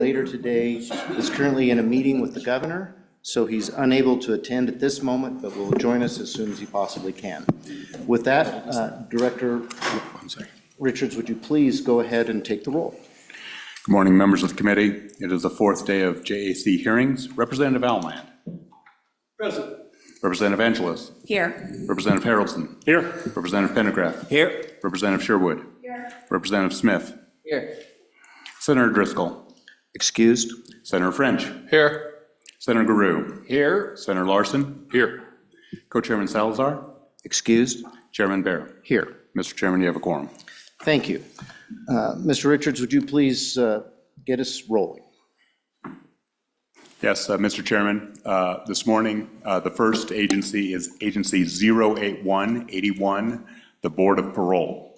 later today is currently in a meeting with the governor, so he's unable to attend at this moment, but will join us as soon as he possibly can. With that, Director Richards, would you please go ahead and take the roll? Good morning, members of the committee. It is the fourth day of JAC hearings. Representative Almand. Present. Representative Angelos. Here. Representative Harrelson. Here. Representative Pendergraft. Here. Representative Sherwood. Here. Representative Smith. Here. Senator Driscoll. Excused. Senator French. Here. Senator Garou. Here. Senator Larson. Here. Co-Chairman Salazar. Excused. Chairman Bear. Here. Mr. Chairman, you have a quorum. Thank you. Mr. Richards, would you please get us rolling? Yes, Mr. Chairman, this morning, the first agency is Agency 08181, the Board of Parole.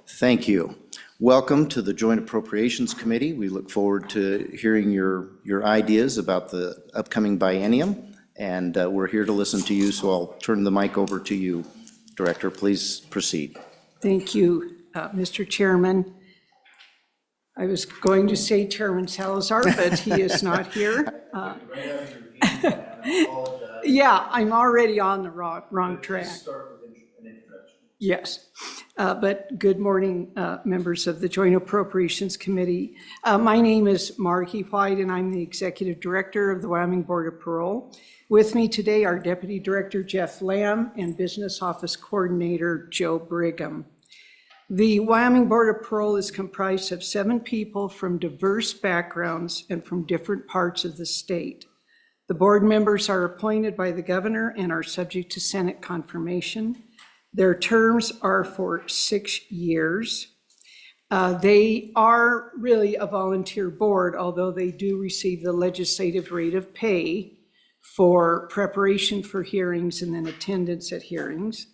Thank you. Welcome to the Joint Appropriations Committee. We look forward to hearing your ideas about the upcoming biennium, and we're here to listen to you, so I'll turn the mic over to you. Director, please proceed. Thank you, Mr. Chairman. I was going to say Chairman Salazar, but he is not here. Yeah, I'm already on the wrong track. Yes, but good morning, members of the Joint Appropriations Committee. My name is Margie White, and I'm the Executive Director of the Wyoming Board of Parole. With me today are Deputy Director Jeff Lamb and Business Office Coordinator Joe Brigham. The Wyoming Board of Parole is comprised of 7 people from diverse backgrounds and from different parts of the state. The board members are appointed by the governor and are subject to Senate confirmation. Their terms are for 6 years. They are really a volunteer board, although they do receive the legislative rate of pay for preparation for hearings and then attendance at hearings.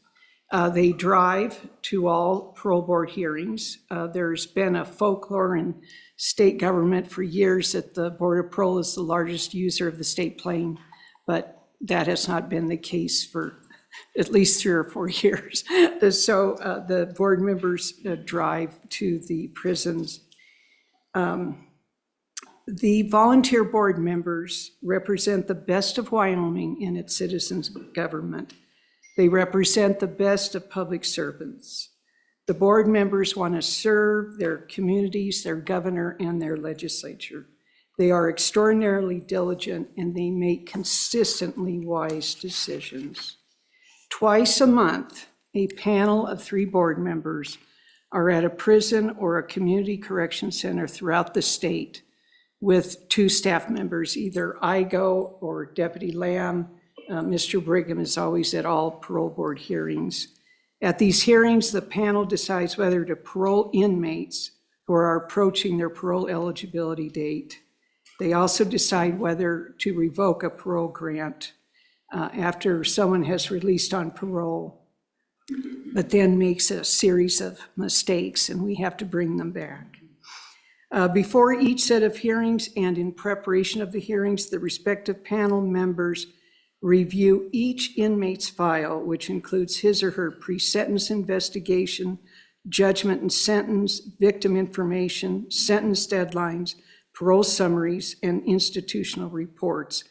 They drive to all parole board hearings. There's been a folklore in state government for years that the Board of Parole is the largest user of the state plane, but that has not been the case for at least 3 or 4 years. So the board members drive to the prisons. The volunteer board members represent the best of Wyoming in its citizens' government. They represent the best of public servants. The board members want to serve their communities, their governor, and their legislature. They are extraordinarily diligent, and they make consistently wise decisions. Twice a month, a panel of 3 board members are at a prison or a community correction center throughout the state with 2 staff members. Either I go or Deputy Lamb. Mr. Brigham is always at all parole board hearings. At these hearings, the panel decides whether to parole inmates who are approaching their parole eligibility date. They also decide whether to revoke a parole grant after someone has released on parole, but then makes a series of mistakes, and we have to bring them back. Before each set of hearings and in preparation of the hearings, the respective panel members review each inmate's file, which includes his or her pre-sentence investigation, judgment and sentence, victim information, sentence deadlines, parole summaries, and institutional reports.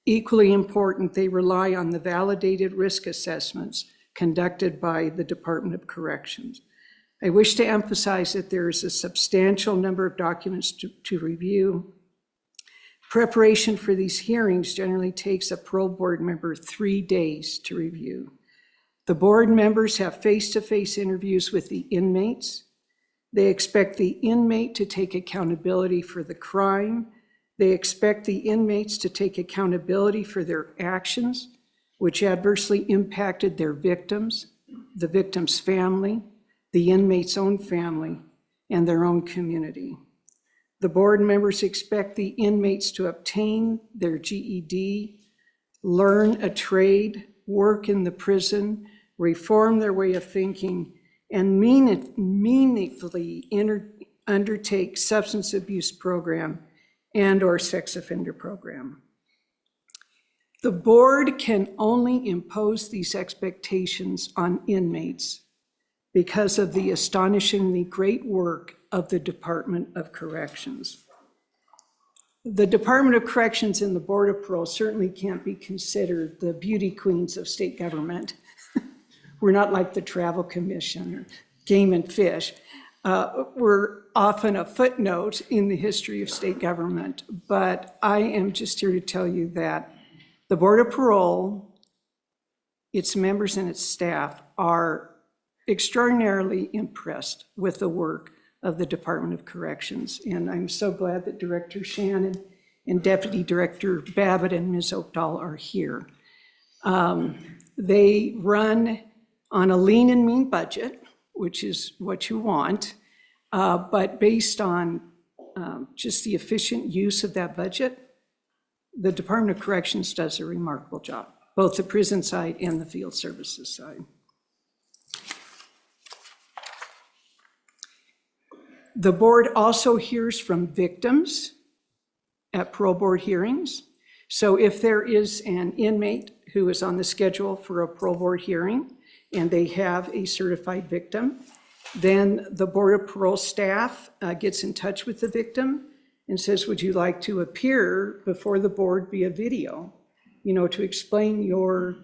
Equally important, they rely on the validated risk assessments conducted by the Department of Corrections. I wish to emphasize that there is a substantial number of documents to review. Preparation for these hearings generally takes a parole board member 3 days to review. The board members have face-to-face interviews with the inmates. They expect the inmate to take accountability for the crime. They expect the inmates to take accountability for their actions, which adversely impacted their victims, the victim's family, the inmate's own family, and their own community. The board members expect the inmates to obtain their GED, learn a trade, work in the prison, reform their way of thinking, and meaningfully undertake substance abuse program and/or sex offender program. The board can only impose these expectations on inmates because of the astonishingly great work of the Department of Corrections. The Department of Corrections and the Board of Parole certainly can't be considered the beauty queens of state government. We're not like the Travel Commission or Game and Fish. We're often a footnote in the history of state government, but I am just here to tell you that the Board of Parole, its members and its staff are extraordinarily impressed with the work of the Department of Corrections. And I'm so glad that Director Shannon and Deputy Director Babbitt and Ms. Oakdahl are here. They run on a lean and mean budget, which is what you want, but based on just the efficient use of that budget, the Department of Corrections does a remarkable job, both the prison side and the field services side. The board also hears from victims at parole board hearings. So if there is an inmate who is on the schedule for a parole board hearing and they have a certified victim, then the Board of Parole staff gets in touch with the victim and says, would you like to appear before the board via video, to explain the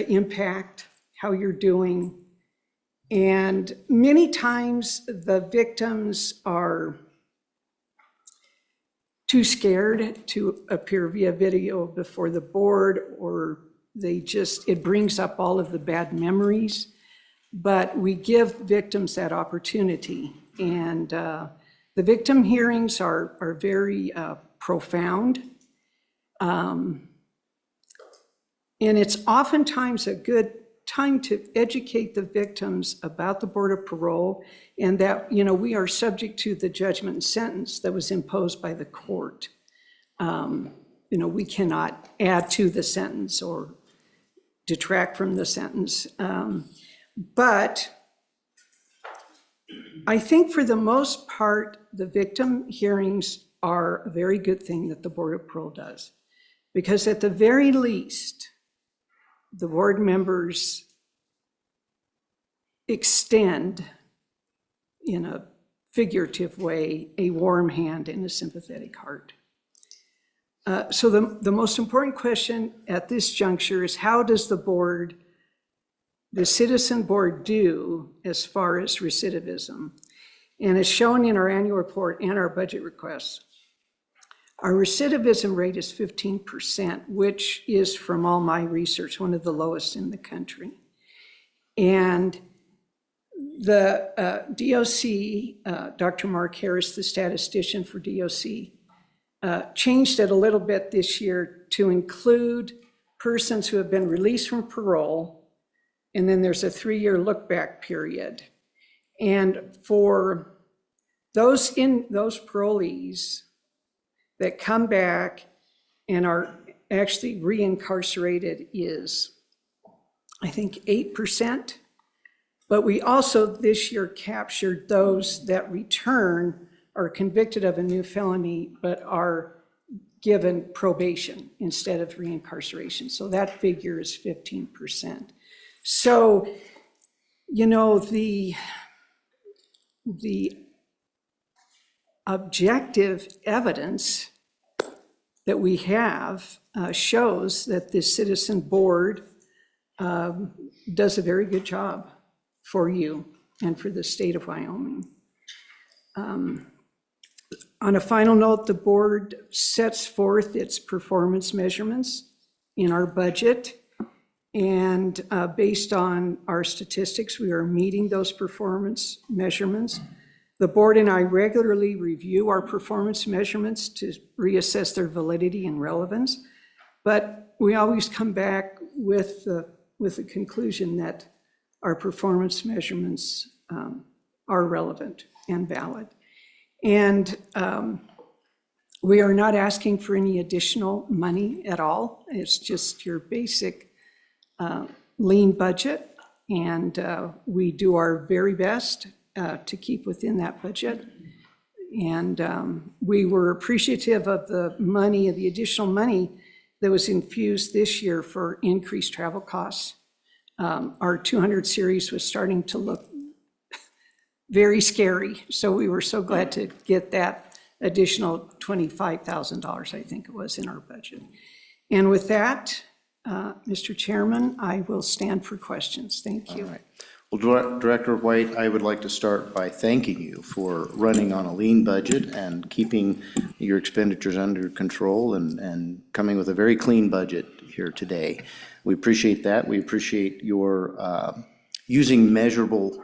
impact, how you're doing. And many times the victims are too scared to appear via video before the board, or it brings up all of the bad memories. But we give victims that opportunity. And the victim hearings are very profound. And it's oftentimes a good time to educate the victims about the Board of Parole and that, we are subject to the judgment and sentence that was imposed by the court. We cannot add to the sentence or detract from the sentence. But I think for the most part, the victim hearings are a very good thing that the Board of Parole does, because at the very least, the board members extend, in a figurative way, a warm hand and a sympathetic heart. So the most important question at this juncture is, how does the citizen board do as far as recidivism? And as shown in our annual report and our budget requests, our recidivism rate is 15%, which is, from all my research, one of the lowest in the country. And the DOC, Dr. Mark Harris, the statistician for DOC, changed it a little bit this year to include persons who have been released from parole, and then there's a 3-year look-back period. And for those parolees that come back and are actually reincarcerated is, I think, 8%. But we also this year captured those that return, are convicted of a new felony, but are given probation instead of reincarceration. So that figure is 15%. So, the objective evidence that we have shows that this citizen board does a very good job for you and for the state of Wyoming. On a final note, the board sets forth its performance measurements in our budget, and based on our statistics, we are meeting those performance measurements. The board and I regularly review our performance measurements to reassess their validity and relevance, but we always come back with the conclusion that our performance measurements are relevant and valid. And we are not asking for any additional money at all. It's just your basic lean budget, and we do our very best to keep within that budget. And we were appreciative of the money, the additional money that was infused this year for increased travel costs. Our 200 series was starting to look very scary, so we were so glad to get that additional $25,000, I think it was, in our budget. And with that, Mr. Chairman, I will stand for questions. Thank you. All right. Well, Director White, I would like to start by thanking you for running on a lean budget and keeping your expenditures under control and coming with a very clean budget here today. We appreciate that. We appreciate your using measurable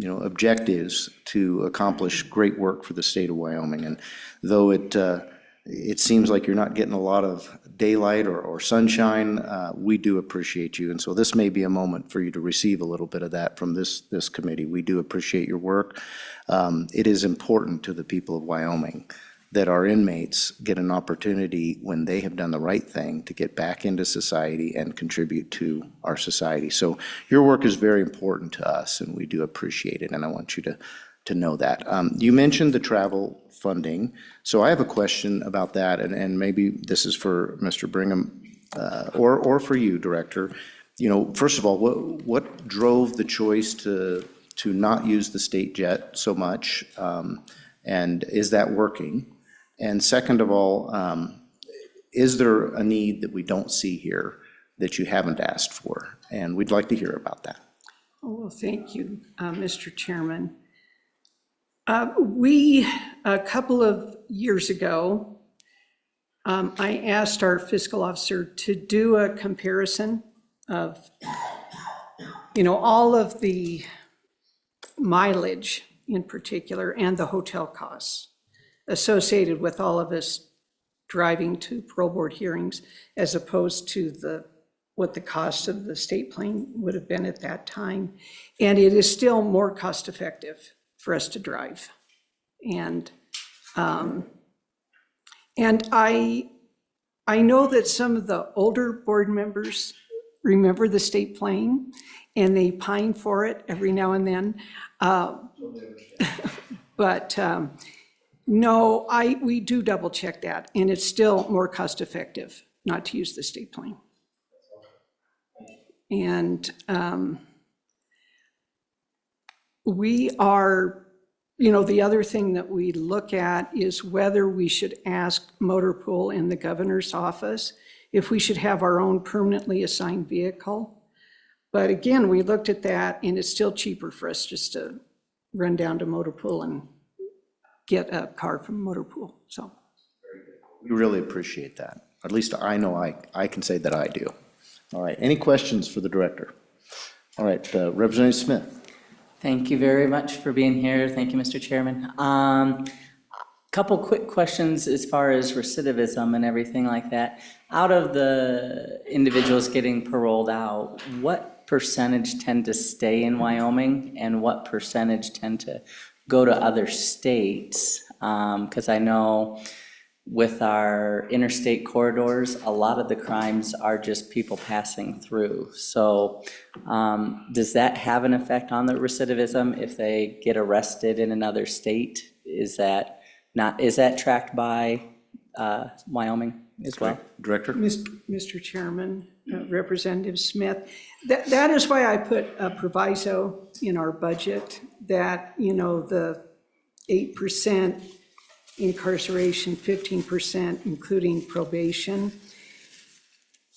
objectives to accomplish great work for the state of Wyoming. And though it seems like you're not getting a lot of daylight or sunshine, we do appreciate you. And so this may be a moment for you to receive a little bit of that from this committee. We do appreciate your work. It is important to the people of Wyoming that our inmates get an opportunity when they have done the right thing to get back into society and contribute to our society. So your work is very important to us, and we do appreciate it, and I want you to know that. You mentioned the travel funding, so I have a question about that, and maybe this is for Mr. Brigham or for you, Director. First of all, what drove the choice to not use the state jet so much, and is that working? And second of all, is there a need that we don't see here that you haven't asked for? And we'd like to hear about that. Oh, well, thank you, Mr. Chairman. A couple of years ago, I asked our fiscal officer to do a comparison of, all of the mileage in particular and the hotel costs associated with all of us driving to parole board hearings, as opposed to what the cost of the state plane would have been at that time. And it is still more cost effective for us to drive. And I know that some of the older board members remember the state plane and they pine for it every now and then. But no, we do double check that, and it's still more cost effective not to use the state plane. And we are, the other thing that we look at is whether we should ask motor pool in the governor's office if we should have our own permanently assigned vehicle. But again, we looked at that, and it's still cheaper for us just to run down to motor pool and get a car from motor pool. So We really appreciate that. At least I know I can say that I do. All right, any questions for the director? All right, Representative Smith. Thank you very much for being here. Thank you, Mr. Chairman. Couple quick questions as far as recidivism and everything like that. Out of the individuals getting paroled out, what percentage tend to stay in Wyoming and what percentage tend to go to other states? Because I know with our interstate corridors, a lot of the crimes are just people passing through. So does that have an effect on the recidivism if they get arrested in another state? Is that tracked by Wyoming as well? Director? Mr. Chairman, Representative Smith, that is why I put a proviso in our budget that, the 8% incarceration, 15% including probation.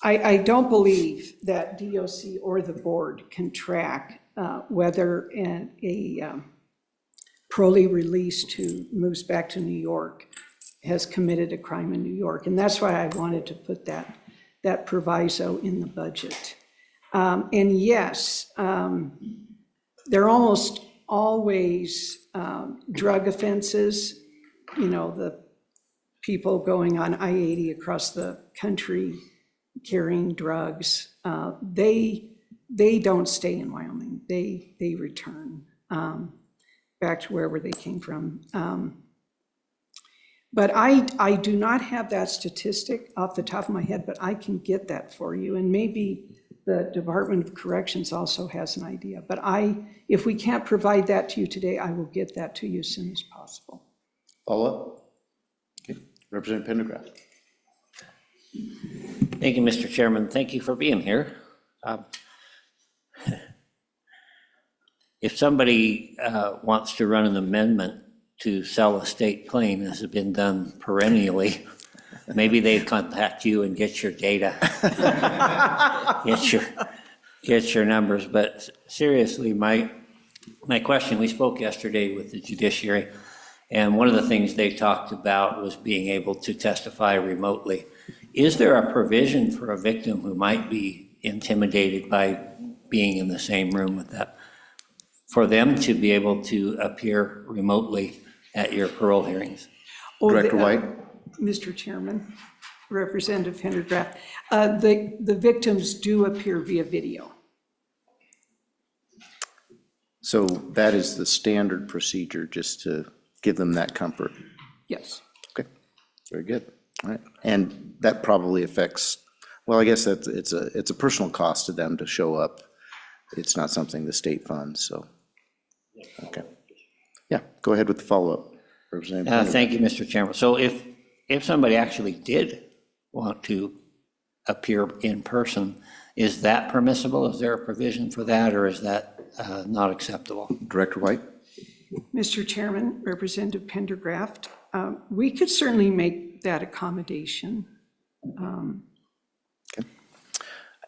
I don't believe that DOC or the board can track whether a parolee released who moves back to New York has committed a crime in New York. And that's why I wanted to put that proviso in the budget. And yes, they're almost always drug offenses. The people going on I-80 across the country carrying drugs, they don't stay in Wyoming. They return back to wherever they came from. But I do not have that statistic off the top of my head, but I can get that for you. And maybe the Department of Corrections also has an idea. But if we can't provide that to you today, I will get that to you as soon as possible. Follow up? Okay, Representative Pendergraft. Thank you, Mr. Chairman. Thank you for being here. If somebody wants to run an amendment to sell a state plane, as has been done perennially. Maybe they'd contact you and get your data, get your numbers. But seriously, my question, we spoke yesterday with the judiciary, and one of the things they talked about was being able to testify remotely. Is there a provision for a victim who might be intimidated by being in the same room with that, for them to be able to appear remotely at your parole hearings? Director White? Mr. Chairman, Representative Pendergraft, the victims do appear via video. So that is the standard procedure, just to give them that comfort. Yes. Okay, very good. All right, and that probably affects, well, I guess that it's a personal cost to them to show up. It's not something the state funds, so. Okay. Yeah, go ahead with the follow-up, Representative. Thank you, Mr. Chairman. So if somebody actually did want to appear in person, is that permissible? Is there a provision for that, or is that not acceptable? Director White? Mr. Chairman, Representative Pendergraft, we could certainly make that accommodation.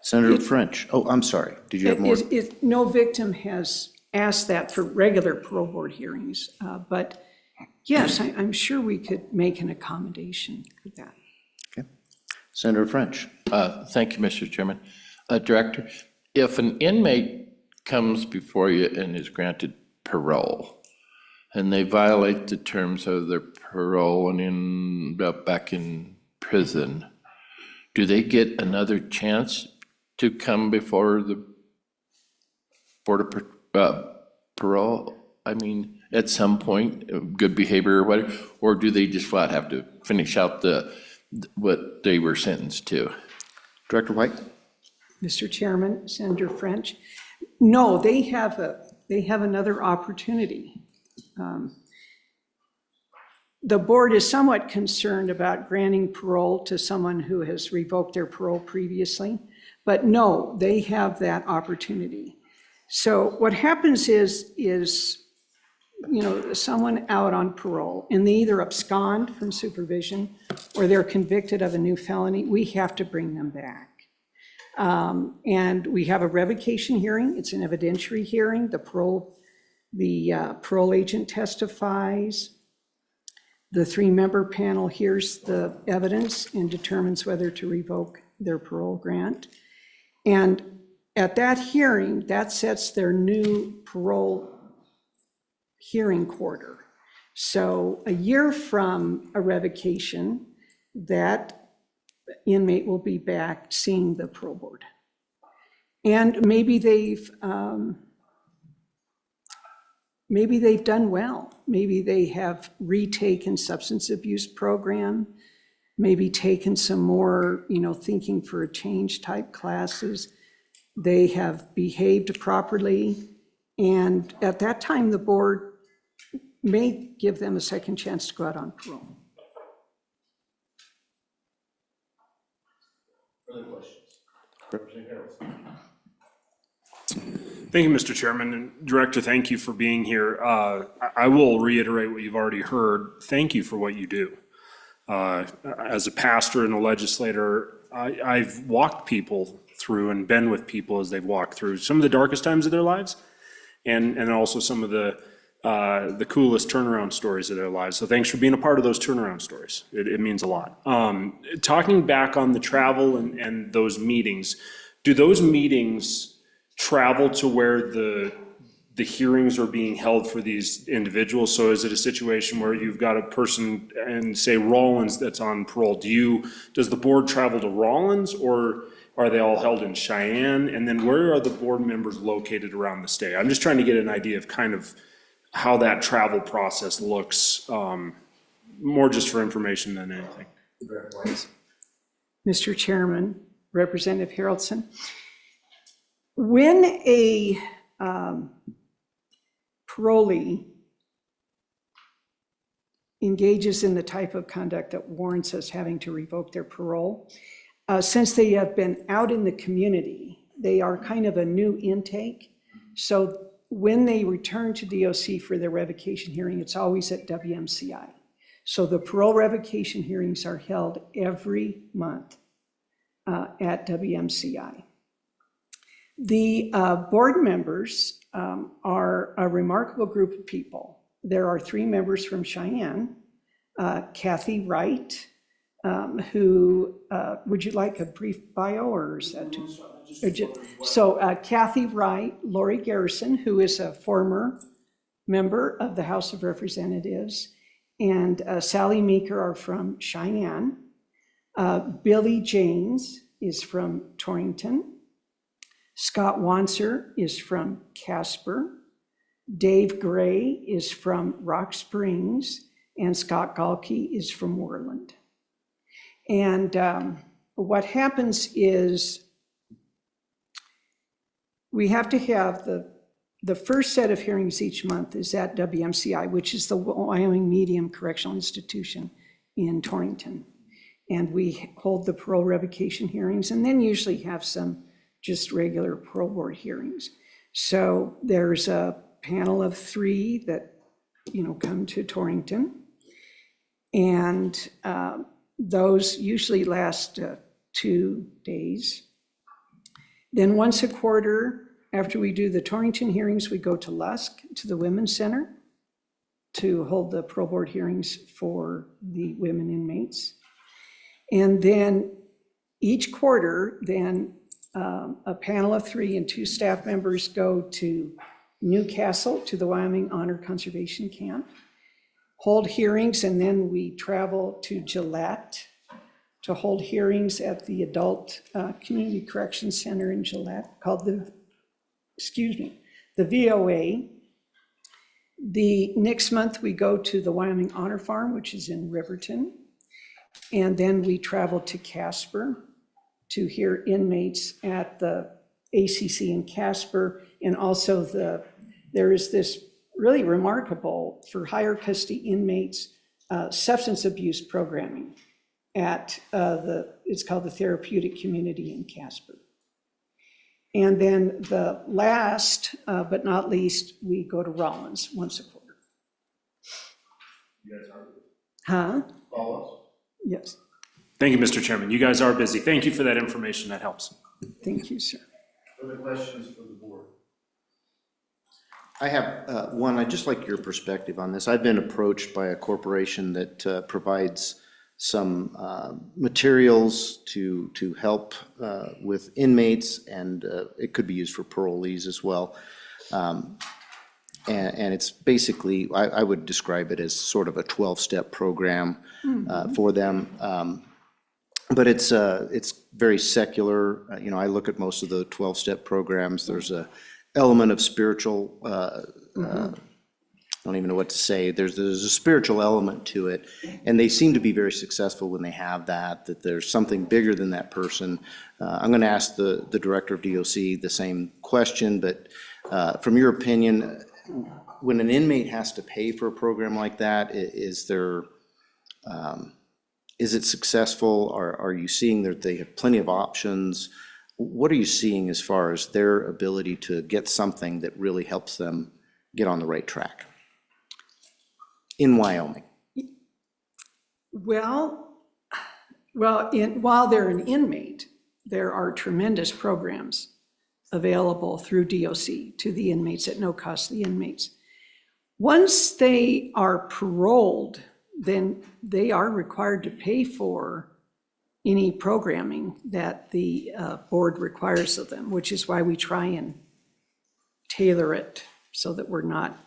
Senator French? Oh, I'm sorry. Did you have more? No victim has asked that for regular parole board hearings, but yes, I'm sure we could make an accommodation for that. Okay. Senator French? Thank you, Mr. Chairman. Director, if an inmate comes before you and is granted parole, and they violate the terms of their parole and back in prison, do they get another chance to come before the Board of Parole? I mean, at some point, good behavior or whatever, or do they just flat have to finish out what they were sentenced to? Director White? Mr. Chairman, Senator French, no, they have another opportunity. The board is somewhat concerned about granting parole to someone who has revoked their parole previously, but no, they have that opportunity. So what happens is someone out on parole and they either abscond from supervision or they're convicted of a new felony, we have to bring them back. And we have a revocation hearing. It's an evidentiary hearing. The parole agent testifies. The 3-member panel hears the evidence and determines whether to revoke their parole grant. And at that hearing, that sets their new parole hearing quarter. So a year from a revocation, that inmate will be back seeing the parole board. And maybe they've done well. Maybe they have retaken substance abuse program, maybe taken some more, thinking for a change type classes. They have behaved properly. And at that time, the board may give them a second chance to go out on parole. Further questions? Thank you, Mr. Chairman. And Director, thank you for being here. I will reiterate what you've already heard. Thank you for what you do. As a pastor and a legislator, I've walked people through and been with people as they've walked through some of the darkest times of their lives and also some of the coolest turnaround stories of their lives. So thanks for being a part of those turnaround stories. It means a lot. Talking back on the travel and those meetings, do those meetings travel to where the hearings are being held for these individuals? So is it a situation where you've got a person and say Rawlins that's on parole? Does the board travel to Rawlins, or are they all held in Cheyenne? And then where are the board members located around the state? I'm just trying to get an idea of kind of how that travel process looks, more just for information than anything. Mr. Chairman, Representative Harrelson, when a parolee engages in the type of conduct that warrants us having to revoke their parole, since they have been out in the community, they are kind of a new intake. So when they return to DOC for their revocation hearing, it's always at WMCI. So the parole revocation hearings are held every month at WMCI. The board members are a remarkable group of people. There are 3 members from Cheyenne, Kathy Wright, who, would you like a brief bio, or is that too? So Kathy Wright, Lori Garrison, who is a former member of the House of Representatives, and Sally Meeker are from Cheyenne. Billy James is from Torrington. Scott Wanser is from Casper. Dave Gray is from Rock Springs, and Scott Galkey is from Worland. And what happens is we have to have the first set of hearings each month is at WMCI, which is the Wyoming Medium Correctional Institution in Torrington. And we hold the parole revocation hearings, and then usually have some just regular parole board hearings. So there's a panel of 3 that, come to Torrington. And those usually last 2 days. Then once a quarter, after we do the Torrington hearings, we go to Lusk, to the Women's Center, to hold the parole board hearings for the women inmates. And then each quarter, then a panel of 3 and 2 staff members go to Newcastle, to the Wyoming Honor Conservation Camp, hold hearings, and then we travel to Gillette to hold hearings at the Adult Community Correction Center in Gillette, called the VOA. The next month, we go to the Wyoming Honor Farm, which is in Riverton. And then we travel to Casper to hear inmates at the ACC in Casper. And also there is this really remarkable, for higher custody inmates, substance abuse programming at it's called the Therapeutic Community in Casper. And then the last, but not least, we go to Rollins once a quarter. You guys are busy. Huh? Follow-ups? Yes. Thank you, Mr. Chairman. You guys are busy. Thank you for that information. That helps. Thank you, sir. Other questions for the board? I have one. I'd just like your perspective on this. I've been approached by a corporation that provides some materials to help with inmates, and it could be used for parolees as well. And it's basically, I would describe it as sort of a 12-step program for them. But it's very secular. I look at most of the 12-step programs. There's a element of spiritual, I don't even know what to say. There's a spiritual element to it, and they seem to be very successful when they have that there's something bigger than that person. I'm going to ask the director of DOC the same question, but from your opinion, when an inmate has to pay for a program like that, is it successful? Are you seeing that they have plenty of options? What are you seeing as far as their ability to get something that really helps them get on the right track in Wyoming? Well, while they're an inmate, there are tremendous programs available through DOC to the inmates at no cost to the inmates. Once they are paroled, then they are required to pay for any programming that the board requires of them, which is why we try and tailor it so that we're not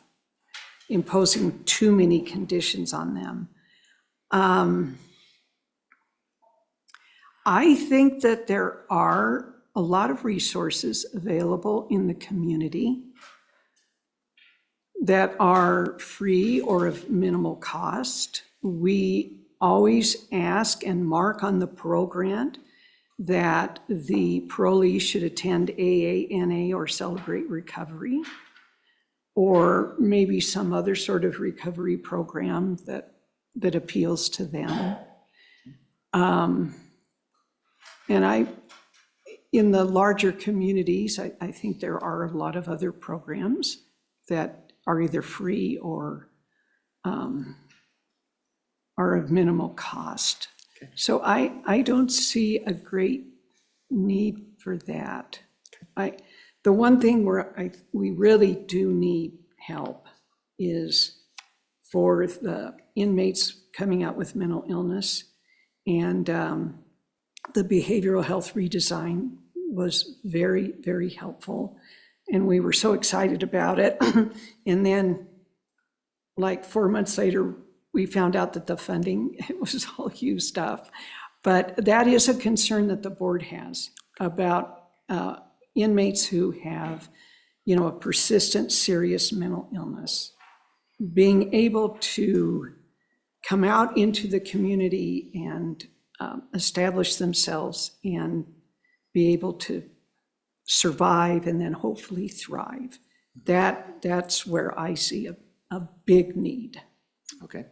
imposing too many conditions on them. I think that there are a lot of resources available in the community that are free or of minimal cost. We always ask and mark on the parole grant that the parolee should attend AA, NA, or Celebrate Recovery, or maybe some other sort of recovery program that appeals to them. And in the larger communities, I think there are a lot of other programs that are either free or are of minimal cost. So I don't see a great need for that. The one thing where we really do need help is for the inmates coming out with mental illness, and the behavioral health redesign was very, very helpful, and we were so excited about it. And then, like 4 months later, we found out that the funding, it was all used up. But that is a concern that the board has about inmates who have, a persistent, serious mental illness. Being able to come out into the community and establish themselves and be able to survive and then hopefully thrive. That's where I see a big need. Okay.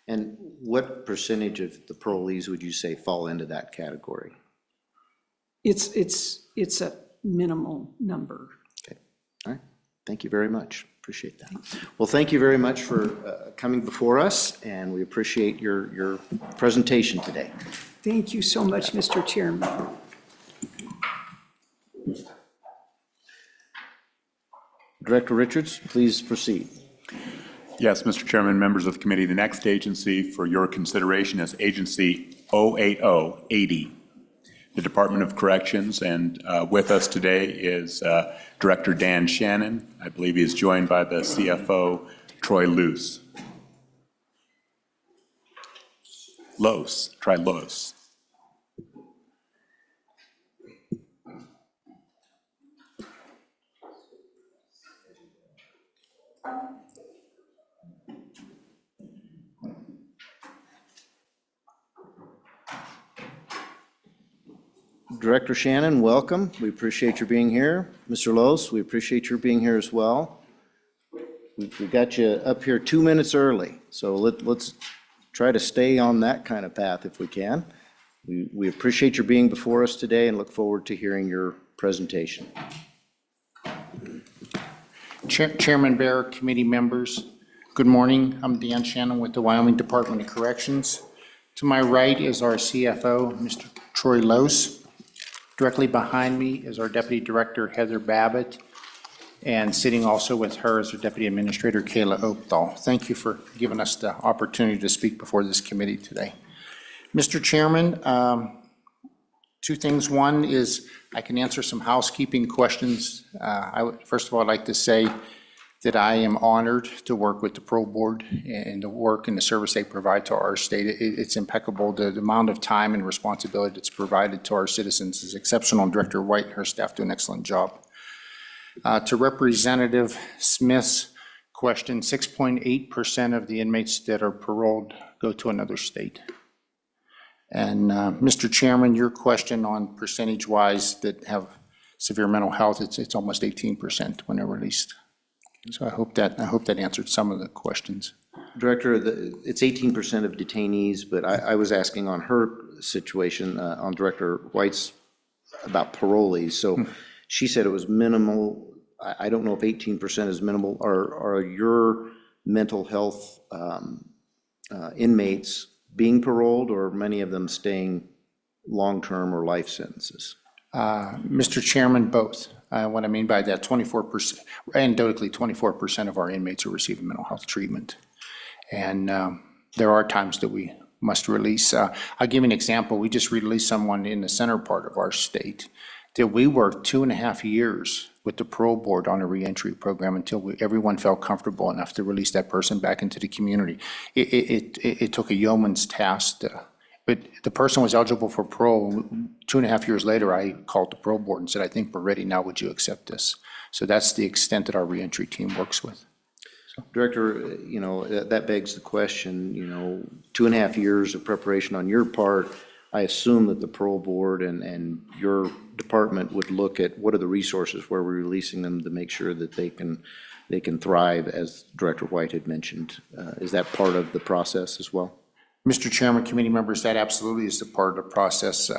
And what percentage of the parolees would you say fall into that category? It's a minimal number. Okay. All right. Thank you very much. Appreciate that. Well, thank you very much for coming before us, and we appreciate your presentation today. Thank you so much, Mr. Chairman. Director Richards, please proceed. Yes, Mr. Chairman, members of the committee, the next agency for your consideration is Agency 08080, the Department of Corrections, and with us today is Director Dan Shannon. I believe he is joined by the CFO, Troy Luce. Try Los. Director Shannon, welcome. We appreciate your being here. Mr. Los, we appreciate your being here as well. We got you up here 2 minutes early, so let's try to stay on that kind of path if we can. We appreciate your being before us today and look forward to hearing your presentation. Chairman Bear, committee members, good morning. I'm Dan Shannon with the Wyoming Department of Corrections. To my right is our CFO, Mr. Troy Luce. Directly behind me is our Deputy Director, Heather Babbitt, and sitting also with her is our Deputy Administrator, Kayla Oakdahl. Thank you for giving us the opportunity to speak before this committee today. Mr. Chairman, two things. One is I can answer some housekeeping questions. First of all, I'd like to say that I am honored to work with the Parole Board and the work and the service they provide to our state. It's impeccable. The amount of time and responsibility that's provided to our citizens is exceptional. Director White and her staff do an excellent job. To Representative Smith's question, 6.8% of the inmates that are paroled go to another state. And Mr. Chairman, your question on percentage-wise that have severe mental health, it's almost 18% when they're released. So I hope that answered some of the questions. Director, it's 18% of detainees, but I was asking on her situation, on Director White's, about parolees. So she said it was minimal. I don't know if 18% is minimal. Are your mental health inmates being paroled, or many of them staying long-term or life sentences? Mr. Chairman, both. What I mean by that, 24%, anecdotally, 24% of our inmates are receiving mental health treatment. And there are times that we must release. I'll give you an example. We just released someone in the center part of our state that we worked 2.5 years with the Parole Board on a reentry program until everyone felt comfortable enough to release that person back into the community. It took a yeoman's task but the person was eligible for parole. 2.5 years later, I called the Parole Board and said, I think we're ready now, would you accept this? So that's the extent that our reentry team works with. Director, that begs the question, 2.5 years of preparation on your part. I assume that the Parole Board and your department would look at what are the resources where we're releasing them to make sure that they can thrive, as Director White had mentioned. Is that part of the process as well? Mr. Chairman, committee members, that absolutely is a part of the process.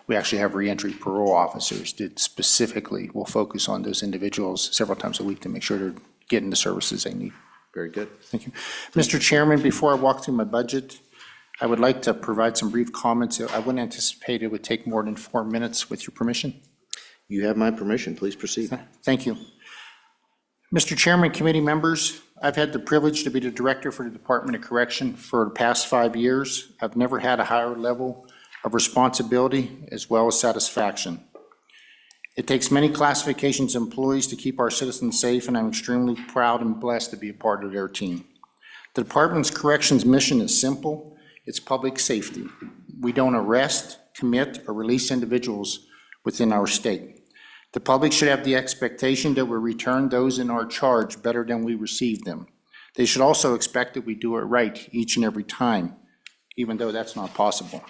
We actually have reentry parole officers that specifically will focus on those individuals several times a week to make sure they're getting the services they need. Very good. Thank you. Mr. Chairman, before I walk through my budget, I would like to provide some brief comments. I wouldn't anticipate it would take more than 4 minutes with your permission. You have my permission. Please proceed. Thank you. Mr. Chairman, committee members, I've had the privilege to be the director for the Department of Correction for the past 5 years. I've never had a higher level of responsibility as well as satisfaction. It takes many classifications of employees to keep our citizens safe, and I'm extremely proud and blessed to be a part of their team. The Department's Corrections mission is simple. It's public safety. We don't arrest, commit, or release individuals within our state. The public should have the expectation that we return those in our charge better than we received them. They should also expect that we do it right each and every time, even though that's not possible.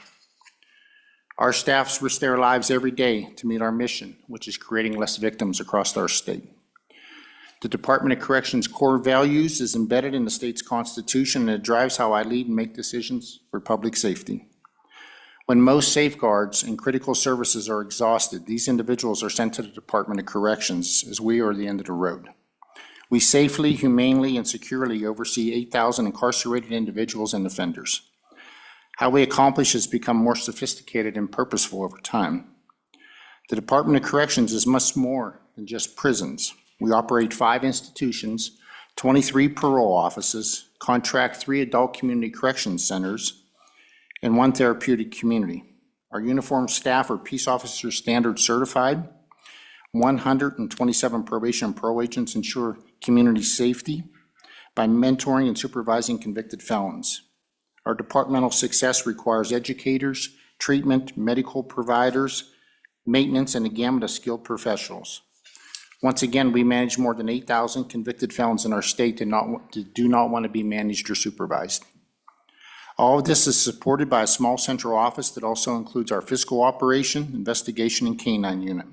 Our staffs risk their lives every day to meet our mission, which is creating less victims across our state. The Department of Corrections' core values is embedded in the state's constitution, and it drives how I lead and make decisions for public safety. When most safeguards and critical services are exhausted, these individuals are sent to the Department of Corrections, as we are the end of the road. We safely, humanely, and securely oversee 8,000 incarcerated individuals and offenders. How we accomplish has become more sophisticated and purposeful over time. The Department of Corrections is much more than just prisons. We operate 5 institutions, 23 parole offices, contract 3 adult community corrections centers, and 1 therapeutic community. Our uniformed staff are peace officer standard certified. 127 probation and parole agents ensure community safety by mentoring and supervising convicted felons. Our departmental success requires educators, treatment, medical providers, maintenance, and a gamut of skilled professionals. Once again, we manage more than 8,000 convicted felons in our state that do not want to be managed or supervised. All of this is supported by a small central office that also includes our fiscal operation, investigation, and canine unit.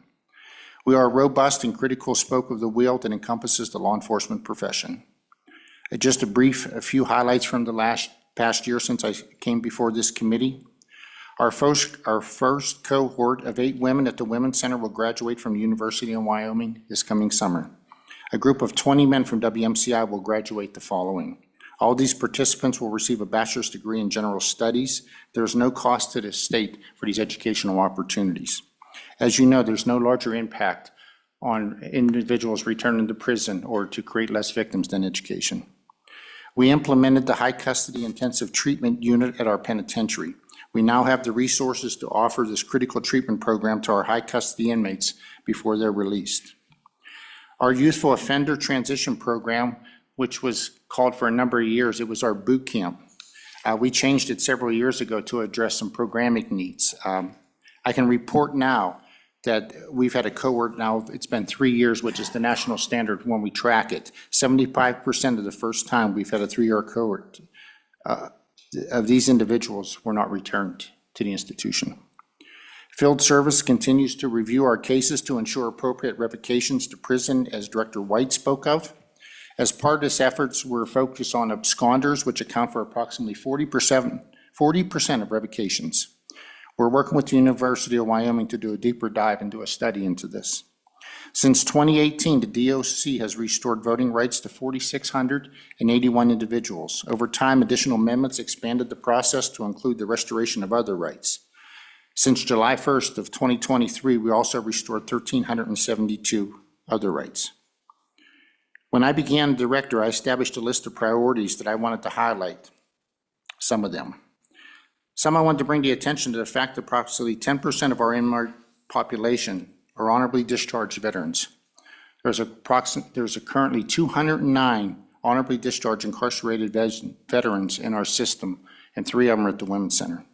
We are a robust and critical spoke of the wheel that encompasses the law enforcement profession. Just a few highlights from the past year since I came before this committee. Our first cohort of 8 women at the Women's Center will graduate from the University of Wyoming this coming summer. A group of 20 men from WMCI will graduate the following. All these participants will receive a bachelor's degree in general studies. There is no cost to the state for these educational opportunities. As you know, there's no larger impact on individuals returning to prison or to create less victims than education. We implemented the high custody intensive treatment unit at our penitentiary. We now have the resources to offer this critical treatment program to our high custody inmates before they're released. Our youthful offender transition program, which was called for a number of years, it was our boot camp. We changed it several years ago to address some programming needs. I can report now that we've had a cohort now, it's been 3 years, which is the national standard when we track it. 75% of the first time we've had a 3-year cohort of these individuals were not returned to the institution. Field Service continues to review our cases to ensure appropriate revocations to prison, as Director White spoke of. As part of this efforts, we're focused on absconders, which account for approximately 40% of revocations. We're working with the University of Wyoming to do a deeper dive and do a study into this. Since 2018, the DOC has restored voting rights to 4,681 individuals. Over time, additional amendments expanded the process to include the restoration of other rights. Since July 1st of 2023, we also restored 1,372 other rights. When I began director, I established a list of priorities that I wanted to highlight, some of them. Some I wanted to bring the attention to the fact that approximately 10% of our inmate population are honorably discharged veterans. There's currently 209 honorably discharged incarcerated veterans in our system, and 3 of them are at the Women's Center.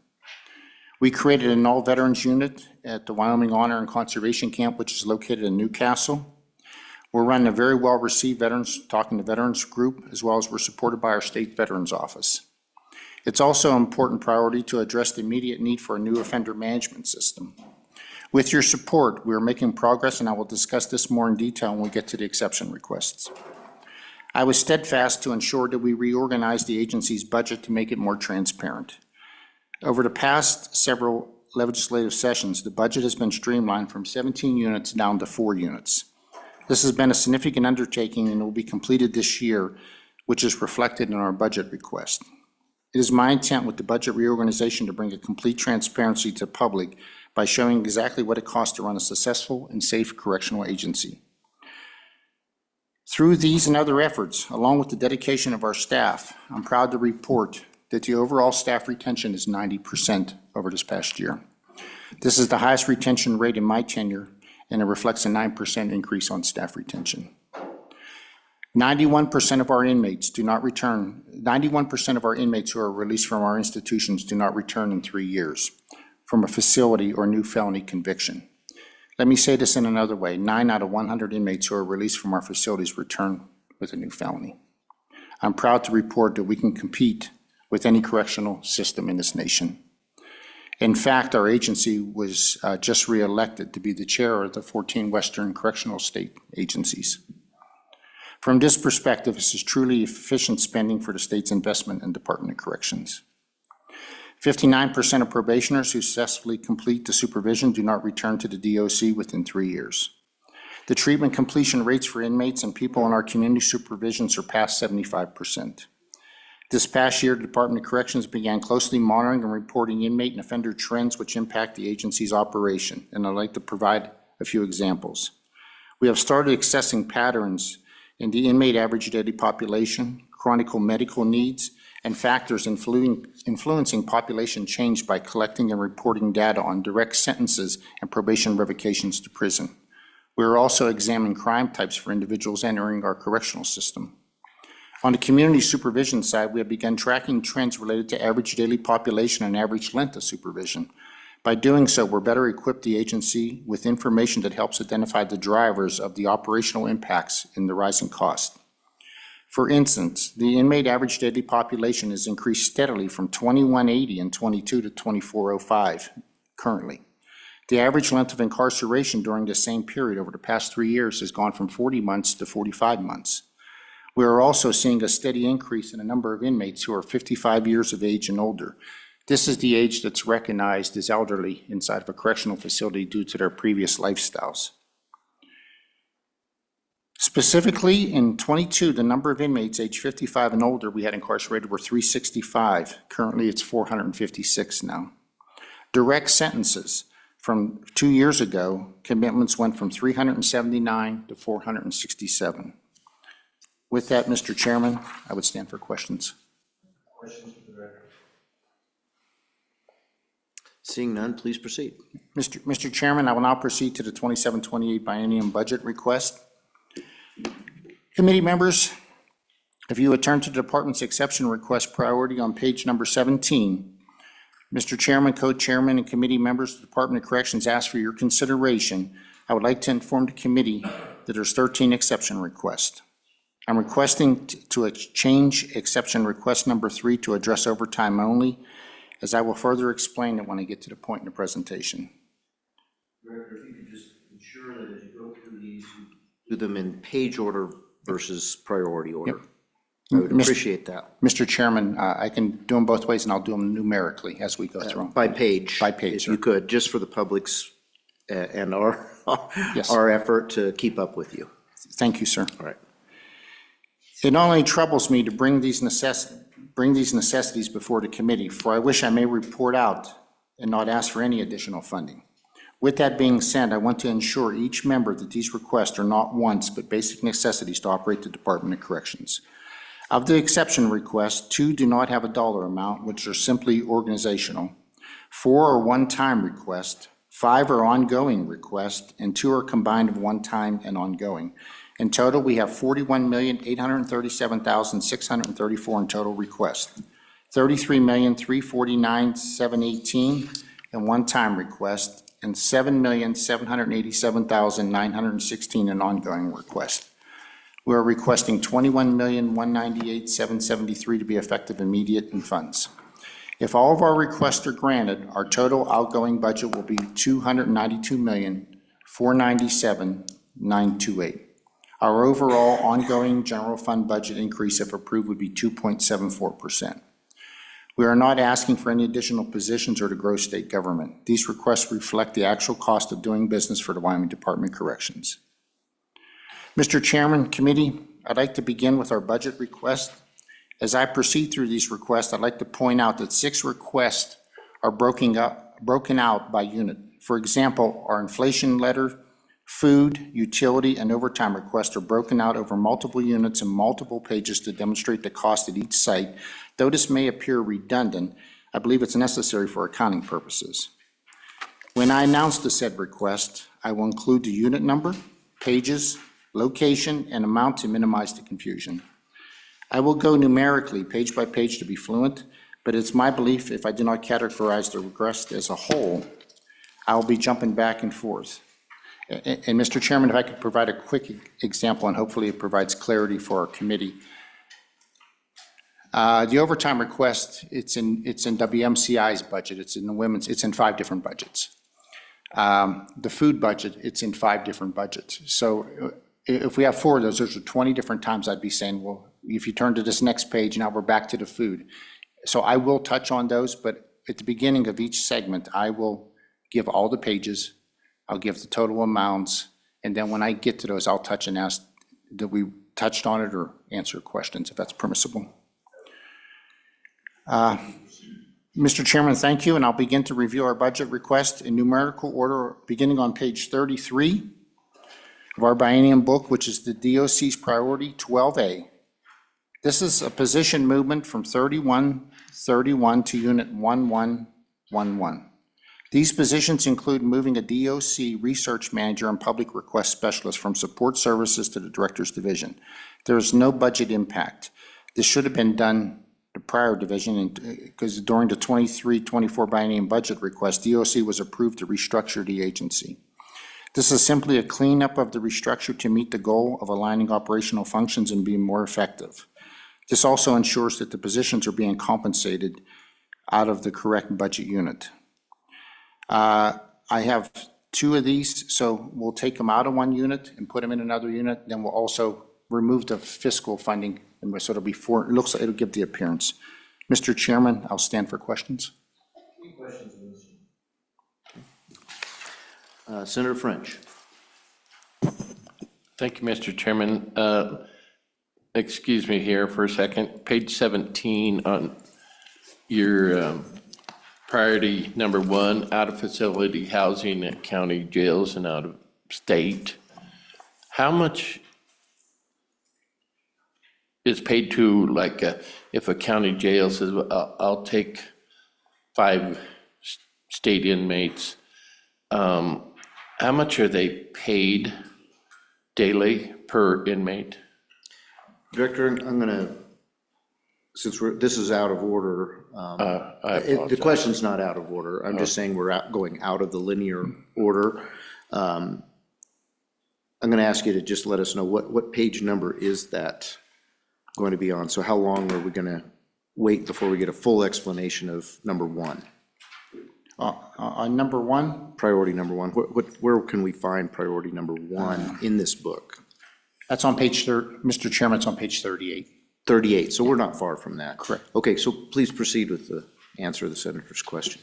We created an all-veterans unit at the Wyoming Honor and Conservation Camp, which is located in Newcastle. We're running a very well-received Talking to Veterans group, as well as we're supported by our State Veterans Office. It's also an important priority to address the immediate need for a new offender management system. With your support, we are making progress, and I will discuss this more in detail when we get to the exception requests. I was steadfast to ensure that we reorganize the agency's budget to make it more transparent. Over the past several legislative sessions, the budget has been streamlined from 17 units down to 4 units. This has been a significant undertaking and will be completed this year, which is reflected in our budget request. It is my intent with the budget reorganization to bring a complete transparency to the public by showing exactly what it costs to run a successful and safe correctional agency. Through these and other efforts, along with the dedication of our staff, I'm proud to report that the overall staff retention is 90% over this past year. This is the highest retention rate in my tenure, and it reflects a 9% increase on staff retention. 91% of our inmates do not return, 91% of our inmates who are released from our institutions do not return in 3 years from a facility or new felony conviction. Let me say this in another way, 9 out of 100 inmates who are released from our facilities return with a new felony. I'm proud to report that we can compete with any correctional system in this nation. In fact, our agency was just re-elected to be the chair of the 14 Western Correctional State Agencies. From this perspective, this is truly efficient spending for the state's investment in Department of Corrections. 59% of probationers who successfully complete the supervision do not return to the DOC within 3 years. The treatment completion rates for inmates and people in our community supervision surpass 75%. This past year, the Department of Corrections began closely monitoring and reporting inmate and offender trends which impact the agency's operation, and I'd like to provide a few examples. We have started assessing patterns in the inmate average daily population, chronic medical needs, and factors influencing population change by collecting and reporting data on direct sentences and probation revocations to prison. We are also examining crime types for individuals entering our correctional system. On the community supervision side, we have begun tracking trends related to average daily population and average length of supervision. By doing so, we're better equipped the agency with information that helps identify the drivers of the operational impacts in the rising cost. For instance, the inmate average daily population has increased steadily from 2180 in 22 to 2405 currently. The average length of incarceration during the same period over the past 3 years has gone from 40 months to 45 months. We are also seeing a steady increase in the number of inmates who are 55 years of age and older. This is the age that's recognized as elderly inside of a correctional facility due to their previous lifestyles. Specifically, in 22, the number of inmates age 55 and older we had incarcerated were 365. Currently, it's 456 now. Direct sentences. From 2 years ago, commitments went from 379 to 467. With that, Mr. Chairman, I would stand for questions. Seeing none, please proceed. Mr. Chairman, I will now proceed to the 27-28 biennium budget request. Committee members, if you would turn to the department's exception request priority on page number 17, Mr. Chairman, co-chairman, and committee members of the Department of Corrections ask for your consideration. I would like to inform the committee that there's 13 exception requests. I'm requesting to change exception request number 3 to address overtime only, as I will further explain it when I get to the point in the presentation. Director, if you could just ensure that as you go through these, you do them in page order versus priority order. I would appreciate that. Mr. Chairman, I can do them both ways, and I'll do them numerically as we go through them. By page. By page, If sir. you could, just for the public's and our, Yes. our effort to keep up with you. Thank you, sir. All right. It not only troubles me to bring these necessities before the committee, for I wish I may report out and not ask for any additional funding. With that being said, I want to ensure each member that these requests are not wants but basic necessities to operate the Department of Corrections. Of the exception requests, 2 do not have a dollar amount, which are simply organizational. 4 are one-time requests, 5 are ongoing requests, and 2 are combined of one-time and ongoing. In total, we have $41,837,634 in total requests, $33,349,718 in one-time requests, and $7,787,916 in ongoing requests. We are requesting $21,198,773 to be effective immediate in funds. If all of our requests are granted, our total outgoing budget will be $292,497,928. Our overall ongoing general fund budget increase, if approved, would be 2.74%. We are not asking for any additional positions or to grow state government. These requests reflect the actual cost of doing business for the Wyoming Department of Corrections. Mr. Chairman, committee, I'd like to begin with our budget request. As I proceed through these requests, I'd like to point out that 6 requests are broken out by unit. For example, our inflation letter, food, utility, and overtime requests are broken out over multiple units and multiple pages to demonstrate the cost at each site. Though this may appear redundant, I believe it's necessary for accounting purposes. When I announce the said request, I will include the unit number, pages, location, and amount to minimize the confusion. I will go numerically, page by page, to be fluent, but it's my belief if I do not categorize the request as a whole, I'll be jumping back and forth. And Mr. Chairman, if I could provide a quick example, and hopefully it provides clarity for our committee. The overtime request, it's in WMCI's budget, it's in the women's, it's in 5 different budgets. The food budget, it's in 5 different budgets. So if we have 4 of those are 20 different times I'd be saying, well, if you turn to this next page, now we're back to the food. So I will touch on those, but at the beginning of each segment, I will give all the pages, I'll give the total amounts, and then when I get to those, I'll touch and ask that we touched on it or answer questions, if that's permissible. Mr. Chairman, thank you, and I'll begin to review our budget request in numerical order, beginning on page 33 of our biennium book, which is the DOC's priority 12A. This is a position movement from 3131 to unit 1111. These positions include moving a DOC research manager and public request specialist from support services to the director's division. There is no budget impact. This should have been done the prior division, because during the 23-24 biennium budget request, DOC was approved to restructure the agency. This is simply a cleanup of the restructure to meet the goal of aligning operational functions and being more effective. This also ensures that the positions are being compensated out of the correct budget unit. I have 2 of these, so we'll take them out of one unit and put them in another unit. Then we'll also remove the fiscal funding, and so it'll be 4. It looks like it'll give the appearance. Mr. Chairman, I'll stand for questions. Senator French. Thank you, Mr. Chairman. Excuse me here for a second. Page 17 on your priority number 1, out-of-facility housing at county jails and out-of-state. How much is paid to, like, if a county jail says, I'll take 5 state inmates, how much are they paid daily per inmate? Director, I'm going to, since this is out of order, the question's not out of order. I'm just saying we're going out of the linear order. I'm going to ask you to just let us know what page number is that going to be on? So how long are we going to wait before we get a full explanation of number 1? On number 1? Priority number 1. Where can we find priority number 1 in this book? That's on page, Mr. Chairman, it's on page 38. 38, so we're not far from that. Correct. Okay, so please proceed with the answer of the senator's question.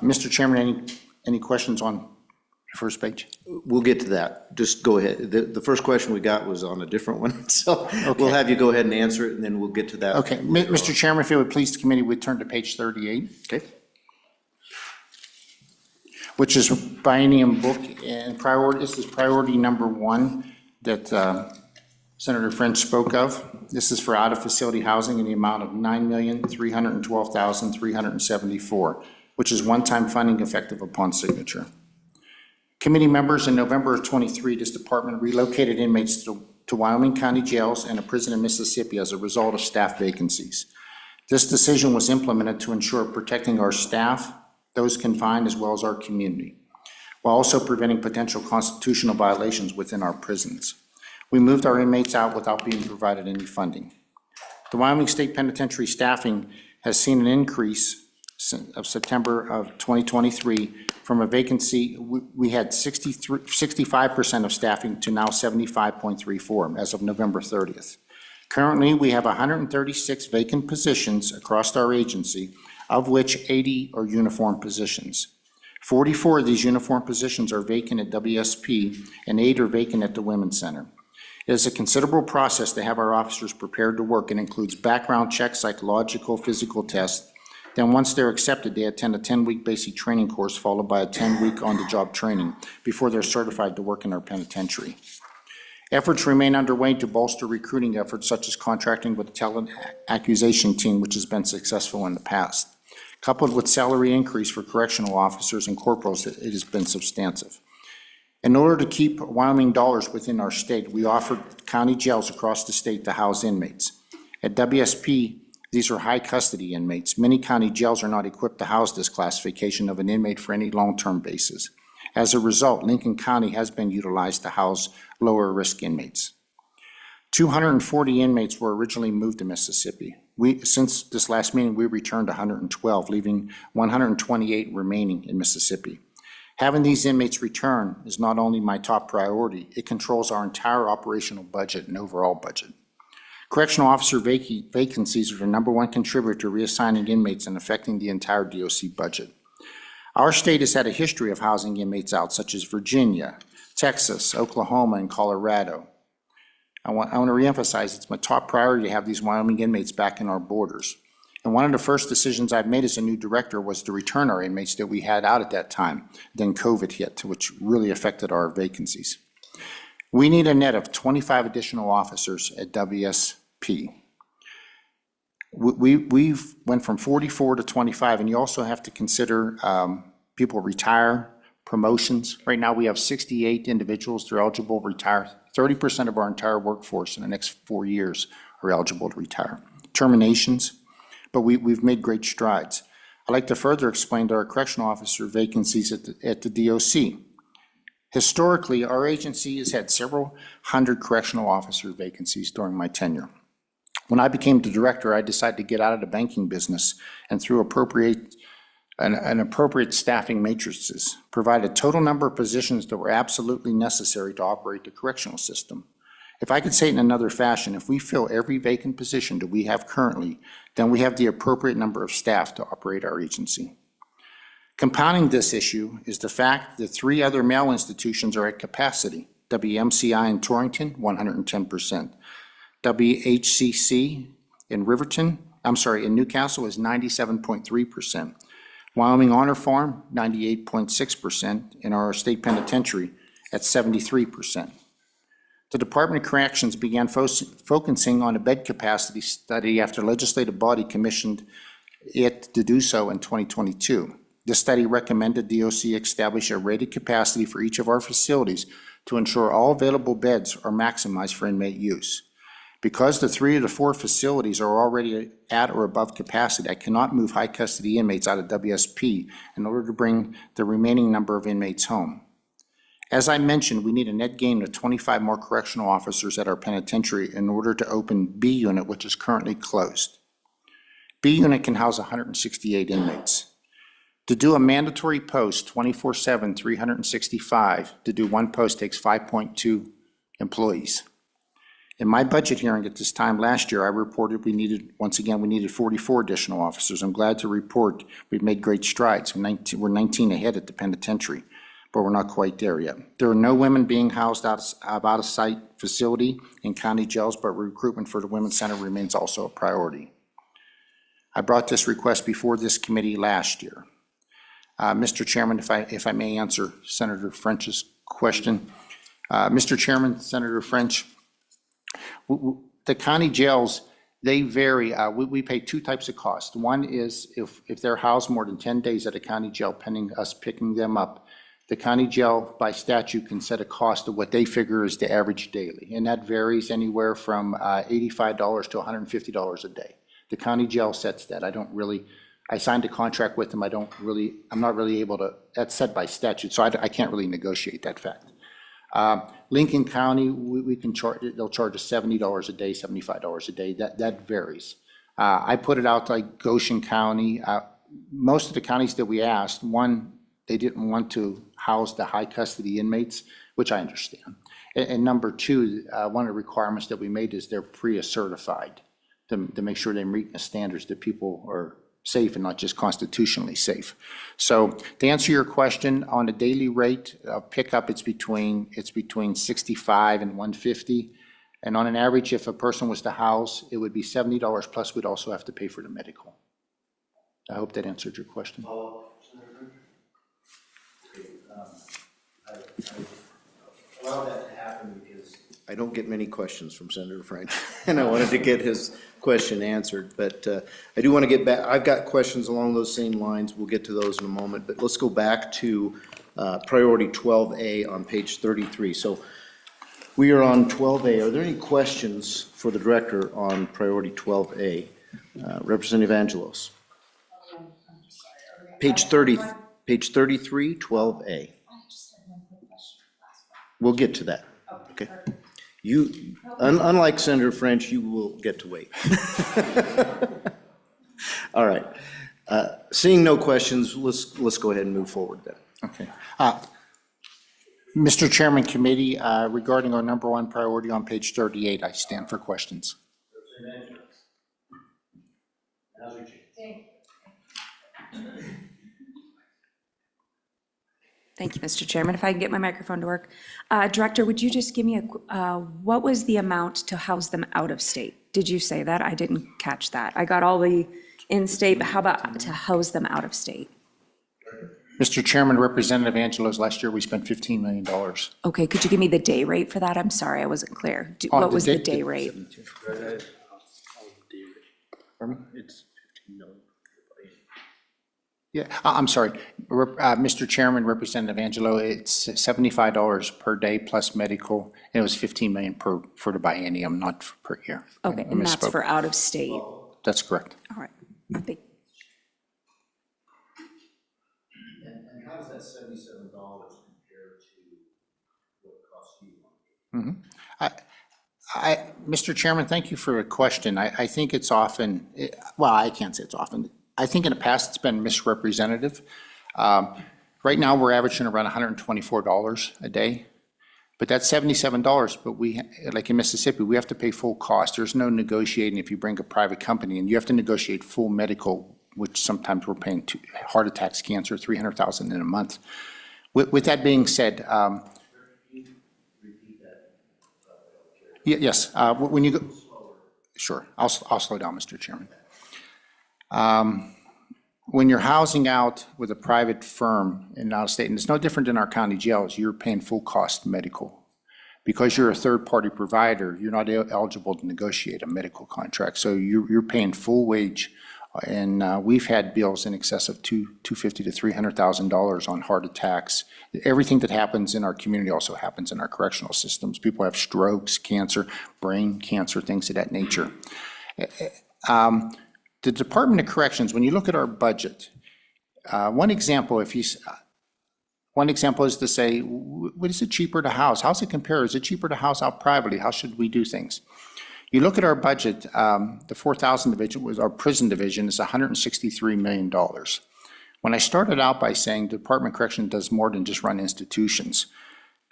Mr. Chairman, any questions on the first page? We'll get to that. Just go ahead. The first question we got was on a different one, so we'll have you go ahead and answer it, and then we'll get to that. Okay, Mr. Chairman, if it would please the committee, we'd turn to page 38. Okay. Which is biennium book, and priority, this is priority number 1 that Senator French spoke of. This is for out-of-facility housing in the amount of $9,312,374, which is one-time funding effective upon signature. Committee members, in November of '23, this department relocated inmates to Wyoming County jails and a prison in Mississippi as a result of staff vacancies. This decision was implemented to ensure protecting our staff, those confined, as well as our community, while also preventing potential constitutional violations within our prisons. We moved our inmates out without being provided any funding. The Wyoming State Penitentiary staffing has seen an increase of September of 2023 from a vacancy. We had 65% of staffing to now 75.34 as of November 30th. Currently, we have 136 vacant positions across our agency, of which 80 are uniform positions. 44 of these uniform positions are vacant at WSP, and 8 are vacant at the Women's Center. It is a considerable process to have our officers prepared to work. It includes background checks, psychological, physical tests. Then once they're accepted, they attend a 10-week basic training course followed by a 10-week on-the-job training before they're certified to work in our penitentiary. Efforts remain underway to bolster recruiting efforts, such as contracting with the talent acquisition team, which has been successful in the past. Coupled with salary increase for correctional officers and corporals, it has been substantive. In order to keep Wyoming dollars within our state, we offered county jails across the state to house inmates. At WSP, these are high custody inmates. Many county jails are not equipped to house this classification of an inmate for any long-term basis. As a result, Lincoln County has been utilized to house lower-risk inmates. 240 inmates were originally moved to Mississippi. Since this last meeting, we returned 112, leaving 128 remaining in Mississippi. Having these inmates return is not only my top priority, it controls our entire operational budget and overall budget. Correctional officer vacancies are the #1 contributor to reassigning inmates and affecting the entire DOC budget. Our state has had a history of housing inmates out, such as Virginia, Texas, Oklahoma, and Colorado. I want to reemphasize it's my top priority to have these Wyoming inmates back in our borders. And one of the first decisions I've made as a new director was to return our inmates that we had out at that time. Then COVID hit, which really affected our vacancies. We need a net of 25 additional officers at WSP. We've went from 44 to 25, and you also have to consider people retire, promotions. Right now, we have 68 individuals that are eligible to retire. 30% of our entire workforce in the next 4 years are eligible to retire. Terminations, but we've made great strides. I'd like to further explain to our correctional officer vacancies at the DOC. Historically, our agency has had several hundred correctional officer vacancies during my tenure. When I became the director, I decided to get out of the banking business and through an appropriate staffing matrices, provide a total number of positions that were absolutely necessary to operate the correctional system. If I could say it in another fashion, if we fill every vacant position that we have currently, then we have the appropriate number of staff to operate our agency. Compounding this issue is the fact that 3 other male institutions are at capacity. WMCI in Torrington, 110%. WHCC in in Newcastle is 97.3%. Wyoming Honor Farm, 98.6%, and our state penitentiary at 73%. The Department of Corrections began focusing on a bed capacity study after the legislative body commissioned it to do so in 2022. This study recommended DOC establish a rated capacity for each of our facilities to ensure all available beds are maximized for inmate use. Because the 3 of the 4 facilities are already at or above capacity, I cannot move high custody inmates out of WSP in order to bring the remaining number of inmates home. As I mentioned, we need a net gain of 25 more correctional officers at our penitentiary in order to open B Unit, which is currently closed. B Unit can house 168 inmates. To do a mandatory post 24/7, 365, to do one post takes 5.2 employees. In my budget hearing at this time last year, I reported we needed 44 additional officers. I'm glad to report we've made great strides. We're 19 ahead at the penitentiary, but we're not quite there yet. There are no women being housed out of site facility in county jails, but recruitment for the Women's Center remains also a priority. I brought this request before this committee last year. Mr. Chairman, if I may answer Senator French's question. Mr. Chairman, Senator French, the county jails, they vary. We pay 2 types of costs. One is if they're housed more than 10 days at a county jail pending us picking them up, the county jail by statute can set a cost of what they figure is the average daily. And that varies anywhere from $85 to $150 a day. The county jail sets that. I signed a contract with them. I'm not really able to, that's set by statute, so I can't really negotiate that fact. Lincoln County, they'll charge us $70 a day, $75 a day. That varies. I put it out like Goshen County. Most of the counties that we asked, one, they didn't want to house the high custody inmates, which I understand. And number 2, one of the requirements that we made is they're PREA certified to make sure they meet the standards that people are safe and not just constitutionally safe. So to answer your question, on a daily rate of pickup, it's between 65 and 150. And on an average, if a person was to house, it would be $70 plus we'd also have to pay for the medical. I hope that answered your question. Allow that to happen because I don't get many questions from Senator French, and I wanted to get his question answered. But I do want to get back. I've got questions along those same lines. We'll get to those in a moment. But let's go back to priority 12A on page 33. So we are on 12A. Are there any questions for the director on priority 12A? Representative Angelos. Page 30, page 33, 12A. We'll get to that. Okay. You, unlike Senator French, you will get to wait. All right. Seeing no questions, let's go ahead and move forward then. Okay. Mr. Chairman, committee, regarding our number one priority on page 38, I stand for questions. Thank you, Mr. Chairman. If I can get my microphone to work. Director, would you just give me what was the amount to house them out of state? Did you say that? I didn't catch that. I got all the in-state, but how about to house them out of state? Mr. Chairman, Representative Angelos, last year we spent $15 million. Okay, could you give me the day rate for that? I'm sorry, I wasn't clear. Oh, What the was the day- day rate? Yeah, I'm sorry. Mr. Chairman, Representative Angelo, it's $75 per day plus medical, and it was $15 million for the biennium, not per year. Okay, I and that's misspoke. for out of state. All That's correct. right. And how does that $77 compare to what it costs you? Mr. Chairman, thank you for a question. I think it's often, well, I can't say it's often. I think in the past it's been misrepresentative. Right now, we're averaging around $124 a day, but that's $77. But we, like in Mississippi, we have to pay full cost. There's no negotiating if you bring a private company, and you have to negotiate full medical, which sometimes we're paying heart attacks, cancer, $300,000 in a month. With that being said, yes, when you go, sure, I'll slow down, Mr. Chairman. When you're housing out with a private firm in out of state, and it's no different than our county jails, you're paying full cost medical. Because you're a third-party provider, you're not eligible to negotiate a medical contract, so you're paying full wage. And we've had bills in excess of $250,000 to $300,000 on heart attacks. Everything that happens in our community also happens in our correctional systems. People have strokes, cancer, brain cancer, things of that nature. The Department of Corrections, when you look at our budget, one example is to say, what is it cheaper to house? How's it compare? Is it cheaper to house out privately? How should we do things? You look at our budget, the 4,000 division was our prison division is $163 million. When I started out by saying the Department of Corrections does more than just run institutions,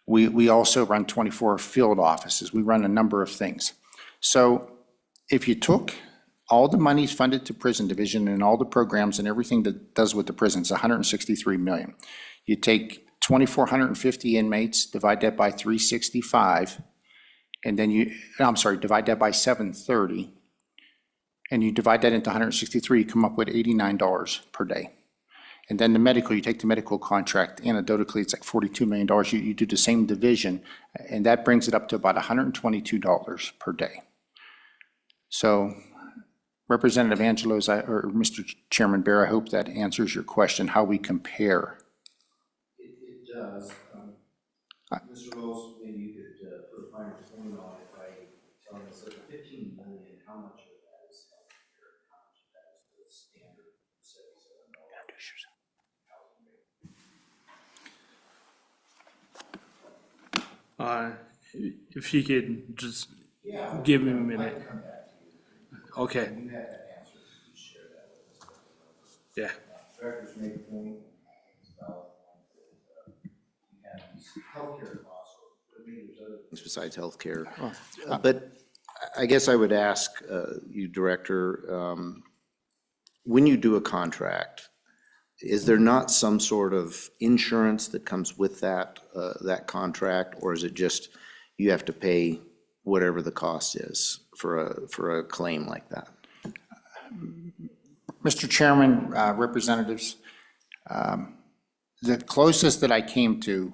we also run 24 field offices. We run a number of things. So if you took all the monies funded to prison division and all the programs and everything that does with the prisons, $163 million. You take 2,450 inmates, divide that by 365, and then divide that by 730, and you divide that into 163, you come up with $89 per day. And then the medical, you take the medical contract, anecdotally, it's like $42 million. You do the same division, and that brings it up to about $122 per day. So Representative Angelos, or Mr. Chairman Bear, I hope that answers your question, how we compare. It does. Mr. Rose, maybe you could put a finer point on it by telling us, of the $15 million, how much of that is healthcare, how much of that is the standard $77 housing rate? If you could just give me a minute. Okay. Yeah. Directors make a point, it's about you have these healthcare costs, or maybe there's other things besides healthcare. But I guess I would ask you, Director, when you do a contract, is there not some sort of insurance that comes with that, that contract? Or is it just you have to pay whatever the cost is for a claim like that? Mr. Chairman, representatives, the closest that I came to,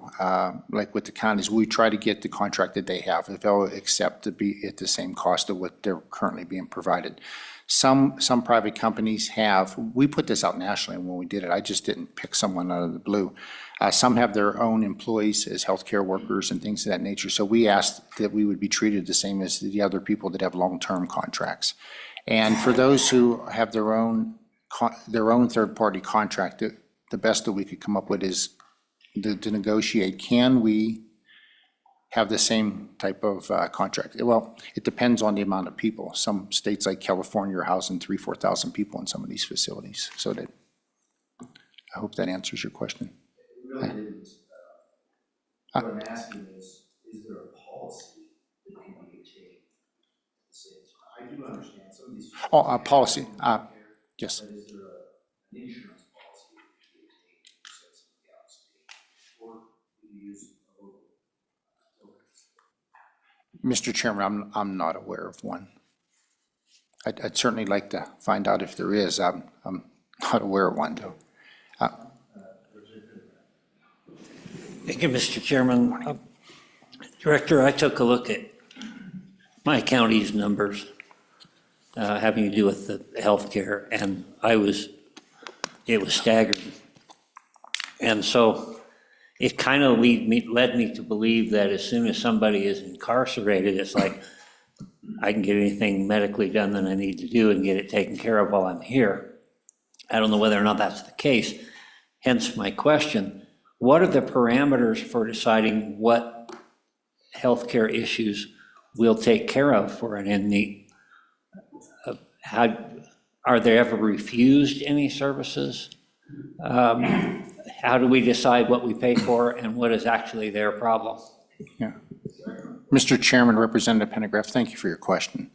like with the counties, we try to get the contract that they have, if they'll accept to be at the same cost of what they're currently being provided. Some private companies have, we put this out nationally when we did it, I just didn't pick someone out of the blue. Some have their own employees as healthcare workers and things of that nature, so we asked that we would be treated the same as the other people that have long-term contracts. And for those who have their own third-party contract, the best that we could come up with is to negotiate, can we have the same type of contract? Well, it depends on the amount of people. Some states like California are housing 4,000 people in some of these facilities. So that, I hope that answers your question. It really didn't. What I'm asking is there a policy that can be obtained at the same time? I do understand some of these. Oh, policy, yes. But is there an insurance policy that can be obtained if you send somebody out of state? Or do you use a local? Mr. Chairman, I'm not aware of one. I'd certainly like to find out if there is. I'm not aware of one, though. Thank you, Mr. Chairman. Director, I took a look at my county's numbers having to do with the healthcare, and it was staggering. And so it kind of led me to believe that as soon as somebody is incarcerated, it's like, I can get anything medically done that I need to do and get it taken care of while I'm here. I don't know whether or not that's the case. Hence my question, what are the parameters for deciding what healthcare issues we'll take care of for an inmate? Are they ever refused any services? How do we decide what we pay for and what is actually their problem? Yeah. Mr. Chairman, Representative Pendergraft, thank you for your question.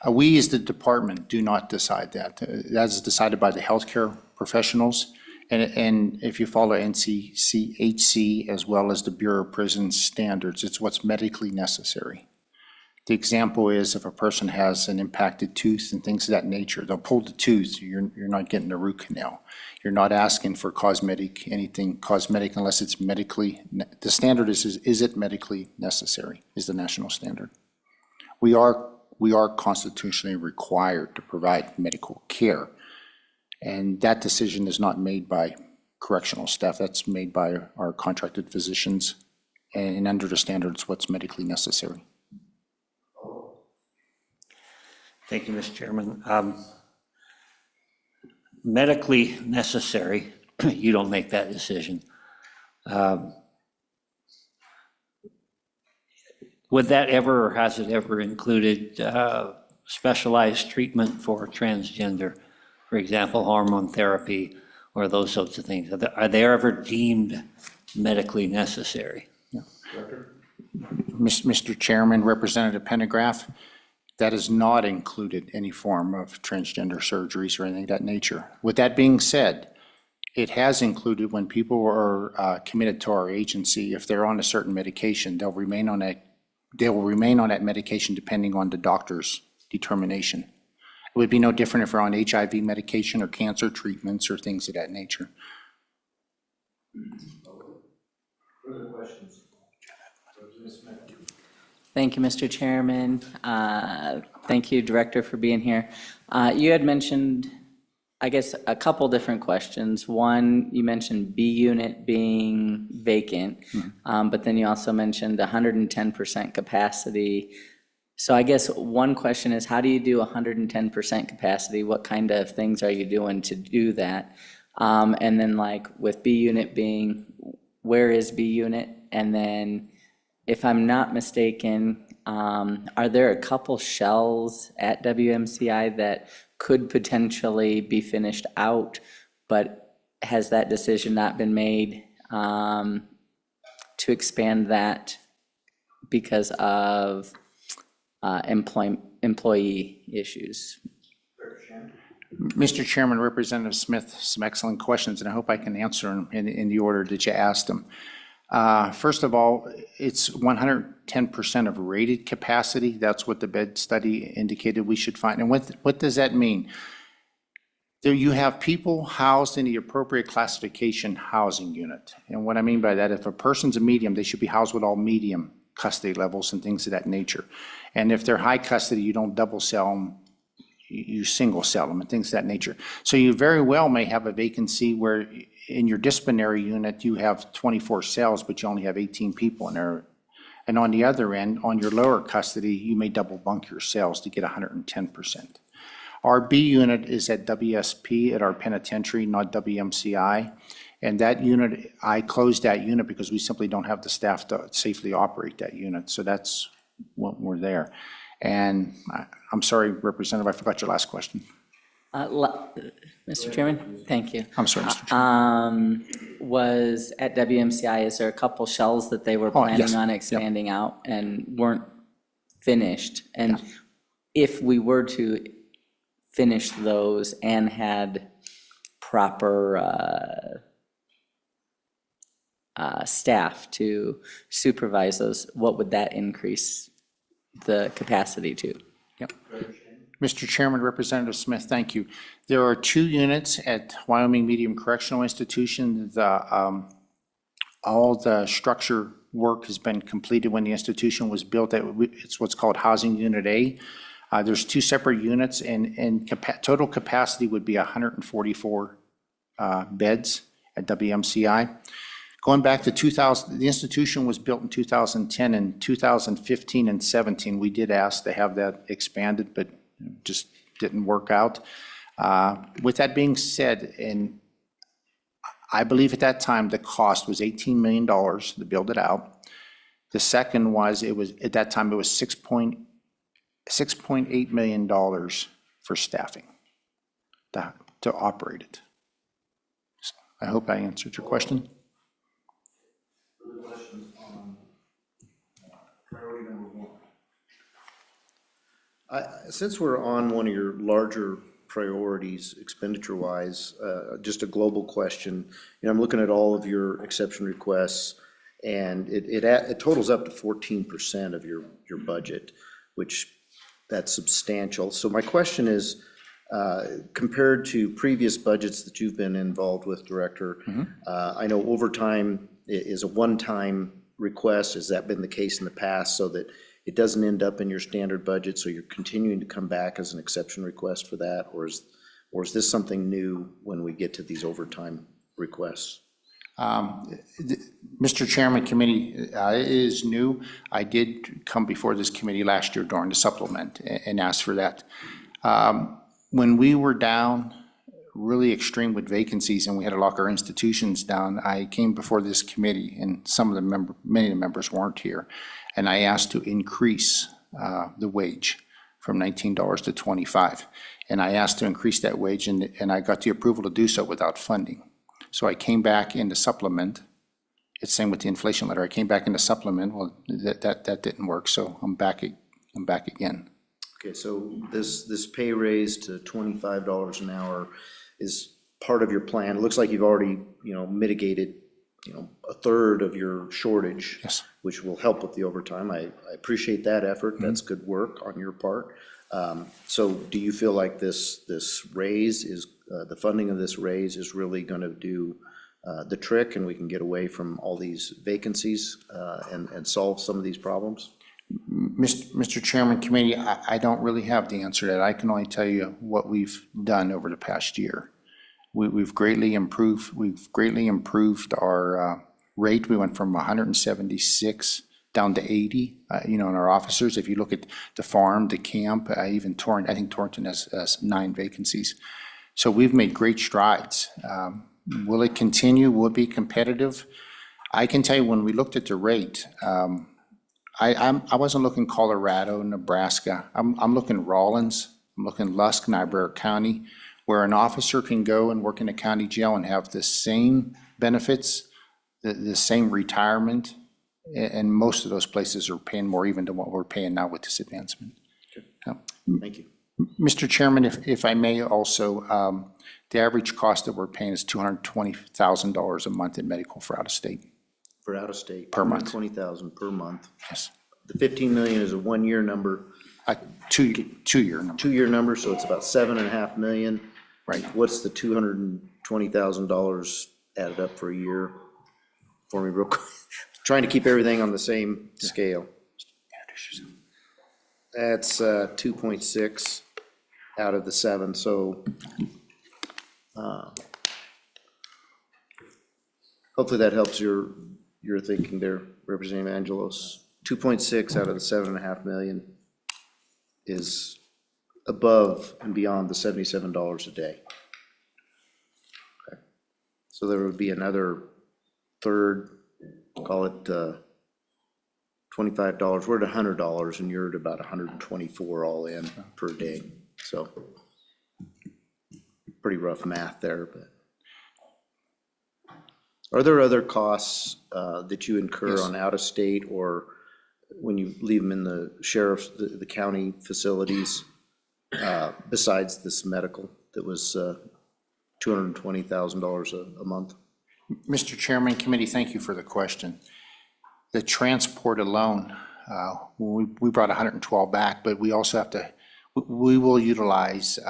We as the department do not decide that. That is decided by the healthcare professionals. And if you follow NCCHC as well as the Bureau of Prisons standards, it's what's medically necessary. The example is if a person has an impacted tooth and things of that nature, they'll pull the tooth, you're not getting a root canal. You're not asking for anything cosmetic unless it's medically, the standard is it medically necessary, is the national standard. We are constitutionally required to provide medical care. And that decision is not made by correctional staff, that's made by our contracted physicians. And under the standards, what's medically necessary. Thank you, Mr. Chairman. Medically necessary, you don't make that decision. Would that ever, or has it ever included specialized treatment for transgender? For example, hormone therapy or those sorts of things. Are they ever deemed medically necessary? Yeah. Mr. Chairman, Representative Pendergraft, that is not included any form of transgender surgeries or anything of that nature. With that being said, it has included when people are committed to our agency, if they're on a certain medication, they'll remain on that medication depending on the doctor's determination. It would be no different if we're on HIV medication or cancer treatments or things of that nature. Further questions? Thank you, Mr. Chairman. Thank you, Director, for being here. You had mentioned, I guess, a couple different questions. One, you mentioned B unit being vacant, but then you also mentioned 110% capacity. So I guess one question is, how do you do 110% capacity? What kind of things are you doing to do that? And then like with B unit being, where is B unit? And then if I'm not mistaken, are there a couple shells at WMCI that could potentially be finished out, but has that decision not been made to expand that because of employee issues? Mr. Chairman, Representative Smith, some excellent questions, and I hope I can answer them in the order that you asked them. First of all, it's 110% of rated capacity. That's what the bed study indicated we should find. And what does that mean? There you have people housed in the appropriate classification housing unit. And what I mean by that, if a person's a medium, they should be housed with all medium custody levels and things of that nature. And if they're high custody, you don't double cell them, you single cell them and things of that nature. So you very well may have a vacancy where in your disciplinary unit, you have 24 cells, but you only have 18 people in there. And on the other end, on your lower custody, you may double bunk your cells to get 110%. Our B unit is at WSP at our penitentiary, not WMCI. And that unit, I closed that unit because we simply don't have the staff to safely operate that unit. So that's what we're there. And I'm sorry, Representative, I forgot your last question. Mr. Chairman, thank you. I'm sorry, Mr. Chairman. Was at WMCI, is there a couple shells that they were yes. planning on expanding out and weren't finished? And if we were to finish those and had proper staff to supervise those, what would that increase the capacity to? Yep. Mr. Chairman, Representative Smith, thank you. There are 2 units at Wyoming Medium Correctional Institution. All the structure work has been completed when the institution was built. It's what's called Housing Unit A. There's 2 separate units, and total capacity would be 144 beds at WMCI. Going back to 2000, the institution was built in 2010. And 2015 and 17, we did ask to have that expanded, but just didn't work out. With that being said, and I believe at that time the cost was $18 million to build it out. The second was, at that time it was $6.8 million for staffing to operate it. So I hope I answered your question. Since we're on one of your larger priorities expenditure-wise, just a global question. I'm looking at all of your exception requests, and it totals up to 14% of your budget, which that's substantial. So my question is, compared to previous budgets that you've been involved with, Director, I know overtime is a one-time request. Has that been the case in the past, so that it doesn't end up in your standard budget, so you're continuing to come back as an exception request for that? Or is this something new when we get to these overtime requests? Mr. Chairman, committee, it is new. I did come before this committee last year during the supplement and ask for that. When we were down really extreme with vacancies and we had to lock our institutions down, I came before this committee, and many of the members weren't here, and I asked to increase the wage from $19 to $25. And I asked to increase that wage, and I got the approval to do so without funding. So I came back in the supplement. It's same with the inflation letter. I came back in the supplement. Well, that didn't work, so I'm back again. Okay, so this pay raise to $25 an hour is part of your plan. It looks like you've already, mitigated, a third of your shortage. Yes. Which will help with the overtime. I appreciate that effort. That's good work on your part. So do you feel like this raise is, the funding of this raise is really going to do the trick, and we can get away from all these vacancies and solve some of these problems? Mr. Chairman, committee, I don't really have the answer to that. I can only tell you what we've done over the past year. We've greatly improved our rate. We went from 176 down to 80, in our officers. If you look at the farm, the camp, even Torrent, I think Torrington has 9 vacancies. So we've made great strides. Will it continue? Will it be competitive? I can tell you, when we looked at the rate, I wasn't looking Colorado, Nebraska. I'm looking Rawlins, I'm looking Lusk, Niobrara County, where an officer can go and work in a county jail and have the same benefits, the same retirement, and most of those places are paying more even than what we're paying now with this advancement. Thank you. Mr. Chairman, if I may also, the average cost that we're paying is $220,000 a month in medical for out-of-state. For out-of-state? Per month. 20,000 per month. Yes. The 15 million is a one-year number, A two-year number. two-year number, so it's about 7.5 million. Right. What's the $220,000 added up for a year? For me real quick. Trying to keep everything on the same scale. That's 2.6 out of the 7, so hopefully that helps your thinking there, Representative Angelos. 2.6 out of the 7.5 million is above and beyond the $77 a day. Okay. So there would be another third, call it $25. We're at $100 and you're at about 124 all in per day. So pretty rough math there, but. Are there other costs that you incur on out-of-state or when you leave them in the sheriff's, the county facilities, besides this medical that was $220,000 a month? Mr. Chairman, committee, thank you for the question. The transport alone, we brought 112 back, but we also have to, we will utilize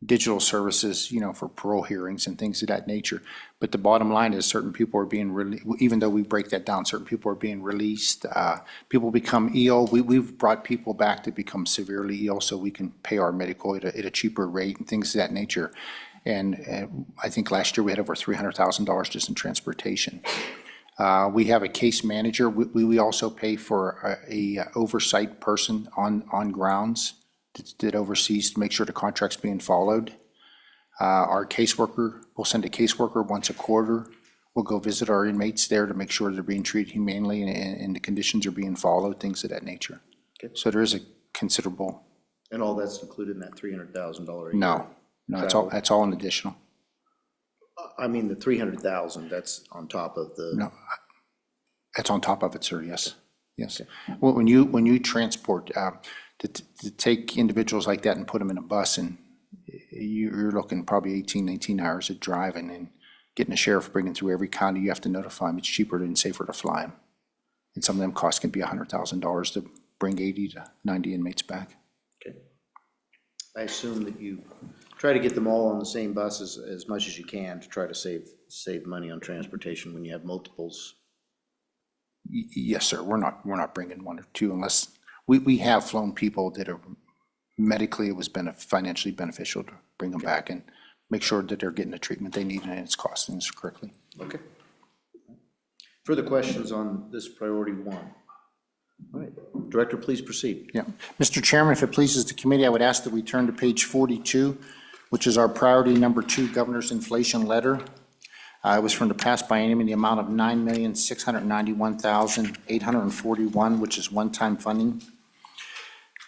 digital services, for parole hearings and things of that nature. But the bottom line is certain people are being released, even though we break that down, certain people are being released. People become ill. We've brought people back to become severely ill so we can pay our medical at a cheaper rate and things of that nature. And I think last year we had over $300,000 just in transportation. We have a case manager. We also pay for a oversight person on grounds that oversees to make sure the contract's being followed. Our caseworker, we'll send a caseworker once a quarter. We'll go visit our inmates there to make sure they're being treated humanely and the conditions are being followed, things of that nature. Okay. So there is a considerable. And all that's included in that $300,000 a year? No, that's all an additional. I mean, the 300,000, that's on top of the. No, that's on top of it, sir, yes, yes. Well, when you transport, to take individuals like that and put them in a bus and you're looking probably 18, 19 hours of driving and getting a sheriff bringing through every county, you have to notify them. It's cheaper and safer to fly them. And some of them costs can be $100,000 to bring 80 to 90 inmates back. Okay. I assume that you try to get them all on the same bus as much as you can to try to save money on transportation when you have multiples. Yes, sir. We're not bringing one or two unless we have flown people that are medically, it was financially beneficial to bring them back and make sure that they're getting the treatment they need and it's costing us correctly. Okay. Further questions on this priority 1? All right, Director, please proceed. Yeah. Mr. Chairman, if it pleases the committee, I would ask that we turn to page 42, which is our priority number 2, Governor's Inflation Letter. It was from the past biennium in the amount of $9,691,841, which is one-time funding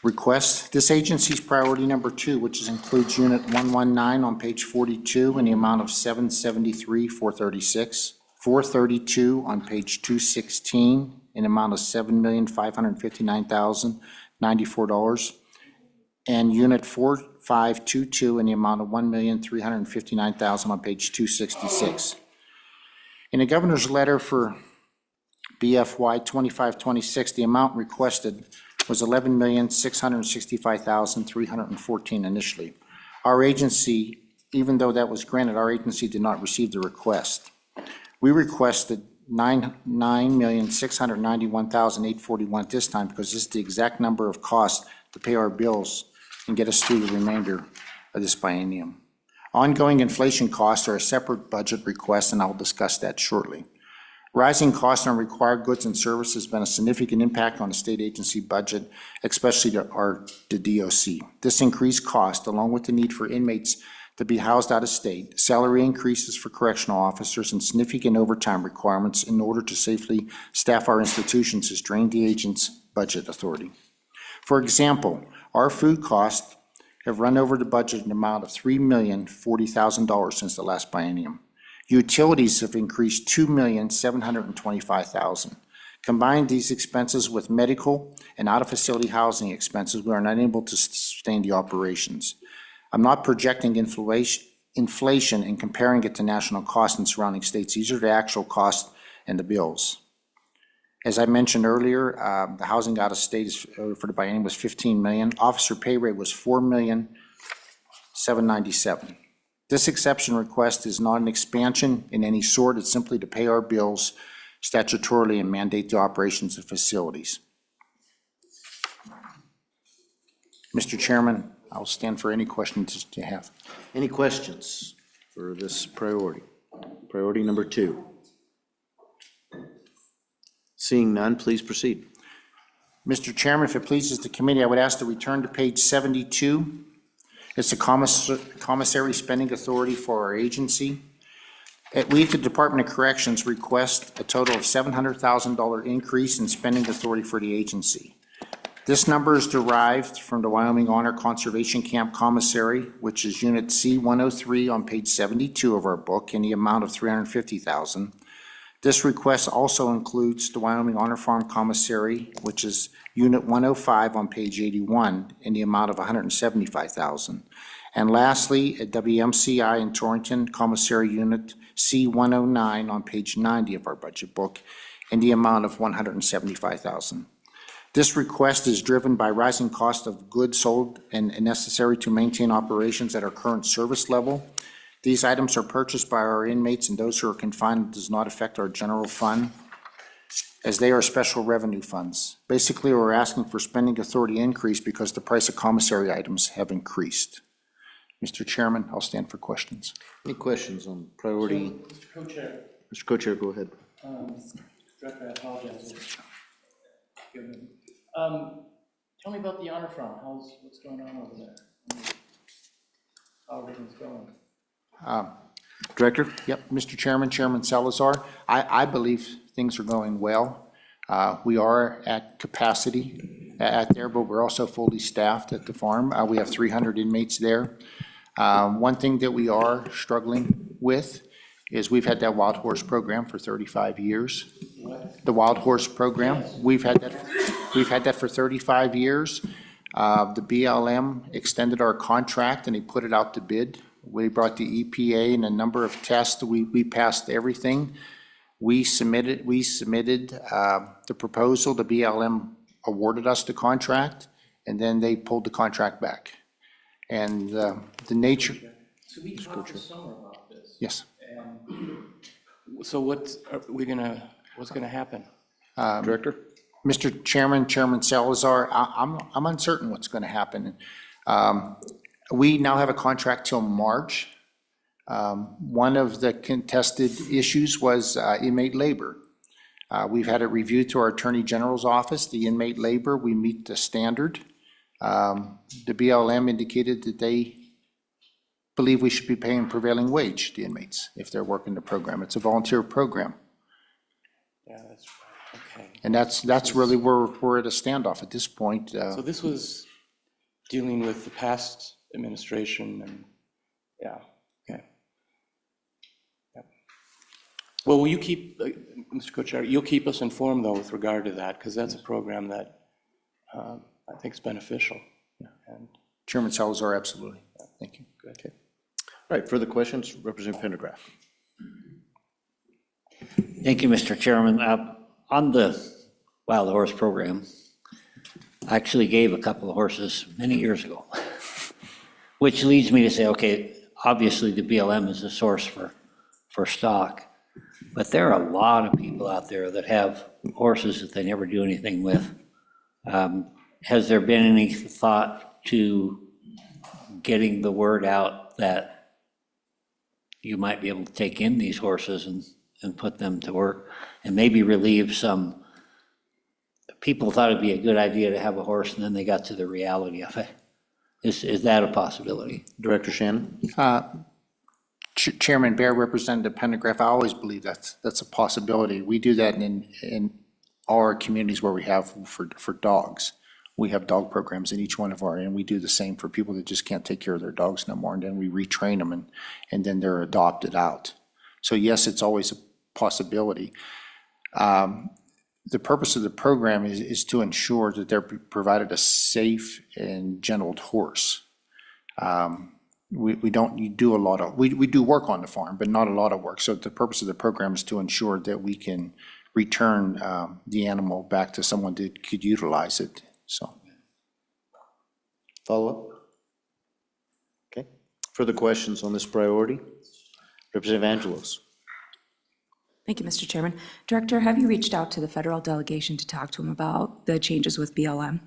request. This agency's priority number 2, which includes Unit 119 on page 42 in the amount of $773,436, 432 on page 216 in the amount of $7,559,094, and Unit 4522 in the amount of $1,359,000 on page 266. In the governor's letter for BFY 2526, the amount requested was $11,665,314 initially. Our agency, even though that was granted, our agency did not receive the request. We requested $9,691,841 at this time because this is the exact number of costs to pay our bills and get us through the remainder of this biennium. Ongoing inflation costs are a separate budget request, and I'll discuss that shortly. Rising costs on required goods and services has been a significant impact on the state agency budget, especially the DOC. This increased cost, along with the need for inmates to be housed out of state, salary increases for correctional officers, and significant overtime requirements in order to safely staff our institutions has drained the agent's budget authority. For example, our food costs have run over the budget in the amount of $3,040,000 since the last biennium. Utilities have increased $2,725,000. Combine these expenses with medical and out-of-facility housing expenses, we are not able to sustain the operations. I'm not projecting inflation and comparing it to national costs in surrounding states. These are the actual costs and the bills. As I mentioned earlier, the housing out of state for the biennium was 15 million. Officer pay rate was 4,797,000. This exception request is not an expansion in any sort. It's simply to pay our bills statutorily and mandate the operations of facilities. Mr. Chairman, I'll stand for any questions you have. Any questions for this priority? Priority number 2. Seeing none, please proceed. Mr. Chairman, if it pleases the committee, I would ask to return to page 72. It's a commissary spending authority for our agency. We, the Department of Corrections, request a total of $700,000 increase in spending authority for the agency. This number is derived from the Wyoming Honor Conservation Camp Commissary, which is Unit C-103 on page 72 of our book, in the amount of $350,000. This request also includes the Wyoming Honor Farm Commissary, which is Unit 105 on page 81, in the amount of $175,000. And lastly, at WMCI in Torrington, Commissary Unit C-109 on page 90 of our budget book, in the amount of $175,000. This request is driven by rising cost of goods sold and necessary to maintain operations at our current service level. These items are purchased by our inmates and those who are confined. It does not affect our general fund, as they are special revenue funds. Basically, we're asking for spending authority increase because the price of commissary items have increased. Mr. Chairman, I'll stand for questions. Any questions on priority? Mr. Co-Chair, Mr. Co-Chair, go ahead. Director, I apologize. Tell me about the honor farm. What's going on over there? How everything's going? Director? Yep, Mr. Chairman, Chairman Salazar, I believe things are going well. We are at capacity at there, but we're also fully staffed at the farm. We have 300 inmates there. One thing that we are struggling with is we've had that wild horse program for 35 years. The wild horse program, we've had that for 35 years. The BLM extended our contract and they put it out to bid. We brought the EPA and a number of tests. We passed everything. We submitted the proposal. The BLM awarded us the contract, and then they pulled the contract back. And the nature. So we talked this summer about this. Yes. So what's gonna happen? Director? Mr. Chairman, Chairman Salazar, I'm uncertain what's going to happen. We now have a contract till March. One of the contested issues was inmate labor. We've had it reviewed to our Attorney General's office. The inmate labor, we meet the standard. The BLM indicated that they believe we should be paying prevailing wage to inmates if they're working the program. It's a volunteer program. Yeah, that's right. Okay. And that's really where we're at a standoff at this point. So this was dealing with the past administration and, yeah, okay. Yep. Well, will you keep, Mr. Co-Chair, you'll keep us informed though with regard to that, because that's a program that I think is beneficial. And Chairman Salazar, absolutely. Thank you. Okay. All right, further questions? Representative Pendergraft. Thank you, Mr. Chairman. On the wild horse program, I actually gave a couple of horses many years ago, which leads me to say, okay, obviously the BLM is a source for stock, but there are a lot of people out there that have horses that they never do anything with. Has there been any thought to getting the word out that you might be able to take in these horses and put them to work and maybe relieve some? People thought it'd be a good idea to have a horse and then they got to the reality of it. Is that a possibility? Director Shannon? Chairman Bear, Representative Pendergraft, I always believe that's a possibility. We do that in all our communities where we have for dogs. We have dog programs in each one of our, and we do the same for people that just can't take care of their dogs no more, and then we retrain them and then they're adopted out. So yes, it's always a possibility. the purpose of the program is to ensure that they're provided a safe and gentle horse. We don't do a lot of, we do work on the farm, but not a lot of work. So the purpose of the program is to ensure that we can return the animal back to someone that could utilize it, so. Follow-up? Okay. Further questions on this priority? Representative Angelos. Thank you, Mr. Chairman. Director, have you reached out to the federal delegation to talk to them about the changes with BLM?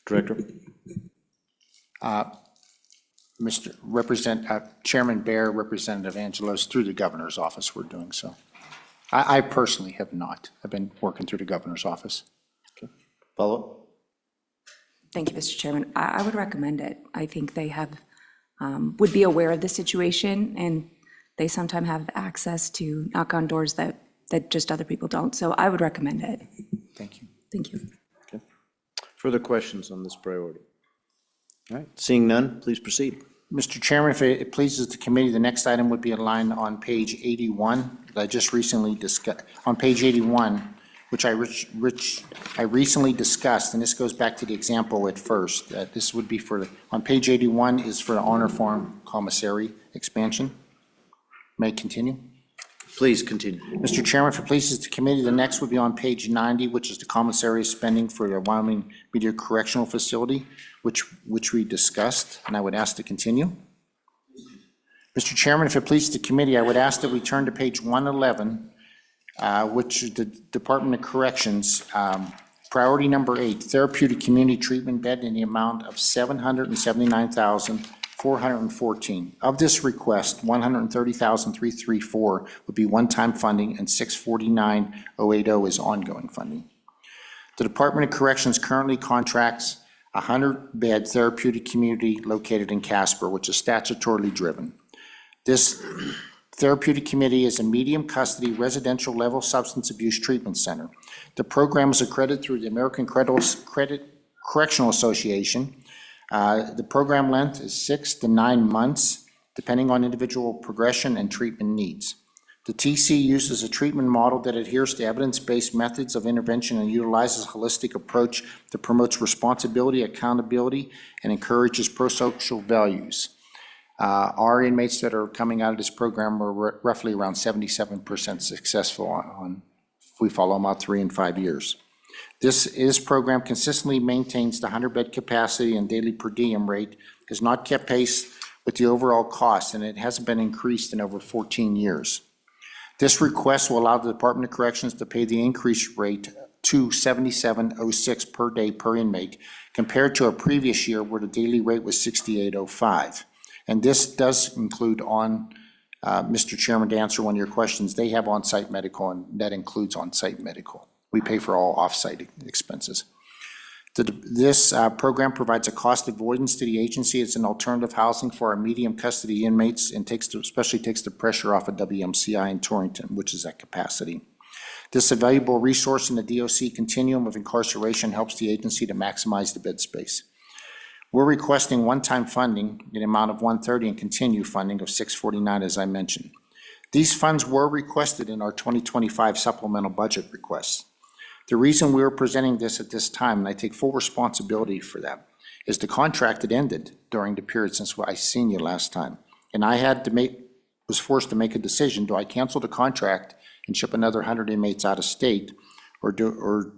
Director? Chairman Bear, Representative Angelos, through the governor's office, we're doing so. I personally have not. I've been working through the governor's office. Okay. Follow-up? Thank you, Mr. Chairman. I would recommend it. I think they have, would be aware of the situation, and they sometimes have access to knock on doors that just other people don't. So I would recommend it. Thank you. Thank you. Okay. Further questions on this priority? All right, seeing none, please proceed. Mr. Chairman, if it pleases the committee, the next item would be a line on page 81 that I just recently discussed. On page 81, which I recently discussed, and this goes back to the example at first, that this would be on page 81 is for the Honor Farm Commissary expansion. May I continue? Please continue. Mr. Chairman, if it pleases the committee, the next would be on page 90, which is the commissary spending for the Wyoming Media Correctional Facility, which we discussed, and I would ask to continue. Mr. Chairman, if it pleases the committee, I would ask that we turn to page 111, which is the Department of Corrections, priority number 8, therapeutic community treatment bed in the amount of $779,414. Of this request, $130,334 would be one-time funding and $649,080 is ongoing funding. The Department of Corrections currently contracts a 100-bed therapeutic community located in Casper, which is statutorily driven. This therapeutic committee is a medium custody residential level substance abuse treatment center. The program is accredited through the American Correctional Association. The program length is 6 to 9 months, depending on individual progression and treatment needs. The TC uses a treatment model that adheres to evidence-based methods of intervention and utilizes a holistic approach that promotes responsibility, accountability, and encourages pro-social values. Our inmates that are coming out of this program are roughly around 77% successful on if we follow them out 3 and 5 years. This program consistently maintains the 100-bed capacity and daily per diem rate, has not kept pace with the overall cost, and it hasn't been increased in over 14 years. This request will allow the Department of Corrections to pay the increased rate to $77.06 per day per inmate, compared to a previous year where the daily rate was $68.05. And this does include Mr. Chairman, to answer one of your questions, they have on-site medical, and that includes on-site medical. We pay for all off-site expenses. This program provides a cost avoidance to the agency. It's an alternative housing for our medium custody inmates and especially takes the pressure off of WMCI in Torrington, which is at capacity. This valuable resource in the DOC continuum of incarceration helps the agency to maximize the bed space. We're requesting one-time funding in the amount of $130 and continue funding of $649, as I mentioned. These funds were requested in our 2025 supplemental budget requests. The reason we are presenting this at this time, and I take full responsibility for that, is the contract had ended during the period since I seen you last time. And I was forced to make a decision. Do I cancel the contract and ship another 100 inmates out of state? Or do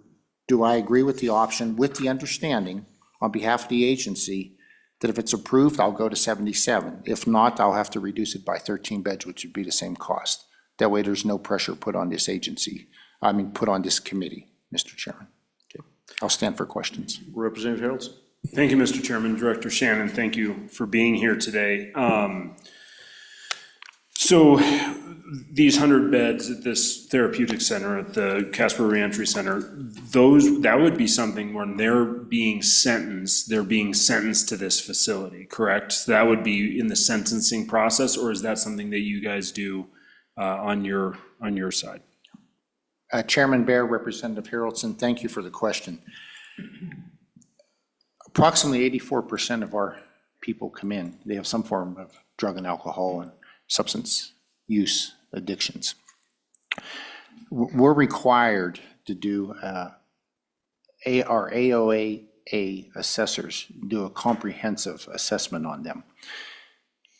I agree with the option with the understanding on behalf of the agency that if it's approved, I'll go to 77. If not, I'll have to reduce it by 13 beds, which would be the same cost. That way there's no pressure put on this put on this committee. Mr. Chairman. Okay. I'll stand for questions. Representative Harrelson. Thank you, Mr. Chairman. Director Shannon, thank you for being here today. So these 100 beds at this therapeutic center at the Casper Reentry Center, that would be something when they're being sentenced to this facility, correct? So that would be in the sentencing process, or is that something that you guys do on your side? Chairman Bear, Representative Harrelson, thank you for the question. Approximately 84% of our people come in. They have some form of drug and alcohol and substance use addictions. We're required to do, our AOA assessors do a comprehensive assessment on them.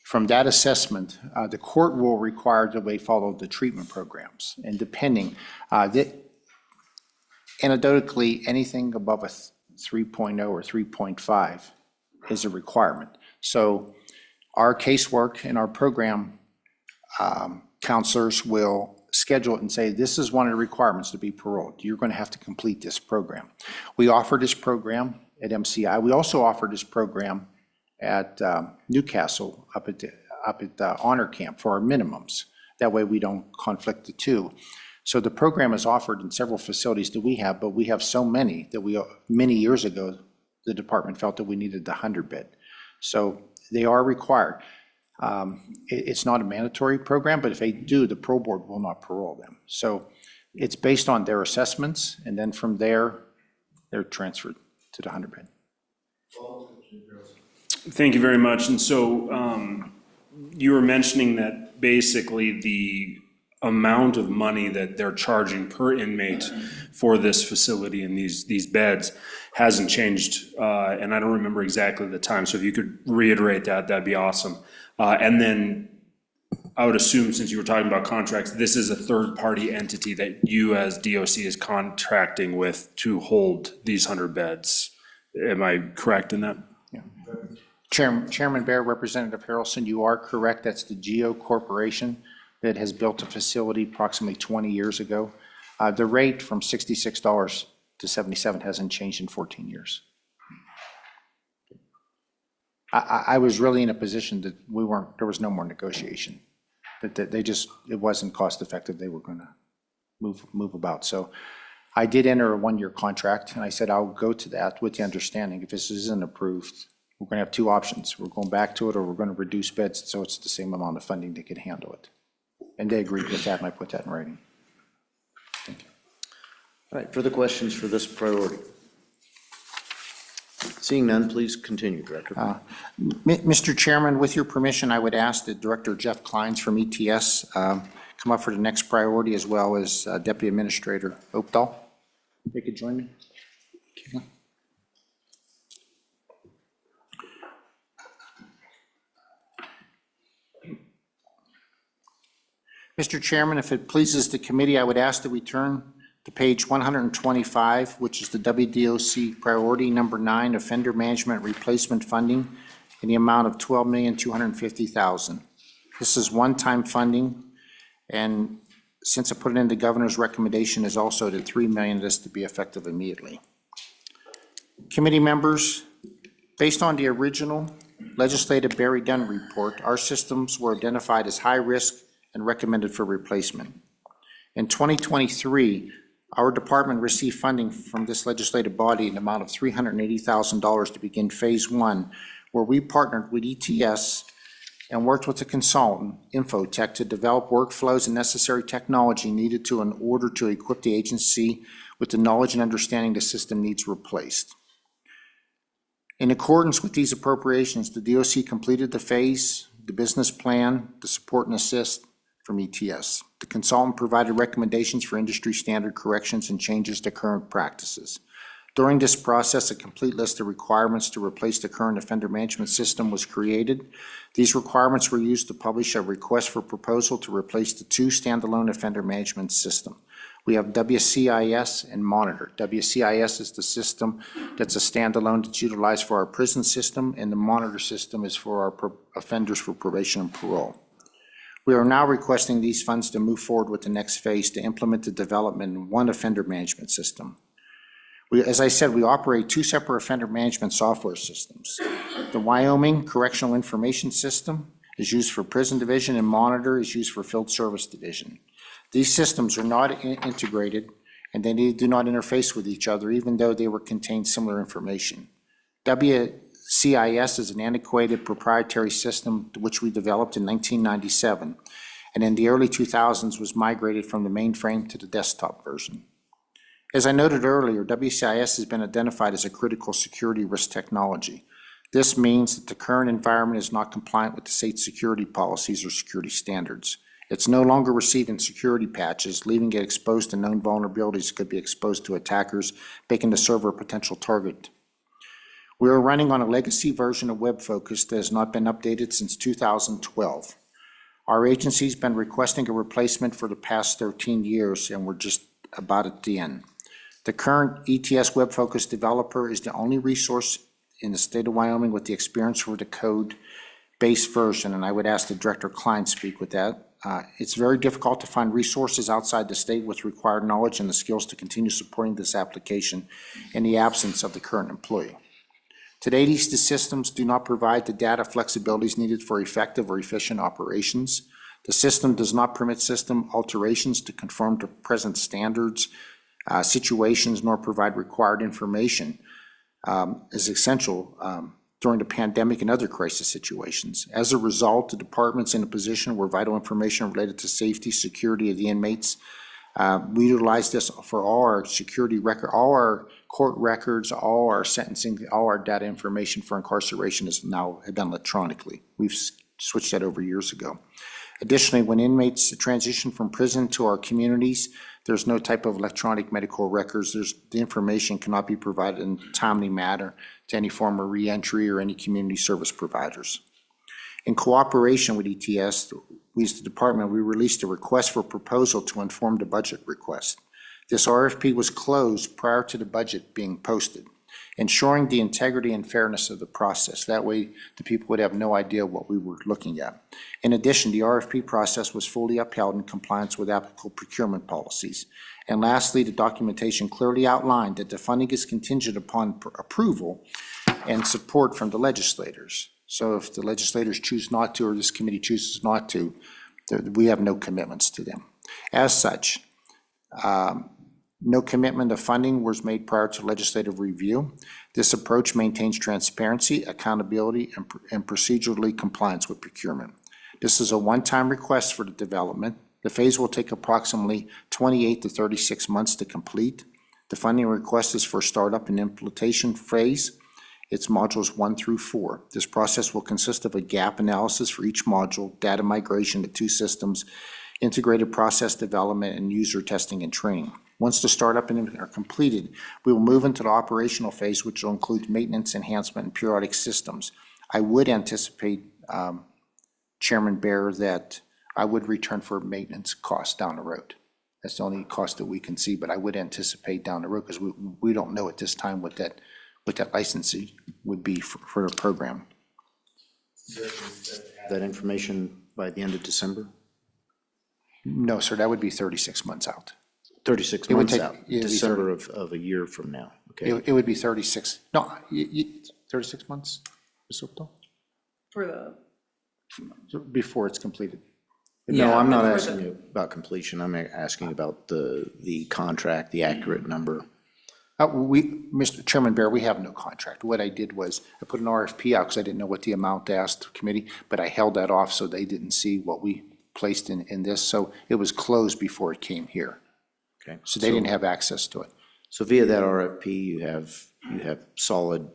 From that assessment, the court will require that they follow the treatment programs, and depending, anecdotally, anything above a 3.0 or 3.5 is a requirement. So our casework and our program counselors will schedule it and say, this is one of the requirements to be paroled. You're going to have to complete this program. We offer this program at MCI. We also offer this program at Newcastle up at the honor camp for our minimums. That way we don't conflict the two. So the program is offered in several facilities that we have, but we have so many that many years ago, the department felt that we needed the 100-bed. So they are required. It's not a mandatory program, but if they do, the parole board will not parole them. So it's based on their assessments, and then from there, they're transferred to the 100-bed. Thank you very much. And so you were mentioning that basically the amount of money that they're charging per inmate for this facility and these beds hasn't changed. And I don't remember exactly the time. So if you could reiterate that, that'd be awesome. And then I would assume, since you were talking about contracts, this is a third-party entity that you as DOC is contracting with to hold these 100 beds. Am I correct in that? Yeah. Chairman Bear, Representative Harrelson, you are correct. That's the GEO Corporation that has built a facility approximately 20 years ago. The rate from $66 to $77 hasn't changed in 14 years. I was really in a position that there was no more negotiation. That they just, it wasn't cost effective. They were going to move about. So I did enter a 1-year contract, and I said I'll go to that with the understanding if this isn't approved, we're going to have two options. We're going back to it, or we're going to reduce beds so it's the same amount of funding that could handle it. And they agreed with that, and I put that in writing. Thank you. All right, further questions for this priority? Seeing none, please continue, Director. Mr. Chairman, with your permission, I would ask that Director Jeff Kleins from ETS come up for the next priority, as well as Deputy Administrator Opdahl. If they could join me. Okay. Mr. Chairman, if it pleases the committee, I would ask that we turn to page 125, which is the WDOC priority number 9, offender management replacement funding, in the amount of $12,250,000. This is one-time funding, and since I put it in, the governor's recommendation is also that $3 million of this to be effective immediately. Committee members, based on the original legislative Barry Dunn report, our systems were identified as high risk and recommended for replacement. In 2023, our department received funding from this legislative body in the amount of $380,000 to begin phase 1, where we partnered with ETS and worked with the consultant, Infotech, to develop workflows and necessary technology needed in order to equip the agency with the knowledge and understanding the system needs replaced. In accordance with these appropriations, the DOC completed the phase, the business plan, the support and assist from ETS. The consultant provided recommendations for industry standard corrections and changes to current practices. During this process, a complete list of requirements to replace the current offender management system was created. These requirements were used to publish a request for proposal to replace the 2 standalone offender management systems. We have WCIS and Monitor. WCIS is the system that's a standalone that's utilized for our prison system, and the Monitor system is for our offenders for probation and parole. We are now requesting these funds to move forward with the next phase to implement the development of one offender management system. As I said, we operate 2 separate offender management software systems. The Wyoming Correctional Information System is used for prison division, and Monitor is used for field service division. These systems are not integrated, and they do not interface with each other, even though they contain similar information. WCIS is an antiquated proprietary system which we developed in 1997, and in the early 2000s was migrated from the mainframe to the desktop version. As I noted earlier, WCIS has been identified as a critical security risk technology. This means that the current environment is not compliant with the state security policies or security standards. It's no longer receiving security patches, leaving it exposed to known vulnerabilities that could be exposed to attackers, making the server a potential target. We are running on a legacy version of WebFocus that has not been updated since 2012. Our agency's been requesting a replacement for the past 13 years, and we're just about at the end. The current ETS WebFocus developer is the only resource in the state of Wyoming with the experience for the code-based version, and I would ask the Director Klein speak with that. It's very difficult to find resources outside the state with required knowledge and the skills to continue supporting this application in the absence of the current employee. Today, these systems do not provide the data flexibilities needed for effective or efficient operations. The system does not permit system alterations to conform to present standards, situations, nor provide required information is essential during the pandemic and other crisis situations. As a result, the department's in a position where vital information related to safety, security of the inmates. We utilize this for all our security record, all our court records, all our sentencing, all our data information for incarceration is now done electronically. We've switched that over years ago. Additionally, when inmates transition from prison to our communities, there's no type of electronic medical records. The information cannot be provided in a timely manner to any form of reentry or any community service providers. In cooperation with ETS, we as the department, we released a request for proposal to inform the budget request. This RFP was closed prior to the budget being posted, ensuring the integrity and fairness of the process. That way, the people would have no idea what we were looking at. In addition, the RFP process was fully upheld in compliance with applicable procurement policies. And lastly, the documentation clearly outlined that the funding is contingent upon approval and support from the legislators. So if the legislators choose not to, or this committee chooses not to, we have no commitments to them. As such, no commitment of funding was made prior to legislative review. This approach maintains transparency, accountability, and procedurally compliance with procurement. This is a one-time request for the development. The phase will take approximately 28 to 36 months to complete. The funding request is for startup and implementation phase. It's modules 1 through 4. This process will consist of a gap analysis for each module, data migration to 2 systems, integrated process development, and user testing and training. Once the startup are completed, we will move into the operational phase, which will include maintenance, enhancement, and periodic systems. I would anticipate, Chairman Bear, that I would return for maintenance costs down the road. That's the only cost that we can see, but I would anticipate down the road because we don't know at this time what that licensing would be for the program. That information by the end of December? No, sir, that would be 36 months out. 36 It would months take- out, it would be December of a year from now, okay? It would be 36, no, 36 months, Ms. Upton? For the, Before it's completed. No, I'm not for the- asking you about completion, I'm asking about the contract, the accurate number. Mr. Chairman Bear, we have no contract. What I did was I put an RFP out because I didn't know what the amount asked the committee, but I held that off so they didn't see what we placed in this. So it was closed before it came here. Okay. So they didn't have access to it. So via that RFP, you have solid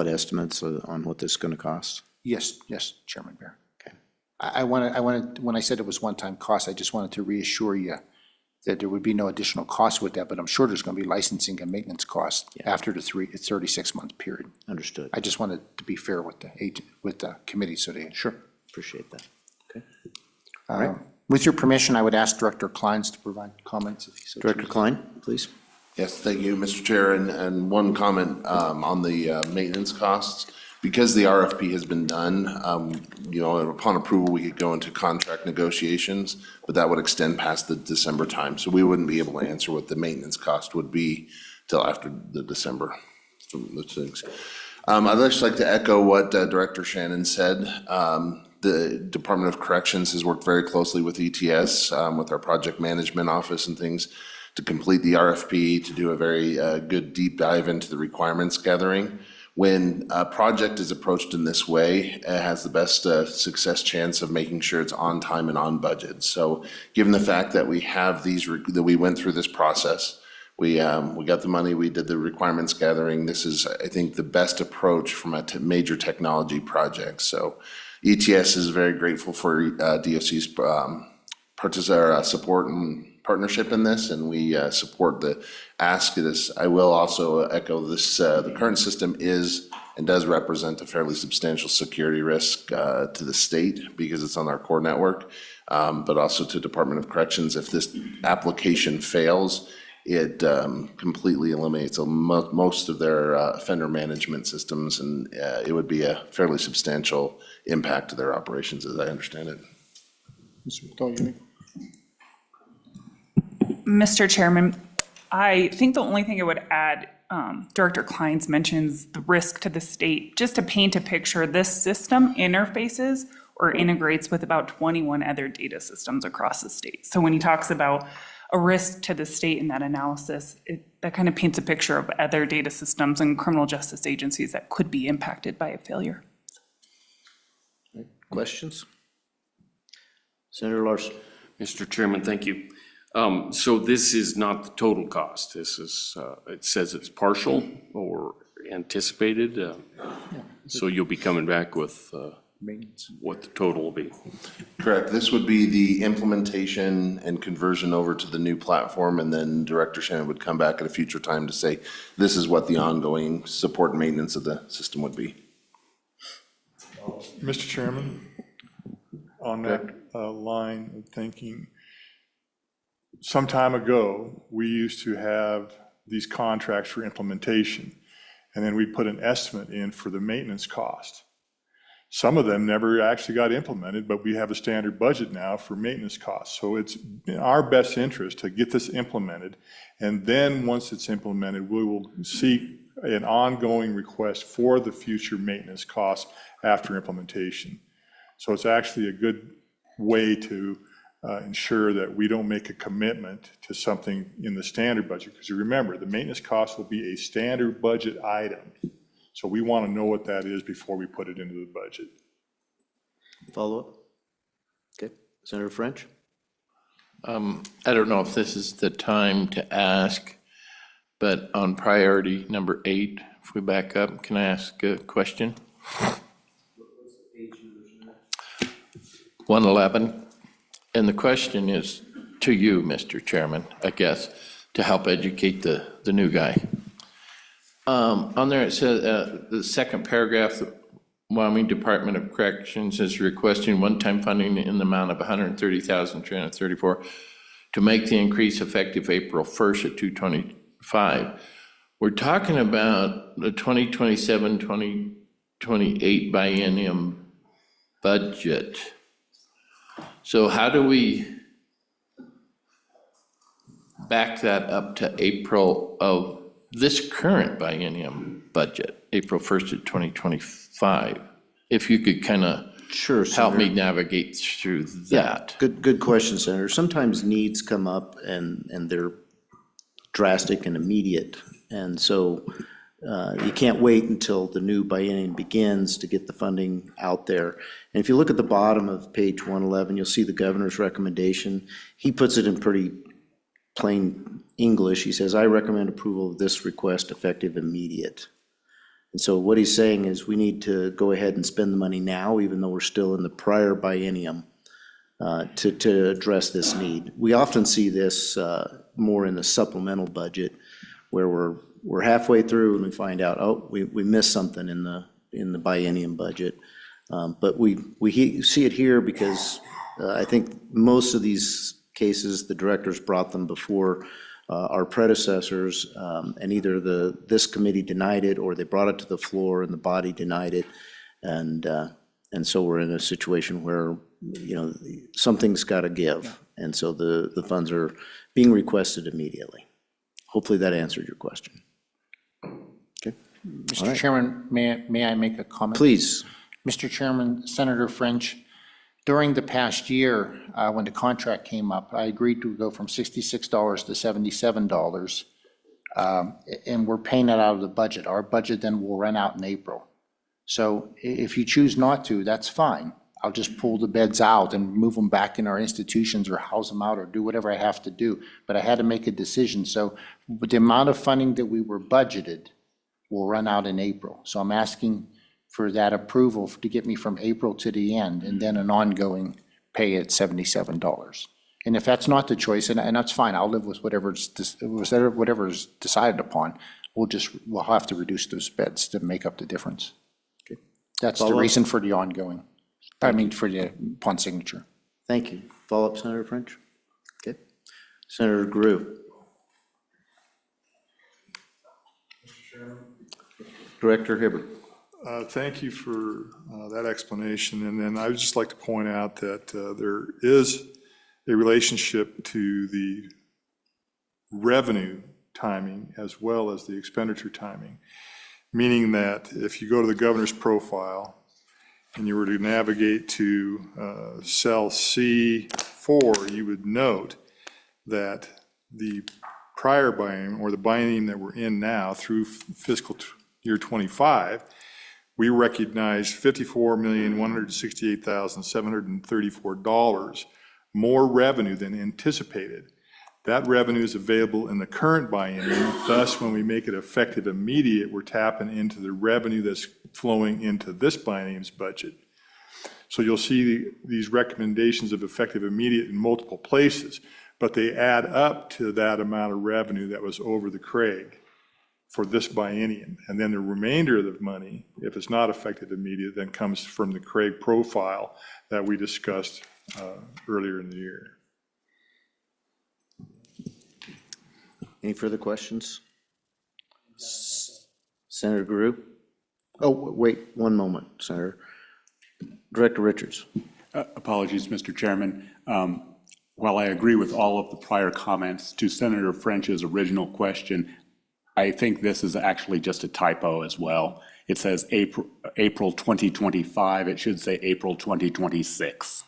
estimates on what this is going to cost? Yes, Chairman Bear. Okay. I wanted, when I said it was one-time cost, I just wanted to reassure you that there would be no additional cost with that, but I'm sure there's going to be licensing and maintenance costs after the 36-month period. Understood. I just wanted to be fair with the committee, so they. Sure, appreciate that. Okay. With your permission, I would ask Director Kleins to provide comments if he so Director chooses. Klein, please. Yes, thank you, Mr. Chair, and one comment on the maintenance costs. Because the RFP has been done, upon approval, we could go into contract negotiations, but that would extend past the December time. So we wouldn't be able to answer what the maintenance cost would be till after the December from the things. I'd just like to echo what Director Shannon said. The Department of Corrections has worked very closely with ETS, with our project management office and things, to complete the RFP, to do a very good deep dive into the requirements gathering. When a project is approached in this way, it has the best success chance of making sure it's on time and on budget. So given the fact that we have that we went through this process, we got the money, we did the requirements gathering. This is, I think, the best approach from a major technology project. So ETS is very grateful for DOC's support and partnership in this, and we support the ask. I will also echo this, the current system is and does represent a fairly substantial security risk to the state because it's on our core network, but also to Department of Corrections. If this application fails, it completely eliminates most of their offender management systems, and it would be a fairly substantial impact to their operations, as I understand it. Mr. Chairman, I think the only thing I would add, Director Kleins mentions the risk to the state. Just to paint a picture, this system interfaces or integrates with about 21 other data systems across the state. So when he talks about a risk to the state in that analysis, that kind of paints a picture of other data systems and criminal justice agencies that could be impacted by a failure. Questions? Senator Larson. Mr. Chairman, thank you. So this is not the total cost. This is, it says it's partial or anticipated. So you'll be coming back with what the total will be. Correct. This would be the implementation and conversion over to the new platform, and then Director Shannon would come back at a future time to say, this is what the ongoing support and maintenance of the system would be. Mr. Chairman, on that line of thinking, some time ago, we used to have these contracts for implementation, and then we put an estimate in for the maintenance cost. Some of them never actually got implemented, but we have a standard budget now for maintenance costs. So it's in our best interest to get this implemented, and then once it's implemented, we will seek an ongoing request for the future maintenance costs after implementation. So it's actually a good way to ensure that we don't make a commitment to something in the standard budget, because you remember, the maintenance cost will be a standard budget item. So we want to know what that is before we put it into the budget. Follow up? Okay. Senator French? I don't know if this is the time to ask, but on priority number 8, if we back up, can I ask a question? 111. And the question is to you, Mr. Chairman, I guess, to help educate the new guy. On there, it says, the second paragraph, the Wyoming Department of Corrections is requesting one-time funding in the amount of $130,334 to make the increase effective April 1st at 2025. We're talking about the 2027-2028 biennium budget. So how do we back that up to April of this current biennium budget, April 1st of 2025? If you could kind of help me navigate through that. Yeah, good question, Senator. Sometimes needs come up and they're drastic and immediate. And so you can't wait until the new biennium begins to get the funding out there. And if you look at the bottom of page 111, you'll see the governor's recommendation. He puts it in pretty plain English. He says, I recommend approval of this request effective immediate. And so what he's saying is we need to go ahead and spend the money now, even though we're still in the prior biennium, to address this need. We often see this more in the supplemental budget, where we're halfway through and we find out, oh, we missed something in the biennium budget. But we see it here because I think most of these cases, the directors brought them before our predecessors, and either this committee denied it or they brought it to the floor and the body denied it. And so we're in a situation where, something's got to give. And so the funds are being requested immediately. Hopefully that answered your question. Okay. Mr. Chairman, may I make a comment? Please. Mr. Chairman, Senator French, during the past year, when the contract came up, I agreed to go from $66 to $77, and we're paying it out of the budget. Our budget then will run out in April. So if you choose not to, that's fine. I'll just pull the beds out and move them back in our institutions or house them out or do whatever I have to do. But I had to make a decision. So the amount of funding that we were budgeted will run out in April. So I'm asking for that approval to get me from April to the end, and then an ongoing pay at $77. And if that's not the choice, and that's fine, I'll live with whatever's decided upon. We'll have to reduce those beds to make up the difference. That's the reason for the ongoing, for the upon signature. Thank you. Follow-up, Senator French? Okay. Senator Grew. Director Hibbert. Thank you for that explanation. And then I would just like to point out that there is a relationship to the revenue timing as well as the expenditure timing, meaning that if you go to the governor's profile and you were to navigate to cell C4, you would note that the prior biennium, or the biennium that we're in now through fiscal year 25, we recognized $54,168,734 more revenue than anticipated. That revenue is available in the current biennium. Thus, when we make it effective immediate, we're tapping into the revenue that's flowing into this biennium's budget. So you'll see these recommendations of effective immediate in multiple places, but they add up to that amount of revenue that was over the CRAIG for this biennium. And then the remainder of the money, if it's not effective immediate, then comes from the CRAIG profile that we discussed earlier in the year. Any further questions? Senator Grew? Oh, wait, one moment, Senator. Director Richards. Apologies, Mr. Chairman. While I agree with all of the prior comments to Senator French's original question, I think this is actually just a typo as well. It says April 2025. It should say April 2026.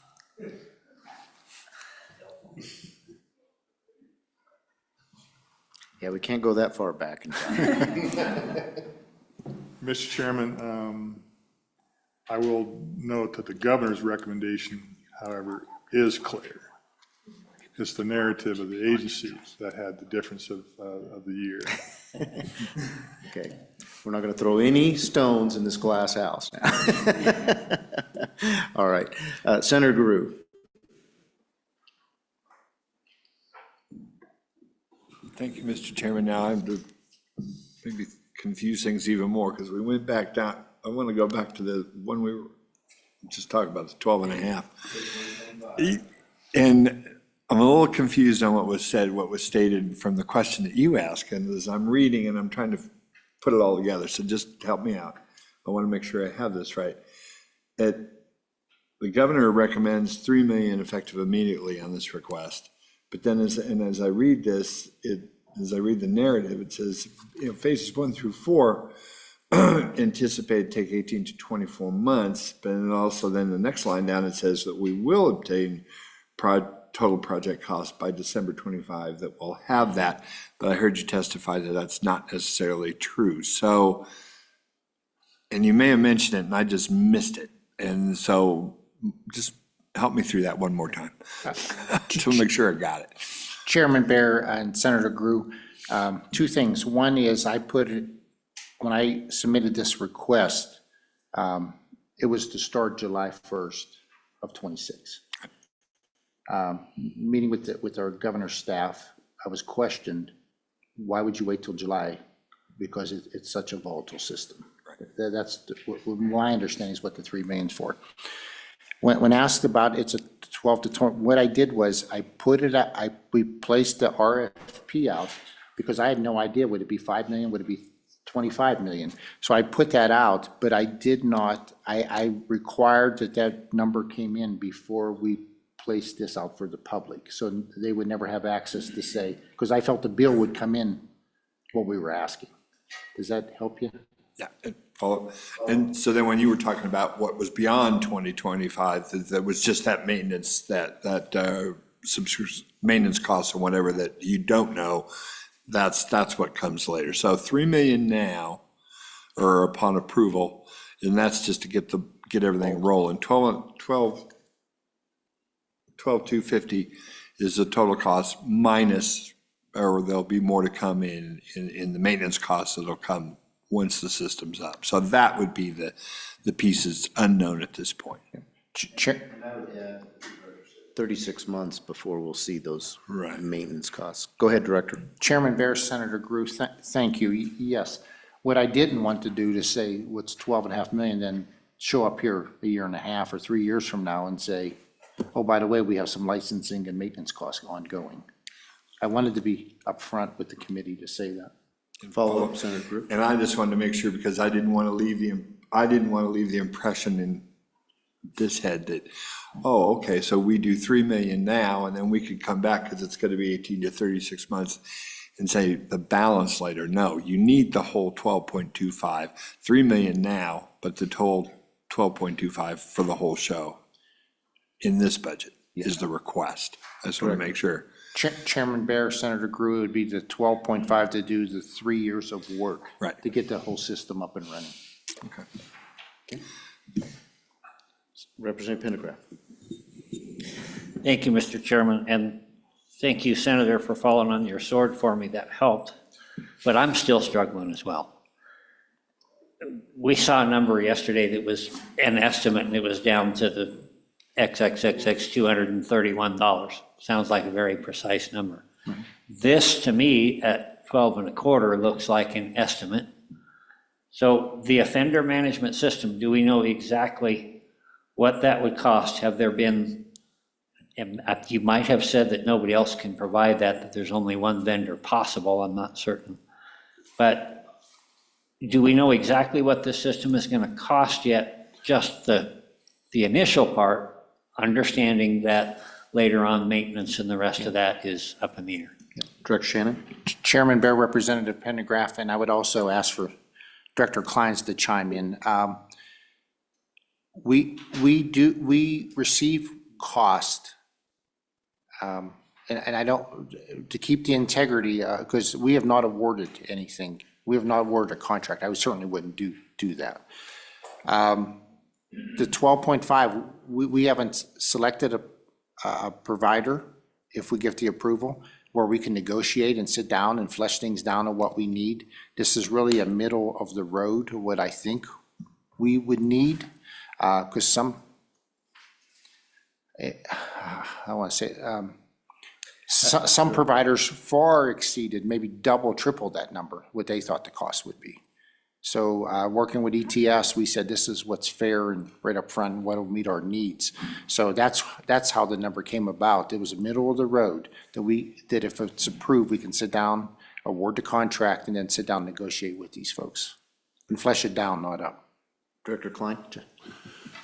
Yeah, we can't go that far back in time. Mr. Chairman, I will note that the governor's recommendation, however, is clear. It's the narrative of the agencies that had the difference of the year. Okay, we're not going to throw any stones in this glass house now. All right, Senator Grew. Thank you, Mr. Chairman. Now I'm to maybe confuse things even more because we went back down. I want to go back to the one we were just talking about, the 12 and a half. And I'm a little confused on what was said, what was stated from the question that you asked. And as I'm reading and I'm trying to put it all together, so just help me out. I want to make sure I have this right. The governor recommends $3 million effective immediately on this request. But then as I read this, as I read the narrative, it says, phases 1 through 4 anticipate take 18 to 24 months. But then also then the next line down, it says that we will obtain total project cost by December 25, that we'll have that. But I heard you testify that that's not necessarily true. So, and you may have mentioned it and I just missed it. And so just help me through that one more time to make sure I got it. Chairman Bear and Senator Grew, two things. One is when I submitted this request, it was to start July 1st of 26. Meeting with our governor's staff, I was questioned, why would you wait till July? Because it's such a volatile system. That's my understanding is what the $3 million is for. When asked about it's a 12 to 20, what I did was we placed the RFP out because I had no idea, would it be 5 million, would it be 25 million? So I put that out, but I did not, I required that number came in before we placed this out for the public. So they would never have access to say, because I felt the bill would come in what we were asking. Does that help you? Yeah, follow. And so then when you were talking about what was beyond 2025, that was just that maintenance, that maintenance costs or whatever that you don't know, that's what comes later. So 3 million now, or upon approval, and that's just to get everything rolling. 12,250 is the total cost minus, or there'll be more to come in the maintenance costs that'll come once the system's up. So that would be the piece that's unknown at this point. Chair, 36 months before we'll see those Right. maintenance costs. Go ahead, Director. Chairman Bear, Senator Grew, thank you. Yes. What I didn't want to do to say what's 12.5 million, then show up here a year and a half or 3 years from now and say, oh, by the way, we have some licensing and maintenance costs ongoing. I wanted to be upfront with the committee to say that. Follow up, Senator Drew. And I just wanted to make sure, because I didn't want to leave the impression in this head that, oh, okay, so we do 3 million now, and then we could come back because it's going to be 18 to 36 months and say the balance later. No, you need the whole 12.25, 3 million now, but the total 12.25 for the whole show in this budget is the request. I just want to make sure. Chairman Bear, Senator Grew, it would be the 12.5 to do the 3 years of work. Right. To get the whole system up and running. Okay. Representative Pendergraft. Thank you, Mr. Chairman, and thank you, Senator, for falling on your sword for me. That helped, but I'm still struggling as well. We saw a number yesterday that was an estimate, and it was down to the XXXX $231. Sounds like a very precise number. This, to me, at 12.25, looks like an estimate. So the offender management system, do we know exactly what that would cost? Have there been, and you might have said that nobody else can provide that there's only one vendor possible, I'm not certain. But do we know exactly what this system is going to cost yet? Just the initial part, understanding that later on maintenance and the rest of that is up in the air. Director Shannon. Chairman Bear, Representative Pendergraft, and I would also ask for Director Kleins to chime in. We receive cost, and I don't, to keep the integrity, because we have not awarded anything. We have not awarded a contract. I certainly wouldn't do that. The 12.5, we haven't selected a provider, if we give the approval, where we can negotiate and sit down and flesh things down on what we need. This is really a middle of the road to what I think we would need, because some, I want to say, some providers far exceeded, maybe double, triple that number, what they thought the cost would be. So working with ETS, we said this is what's fair and right up front, and what will meet our needs. So that's how the number came about. It was a middle of the road that if it's approved, we can sit down, award the contract, and then sit down and negotiate with these folks and flesh it down, not up. Director Klein.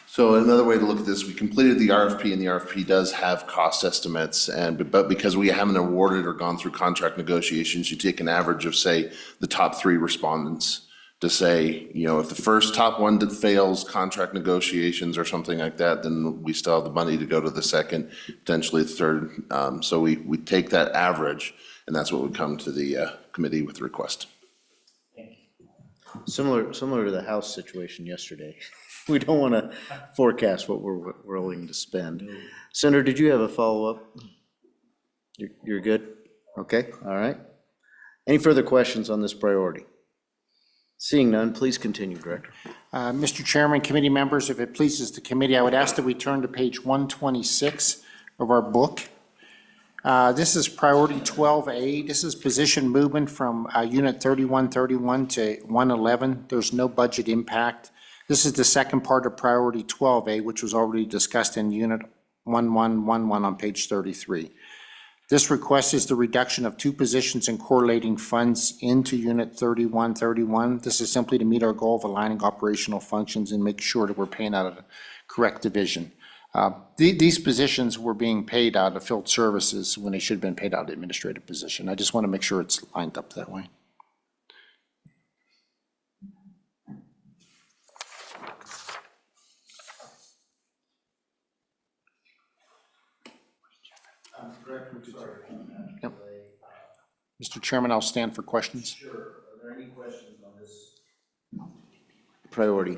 So another way to look at this, we completed the RFP, and the RFP does have cost estimates, but because we haven't awarded or gone through contract negotiations, you take an average of, say, the top 3 respondents to say, if the first top one that fails contract negotiations or something like that, then we still have the money to go to the second, potentially the third. So we take that average, and that's what would come to the committee with the request. Similar to the House situation yesterday. We don't want to forecast what we're willing to spend. Senator, did you have a follow-up? You're good? Okay, all right. Any further questions on this priority? Seeing none, please continue, Director. Mr. Chairman, committee members, if it pleases the committee, I would ask that we turn to page 126 of our book. This is priority 12A. This is position movement from unit 3131 to 111. There's no budget impact. This is the second part of priority 12A, which was already discussed in unit 1111 on page 33. This request is the reduction of 2 positions and correlating funds into unit 3131. This is simply to meet our goal of aligning operational functions and make sure that we're paying out of the correct division. These positions were being paid out of field services when they should have been paid out of administrative position. I just want to make sure it's lined up that way. Yep. Mr. Chairman, I'll stand for questions. Sure. Are there any questions on this priority?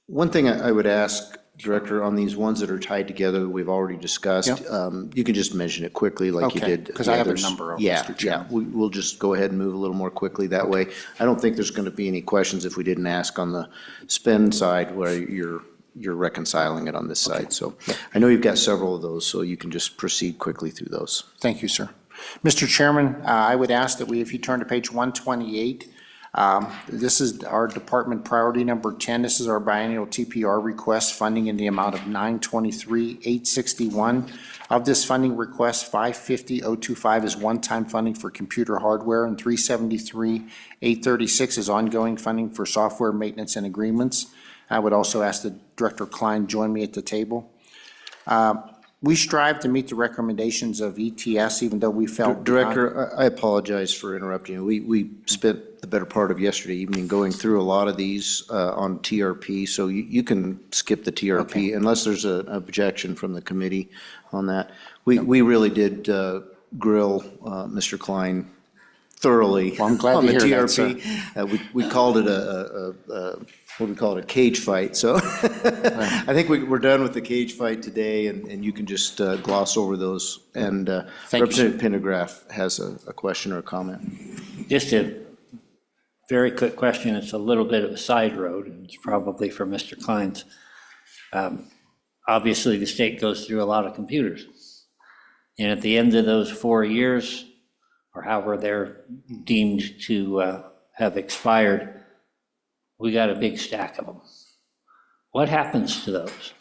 One thing I would ask Director, on these ones that are tied together, we've already discussed. You can just mention it quickly like you Okay, did. because the I have a others. number of them, Yeah, Mr. Chairman. we'll just go ahead and move a little more quickly that way. I don't think there's going to be any questions if we didn't ask on the spend side where you're reconciling it on this side. So I know you've got several of those, so you can just proceed quickly through those. Thank you, sir. Mr. Chairman, I would ask that if you turn to page 128, this is our department priority number 10. This is our biennial TPR request funding in the amount of $923,861. Of this funding request, $550,025 is one-time funding for computer hardware, and $373,836 is ongoing funding for software maintenance and agreements. I would also ask that Director Klein join me at the table. We strive to meet the recommendations of ETS, even though we felt. Director, I apologize for interrupting you. We spent the better part of yesterday evening going through a lot of these on TRP, so you can skip the TRP unless there's an objection from the committee on that. We really did grill Mr. Klein thoroughly Well, I'm glad on to the hear that, TRP. We called it what do we call it, a cage fight. So I think we're done with the cage fight today, and you can just gloss over those. And Representative Pendergraft has a question or a comment. Just a very quick question. It's a little bit of a side road, and it's probably for Mr. Kleins. Obviously, the state goes through a lot of computers. And at the end of those 4 years, or however they're deemed to have expired, we got a big stack of them. What happens to those?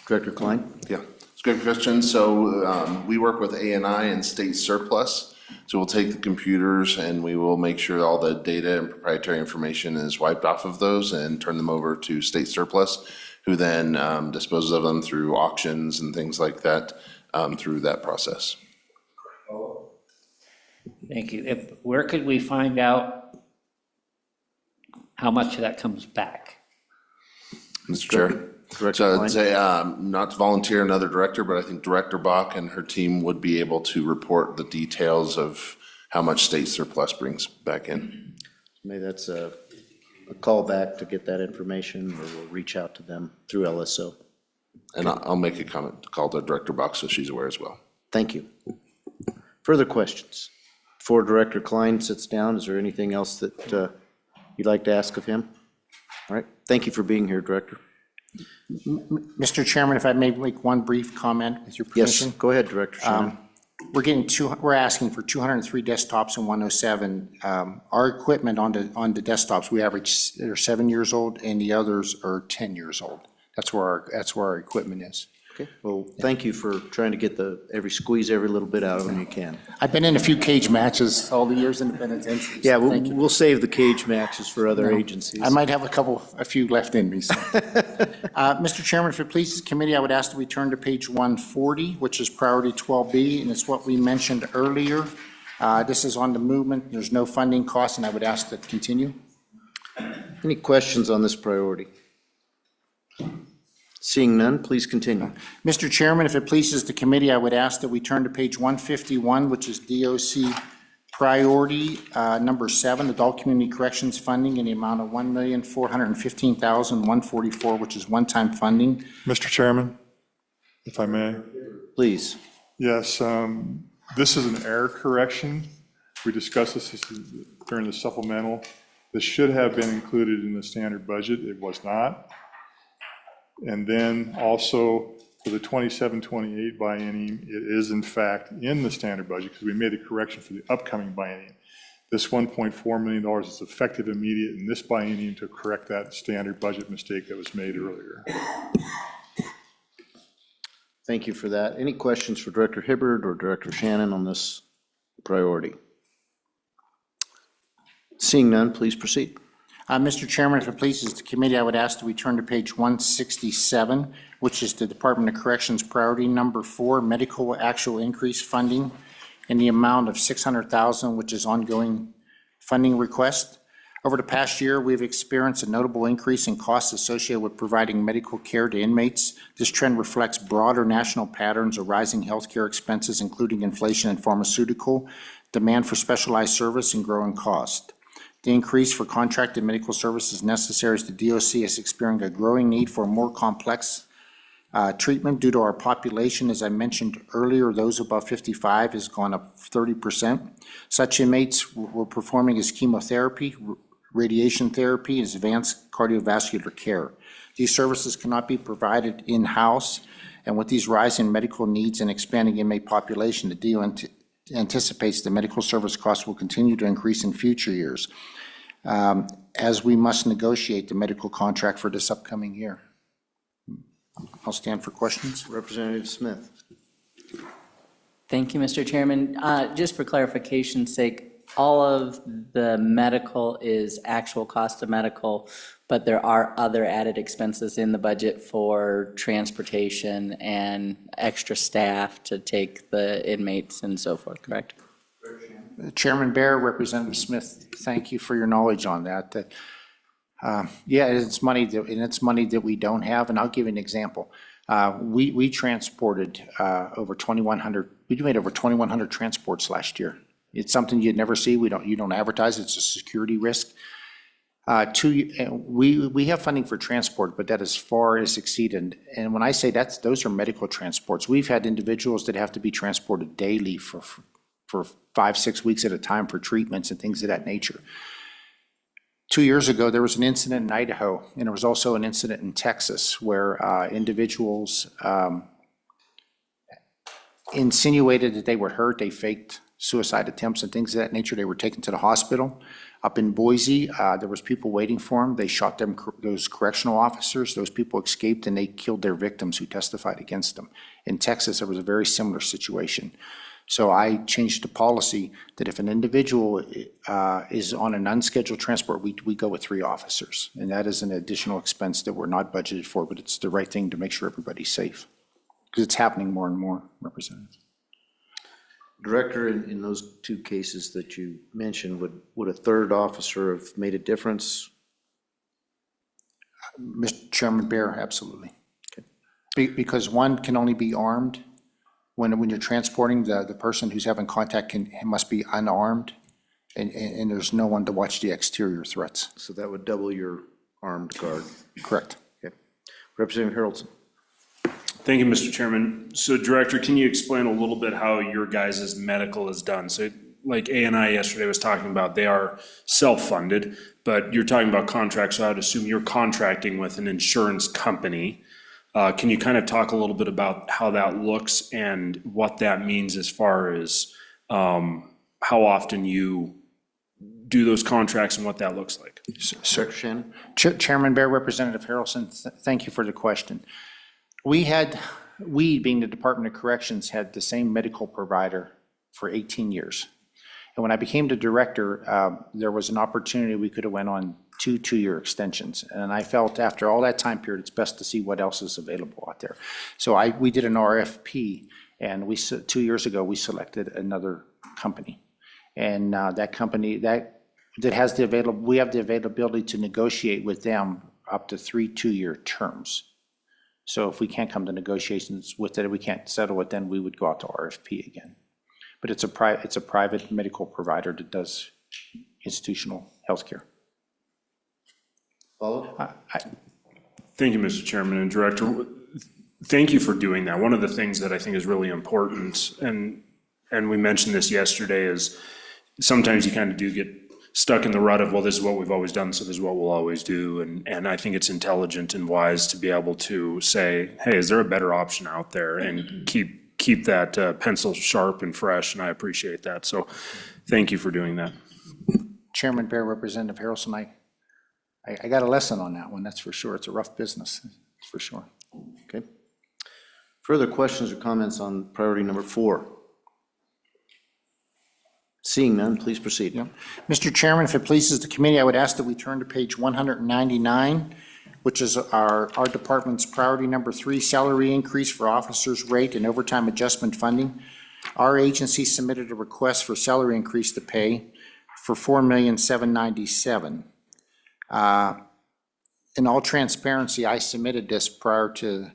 Director Klein? Yeah, it's a great question. So we work with ANI and state surplus. So we'll take the computers and we will make sure all the data and proprietary information is wiped off of those and turn them over to state surplus, who then disposes of them through auctions and things like that through that process. Thank you. Where could we find out how much of that comes back? Mr. Chair. So I'd say, not to volunteer another director, but I think Director Bach and her team would be able to report the details of how much state surplus brings back in. Maybe that's a call back to get that information, or we'll reach out to them through LSO. And I'll make a comment, call to Director Bach so she's aware as well. Thank you. Further questions? Before Director Klein sits down, is there anything else that you'd like to ask of him? All right, thank you for being here, Director. Mr. Chairman, if I may make one brief comment with your permission? Yes, go ahead, Director Shannon. We're asking for 203 desktops and 107. Our equipment on the desktops, we average, they're 7 years old, and the others are 10 years old. That's where our equipment is. Okay, well, thank you for trying to get squeeze every little bit out of them you can. I've been in a few cage matches all the years in the penitentiary. Yeah, Thank you. we'll save the cage matches for other agencies. I might have a few left in me. So. Mr. Chairman, if it pleases the committee, I would ask that we turn to page 140, which is priority 12B, and it's what we mentioned earlier. This is on the movement. There's no funding cost, and I would ask that continue. Any questions on this priority? Seeing none, please continue. Mr. Chairman, if it pleases the committee, I would ask that we turn to page 151, which is DOC priority number 7, adult community corrections funding in the amount of $1,415,144, which is one-time funding. Mr. Chairman, if I may. Please. Yes, this is an error correction. We discussed this during the supplemental. This should have been included in the standard budget. It was not. And then also for the 27-28 biennium, it is in fact in the standard budget because we made a correction for the upcoming biennium. This $1.4 million is effective immediate in this biennium to correct that standard budget mistake that was made earlier. Thank you for that. Any questions for Director Hibbard or Director Shannon on this priority? Seeing none, please proceed. Mr. Chairman, if it pleases the committee, I would ask that we turn to page 167, which is the Department of Corrections priority number 4, medical actual increase funding in the amount of $600,000, which is ongoing funding request. Over the past year, we've experienced a notable increase in costs associated with providing medical care to inmates. This trend reflects broader national patterns of rising healthcare expenses, including inflation in pharmaceutical, demand for specialized service, and growing cost. The increase for contracted medical services necessary as the DOC is experiencing a growing need for more complex treatment due to our population. As I mentioned earlier, those above 55 has gone up 30%. Such inmates were performing as chemotherapy, radiation therapy, and advanced cardiovascular care. These services cannot be provided in-house, and with these rising medical needs and expanding inmate population, the DO anticipates the medical service costs will continue to increase in future years, as we must negotiate the medical contract for this upcoming year. I'll stand for questions. Representative Smith. Thank you, Mr. Chairman. Just for clarification's sake, all of the medical is actual cost of medical, but there are other added expenses in the budget for transportation and extra staff to take the inmates and so forth, correct? Chairman Bear, Representative Smith, thank you for your knowledge on that. Yeah, it's money that we don't have, and I'll give you an example. We transported over 2,100. We made over 2,100 transports last year. It's something you'd never see. You don't advertise. It's a security risk. We have funding for transport, but that as far as exceeded. And when I say those are medical transports. We've had individuals that have to be transported daily for 5-6 weeks at a time for treatments and things of that nature. 2 years ago, there was an incident in Idaho, and there was also an incident in Texas where individuals insinuated that they were hurt. They faked suicide attempts and things of that nature. They were taken to the hospital. Up in Boise, there was people waiting for them. They shot those correctional officers. Those people escaped, and they killed their victims who testified against them. In Texas, there was a very similar situation. So I changed the policy that if an individual is on an unscheduled transport, we go with 3 officers. And that is an additional expense that we're not budgeted for, but it's the right thing to make sure everybody's safe. Because it's happening more and more, Representative. Director, in those 2 cases that you mentioned, would a 3rd officer have made a difference? Mr. Chairman Bear, absolutely. Okay. Because one can only be armed. When you're transporting, the person who's having contact must be unarmed, and there's no one to watch the exterior threats. So that would double your armed guard. Correct. Okay. Representative Haroldson. Thank you, Mr. Chairman. So Director, can you explain a little bit how your guys' medical is done? So like A&I yesterday was talking about, they are self-funded, but you're talking about contracts, so I'd assume you're contracting with an insurance company. Can you kind of talk a little bit about how that looks and what that means as far as how often you do those contracts and what that looks like? Sir Shannon. Chairman Bear, Representative Harrelson, thank you for the question. We, being the Department of Corrections, had the same medical provider for 18 years. And when I became the director, there was an opportunity we could have went on 2 2-year extensions. And I felt after all that time period, it's best to see what else is available out there. So we did an RFP, and 2 years ago, we selected another company. And that company, that has we have the availability to negotiate with them up to 3 2-year terms. So if we can't come to negotiations with it, we can't settle it, then we would go out to RFP again. But it's a private medical provider that does institutional healthcare. Follow? Thank you, Mr. Chairman and Director. Thank you for doing that. One of the things that I think is really important, and we mentioned this yesterday, is sometimes you kind of do get stuck in the rut of, well, this is what we've always done, so this is what we'll always do. And I think it's intelligent and wise to be able to say, hey, is there a better option out there? And keep that pencil sharp and fresh, and I appreciate that. So thank you for doing that. Chairman Bear, Representative Harrelson, I got a lesson on that one, that's for sure. It's a rough business, for sure. Okay. Further questions or comments on priority number 4? Seeing none, please proceed. Yeah. Mr. Chairman, if it pleases the committee, I would ask that we turn to page 199, which is our department's priority number 3, salary increase for officers' rate and overtime adjustment funding. Our agency submitted a request for salary increase to pay for $4,797,000. In all transparency, I submitted this prior to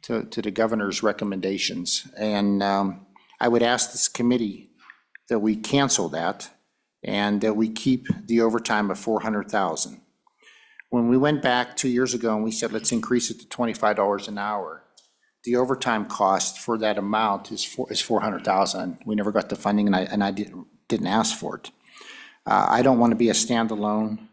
the governor's recommendations, and I would ask this committee that we cancel that and that we keep the overtime of 400,000. When we went back 2 years ago and we said, let's increase it to $25 an hour, the overtime cost for that amount is 400,000. We never got the funding, and I didn't ask for it. I don't want to be a standalone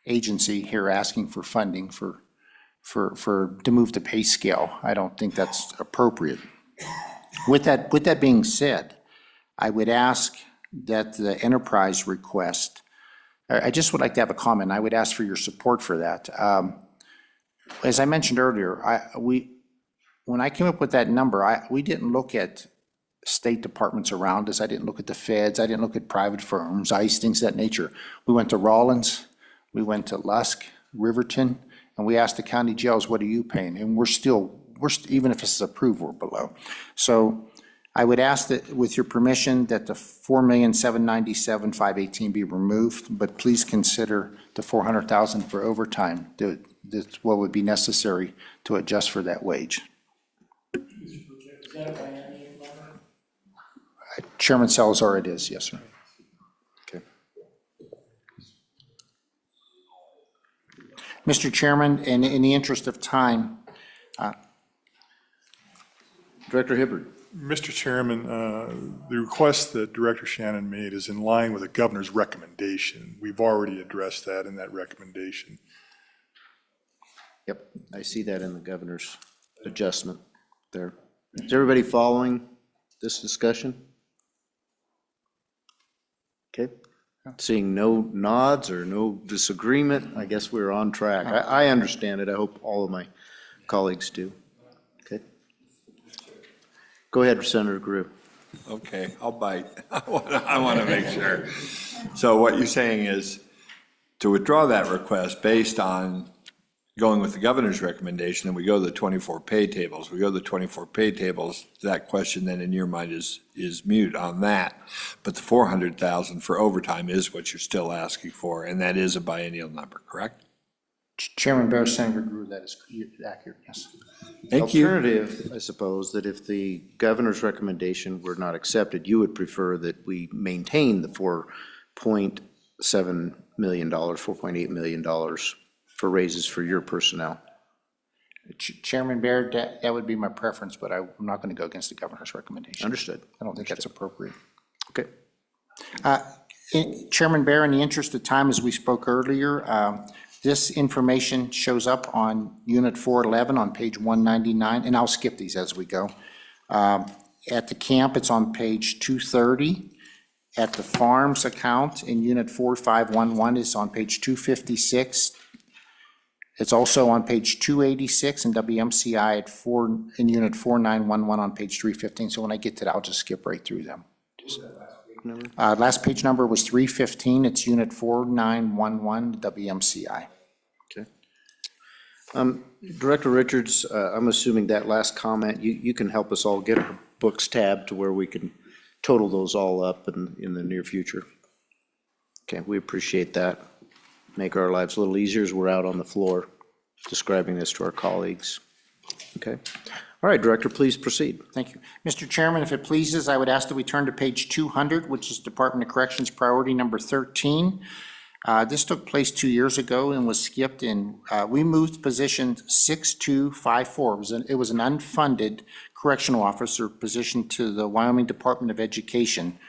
agency here asking for funding to move the pay scale. I don't think that's appropriate. With that being said, I would ask that the enterprise request, I just would like to have a comment. I would ask for your support for that. As I mentioned earlier, when I came up with that number, we didn't look at state departments around us. I didn't look at the feds. I didn't look at private firms, ICE, things of that nature. We went to Rollins, we went to Lusk, Riverton, and we asked the county jails, what are you paying? And we're even if this is approved, we're below. So I would ask that, with your permission, that the $4,797,518 be removed, but please consider the $400,000 for overtime. That's what would be necessary to adjust for that wage. Chairman Salazar, it is, yes, sir. Okay. Mr. Chairman, in the interest of time, Director Hibbard. Mr. Chairman, the request that Director Shannon made is in line with the governor's recommendation. We've already addressed that in that recommendation. Yep, I see that in the governor's adjustment there. Is everybody following this discussion? Okay, seeing no nods or no disagreement, I guess we're on track. I understand it. I hope all of my colleagues do. Okay. Go ahead, Senator Grew. Okay, I'll bite. I want to make sure. So what you're saying is to withdraw that request based on going with the governor's recommendation, and we go to the 24 pay tables. We go to the 24 pay tables, that question then in your mind is mute on that. But the 400,000 for overtime is what you're still asking for, and that is a biennial number, correct? Chairman Bear, Senator Grew, that is accurate, yes. Thank you. Alternative, I suppose, that if the governor's recommendation were not accepted, you would prefer that we maintain the $4.7 million, $4.8 million for raises for your personnel. Chairman Bear, that would be my preference, but I'm not going to go against the governor's recommendation. Understood. I don't think that's appropriate. Okay. Chairman Bear, in the interest of time, as we spoke earlier, this information shows up on Unit 411 on page 199, and I'll skip these as we go. At the camp, it's on page 230. At the farms account in Unit 4511 is on page 256. It's also on page 286 in WMCI in Unit 4911 on page 315. So when I get to that, I'll just skip right through them. Last page number was 315. It's Unit 4911 WMCI. Okay. Director Richards, I'm assuming that last comment, you can help us all get our books tabbed to where we can total those all up in the near future. Okay, we appreciate that. Make our lives a little easier as we're out on the floor describing this to our colleagues. Okay. All right, Director, please proceed. Thank you. Mr. Chairman, if it pleases, I would ask that we turn to page 200, which is Department of Corrections Priority Number 13. This took place 2 years ago and was skipped in. We moved position 6254. It was an unfunded correctional officer position to the Wyoming Department of Education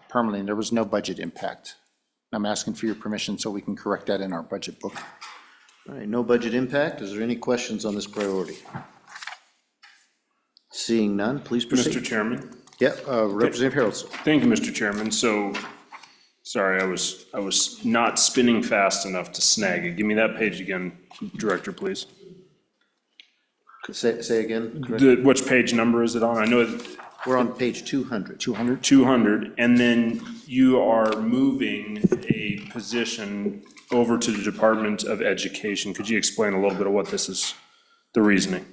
permanently, and there was no budget impact. I'm asking for your permission so we can correct that in our budget book. All right, no budget impact. Is there any questions on this priority? Seeing none, please proceed. Mr. Chairman? Yeah, Representative Harrelson. Thank you, Mr. Chairman. So, sorry, I was not spinning fast enough to snag it. Give me that page again, Director, please. Say again? Correct. Which page number is it on? I know We're on page 200. 200? 200, and then you are moving a position over to the Department of Education. Could you explain a little bit of what this is, the reasoning?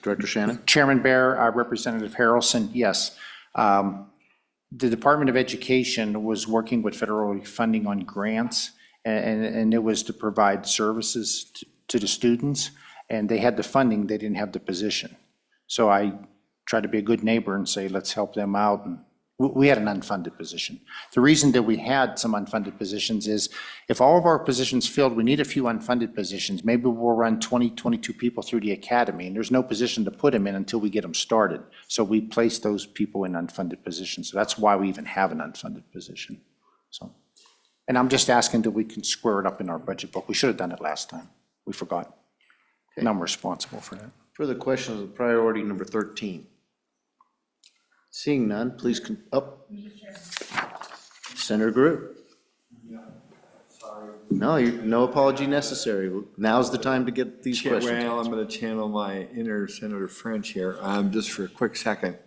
Director Shannon? Chairman Bear, Representative Harrelson, yes. The Department of Education was working with federal funding on grants, and it was to provide services to the students, and they had the funding, they didn't have the position. So I tried to be a good neighbor and say, let's help them out, and We had an unfunded position. The reason that we had some unfunded positions is if all of our positions filled, we need a few unfunded positions. Maybe we'll run 20, 22 people through the academy, and there's no position to put them in until we get them started. So we place those people in unfunded positions. So that's why we even have an unfunded position. So, and I'm just asking that we can square it up in our budget book. We should have done it last time. We forgot. And I'm responsible for that. Further questions of priority number 13? Seeing none, please, Senator Group. No, no apology necessary. Now's the time to get these questions. Well, I'm going to channel my inner Senator French here, just for a quick second.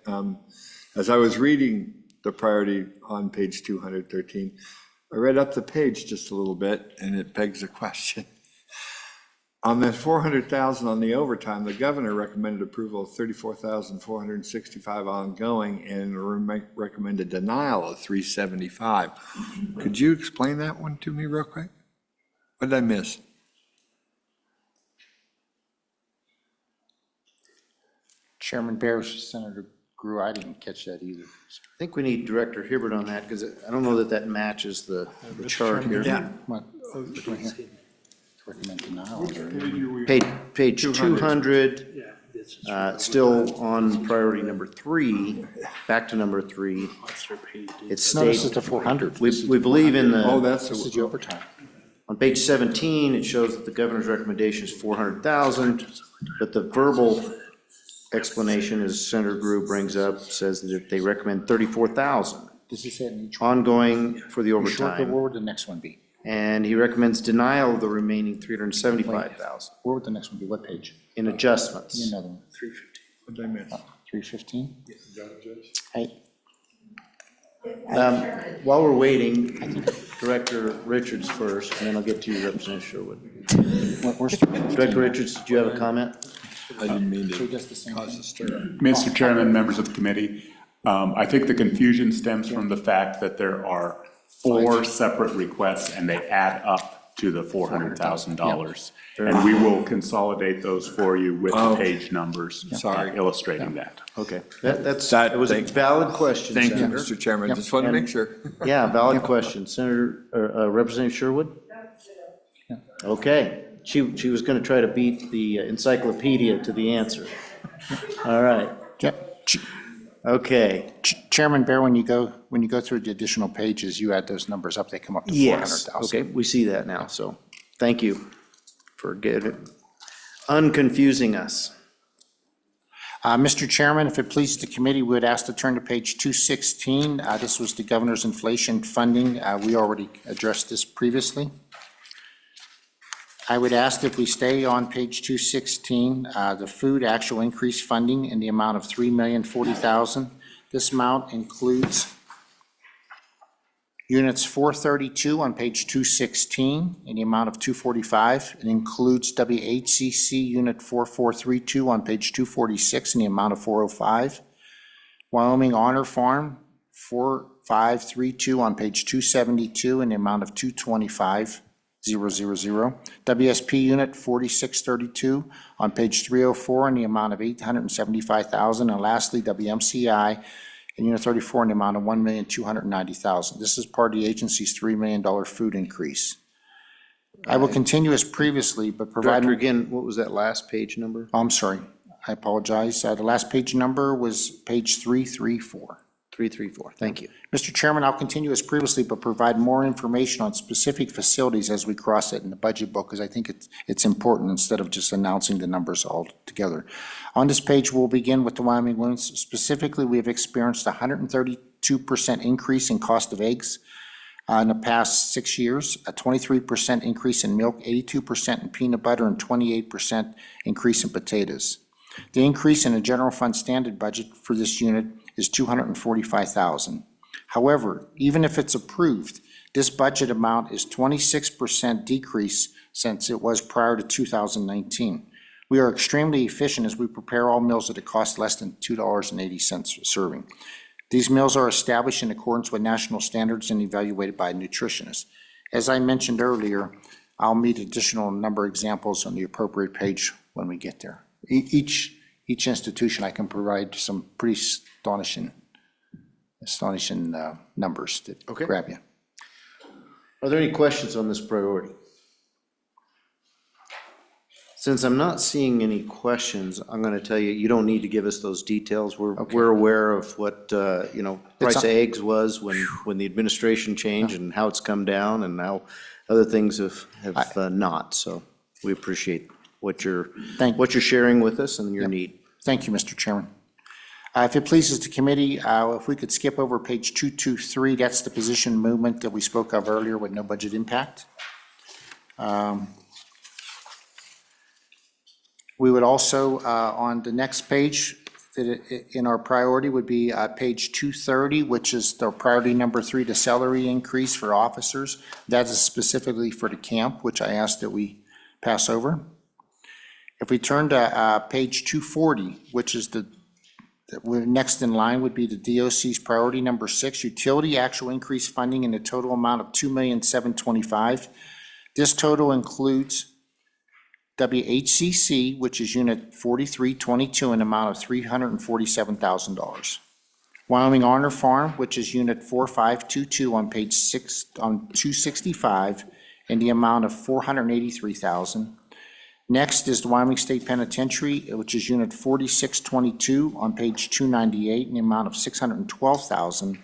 As I was reading the priority on page 213, I read up the page just a little bit, and it begs a question. On the $400,000 on the overtime, the governor recommended approval of $34,465 ongoing and recommended denial of $375. Could you explain that one to me real quick? What did I miss? Chairman Bear, Senator Grew, I didn't catch that either. I think we need Director Hibbert on that, because I don't know that that matches the chart here. Yeah. Recommend denial. Page 200, still on priority number 3, back to number 3. It No, this states, is the 400. we believe in Oh, the, that's This is the overtime. on page 17, it shows that the governor's recommendation is 400,000, but the verbal explanation, as Senator Grew brings up, says that they recommend 34,000 Does he say it in each one? ongoing for the Short, but overtime. where would the next one be? And he recommends denial of the remaining 375,000 Where would the next one be? What page? in adjustments. Another one. 315. What did I miss? 315? While we're waiting, Director Richards first, and then I'll get to you, Representative Sherwood. Where's Director Richards, did you have a comment? I didn't mean So to just the same cause thing? a stir. Mr. Chairman, members of the committee, I think the confusion stems from the fact that there are 4 separate requests and they add up to the $400,000. And we will consolidate those for you with the page numbers illustrating that. Okay, that was a valid question, Thank you, Senator. Mr. Chairman. Just wanted to make sure. Yeah, valid question. Senator, Representative Sherwood? Okay, she was going to try to beat the encyclopedia to the answer. All right, okay. Chairman Bear, when you go through the additional pages, you add those numbers up, they come up to Yes, 400,000. okay, we see that now, so thank you for unconfusing us. Mr. Chairman, if it pleases the committee, we would ask to turn to page 216. This was the governor's inflation funding. We already addressed this previously. I would ask if we stay on page 216, the food actual increase funding in the amount of $3,040,000. This amount includes units 432 on page 216 in the amount of $245. It includes WHCC unit 4432 on page 246 in the amount of $405. Wyoming Honor Farm 4532 on page 272 in the amount of $225,000. WSP unit 4632 on page 304 in the amount of $875,000. And lastly, WMCI in unit 34 in the amount of $1,290,000. This is part of the agency's $3 million food increase. I will continue as previously, but provide. Director, again, what was that last page number? Oh, I'm sorry. I apologize. The last page number was page 334. 334, thank you. Mr. Chairman, I'll continue as previously, but provide more information on specific facilities as we cross it in the budget book, because I think it's important instead of just announcing the numbers all together. On this page, we'll begin with the Wyoming Women's. Specifically, we have experienced a 132% increase in cost of eggs in the past 6 years, a 23% increase in milk, 82% in peanut butter, and 28% increase in potatoes. The increase in the general fund standard budget for this unit is $245,000. However, even if it's approved, this budget amount is 26% decrease since it was prior to 2019. We are extremely efficient as we prepare all meals at a cost less than $2.80 a serving. These meals are established in accordance with national standards and evaluated by nutritionists. As I mentioned earlier, I'll meet additional number examples on the appropriate page when we get there. Each institution I can provide some pretty astonishing astonishing numbers that Okay. grab you. Are there any questions on this priority? Since I'm not seeing any questions, I'm going to tell you, you don't need to give us those details. We're aware of what, price of eggs was when the administration changed and how it's come down and how other things have not. So we appreciate what you're sharing with us and your need. Thank you, Mr. Chairman. If it pleases the committee, if we could skip over page 223, that's the position movement that we spoke of earlier with no budget impact. We would also, on the next page, in our priority would be page 230, which is the priority number 3, the salary increase for officers. That is specifically for the camp, which I asked that we pass over. If we turn to page 240, which is next in line would be the DOC's priority number 6, utility actual increase funding in the total amount of $2,725,000. This total includes WHCC, which is Unit 4322, an amount of $347,000. Wyoming Honor Farm, which is Unit 4522 on page 6, on 265, in the amount of $483,000. Next is the Wyoming State Penitentiary, which is Unit 4622 on page 298, in the amount of $612,000.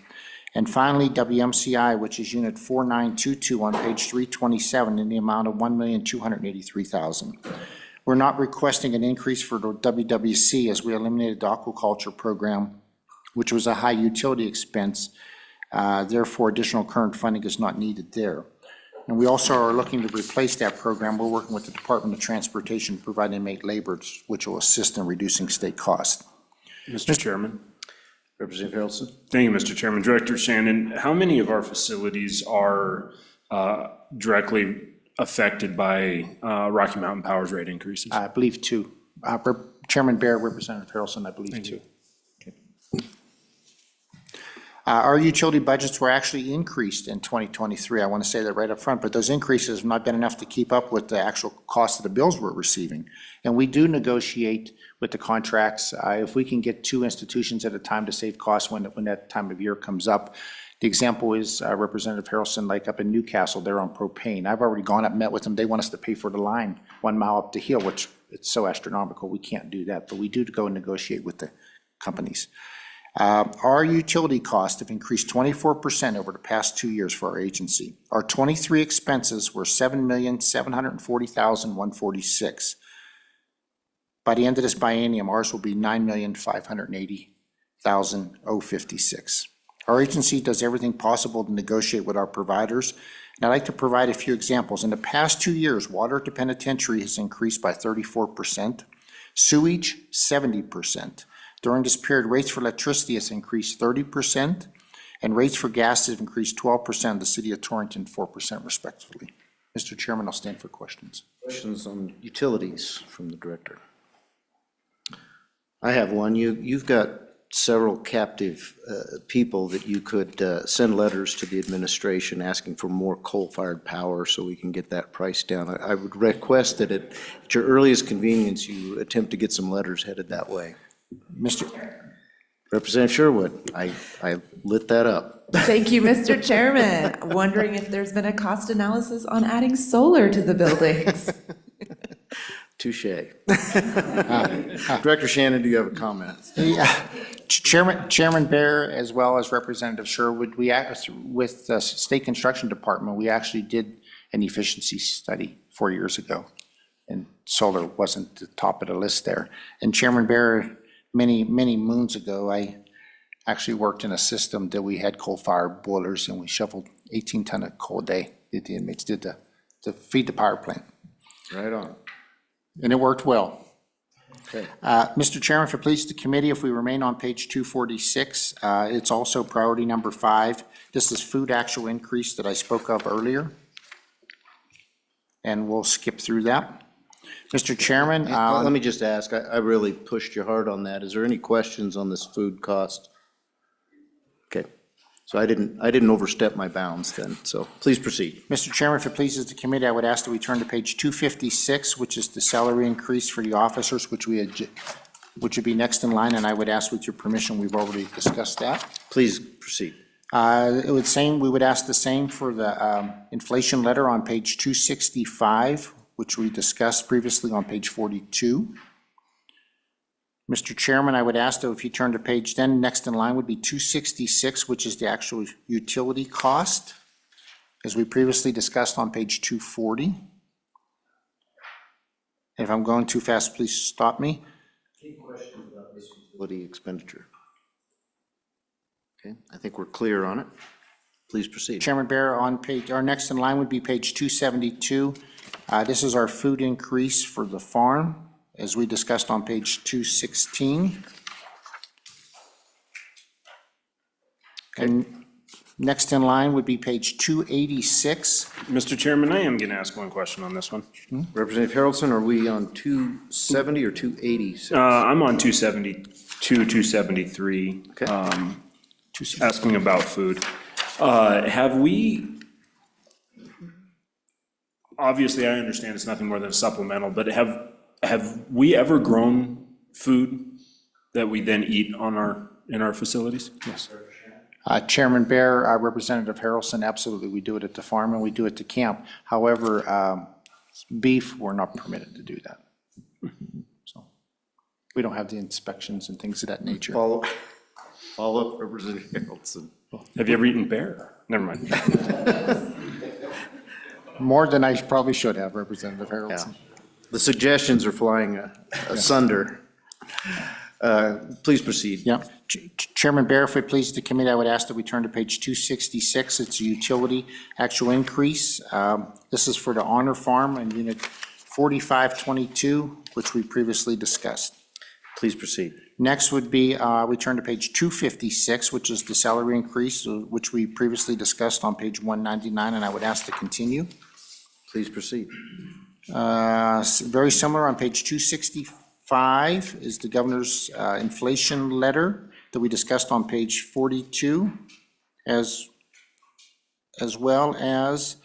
And finally, WMCI, which is Unit 4922 on page 327 in the amount of $1,283,000. We're not requesting an increase for the WWC as we eliminated the aquaculture program, which was a high utility expense. Therefore, additional current funding is not needed there. And we also are looking to replace that program. We're working with the Department of Transportation to provide inmate labor, which will assist in reducing state costs. Mr. Chairman. Representative Harrelson. Thank you, Mr. Chairman. Director Shannon, how many of our facilities are directly affected by Rocky Mountain Power's rate increases? I believe 2. Chairman Bear, Representative Harrelson, I believe 2. Our utility budgets were actually increased in 2023. I want to say that right up front, but those increases have not been enough to keep up with the actual cost of the bills we're receiving. And we do negotiate with the contracts. If we can get 2 institutions at a time to save costs when that time of year comes up. The example is Representative Harrelson, like up in Newcastle, they're on propane. I've already gone up, met with them. They want us to pay for the line 1 mile up the hill, which it's so astronomical. We can't do that, but we do go and negotiate with the companies. Our utility costs have increased 24% over the past 2 years for our agency. Our 23 expenses were $7,740,146. By the end of this biennium, ours will be $9,580,056. Our agency does everything possible to negotiate with our providers, and I'd like to provide a few examples. In the past 2 years, water at the penitentiary has increased by 34%, sewage 70%. During this period, rates for electricity has increased 30%, and rates for gas have increased 12%, the city of Torrington 4% respectively. Mr. Chairman, I'll stand for questions. Questions on utilities from the director? I have one. You've got several captive people that you could send letters to the administration asking for more coal-fired power so we can get that price down. I would request that at your earliest convenience, you attempt to get some letters headed that way. Representative Sherwood, I lit that up. Thank you, Mr. Chairman. Wondering if there's been a cost analysis on adding solar to the buildings. Touche. Director Shannon, do you have a comment? Yeah. Chairman Bear, as well as Representative Sherwood, with the State Construction Department, we actually did an efficiency study 4 years ago, and solar wasn't the top of the list there. And Chairman Bear, many moons ago, I actually worked in a system that we had coal-fired boilers, and we shoveled 18 ton of coal a day that the inmates did to feed the power plant. Right on. And it worked well. Okay. Mr. Chairman, if it pleases the committee, if we remain on page 246, it's also priority number 5. This is food actual increase that I spoke of earlier. And we'll skip through that. Mr. Chairman. Let me just ask, I really pushed you hard on that. Is there any questions on this food cost? Okay, so I didn't overstep my bounds then, so please proceed. Mr. Chairman, if it pleases the committee, I would ask that we turn to page 256, which is the salary increase for the officers, which we which would be next in line, and I would ask with your permission, we've already discussed that. Please proceed. It would same, we would ask the same for the inflation letter on page 265, which we discussed previously on page 42. Mr. Chairman, I would ask though, if you turn to page 10, next in line would be 266, which is the actual utility cost, as we previously discussed on page 240. If I'm going too fast, please stop me. Any questions about this utility expenditure? Okay, I think we're clear on it. Please proceed. Chairman Bear, on page, our next in line would be page 272. This is our food increase for the farm, as we discussed on page 216. And next in line would be page 286. Mr. Chairman, I am going to ask one question on this one. Representative Harrelson, are we on 270 or 286? I'm on 272, 273. Okay. Asking about food. Have we, obviously I understand it's nothing more than a supplemental, but have we ever grown food that we then eat in our facilities? Yes. Chairman Bear, Representative Harrelson, absolutely, we do it at the farm and we do it to camp. However, beef, we're not permitted to do that. So we don't have the inspections and things of that nature. Follow up, Representative Harrelson. Have you ever eaten bear? Never mind. More than I probably should have, Representative Harrelson. The suggestions are flying asunder. Please proceed. Yeah. Chairman Bear, if it pleases the committee, I would ask that we turn to page 266. It's a utility actual increase. This is for the Honor Farm and Unit 4522, which we previously discussed. Please proceed. Next would be, we turn to page 256, which is the salary increase, which we previously discussed on page 199, and I would ask to continue. Please proceed. Very similar on page 265 is the governor's inflation letter that we discussed on page 42, as well as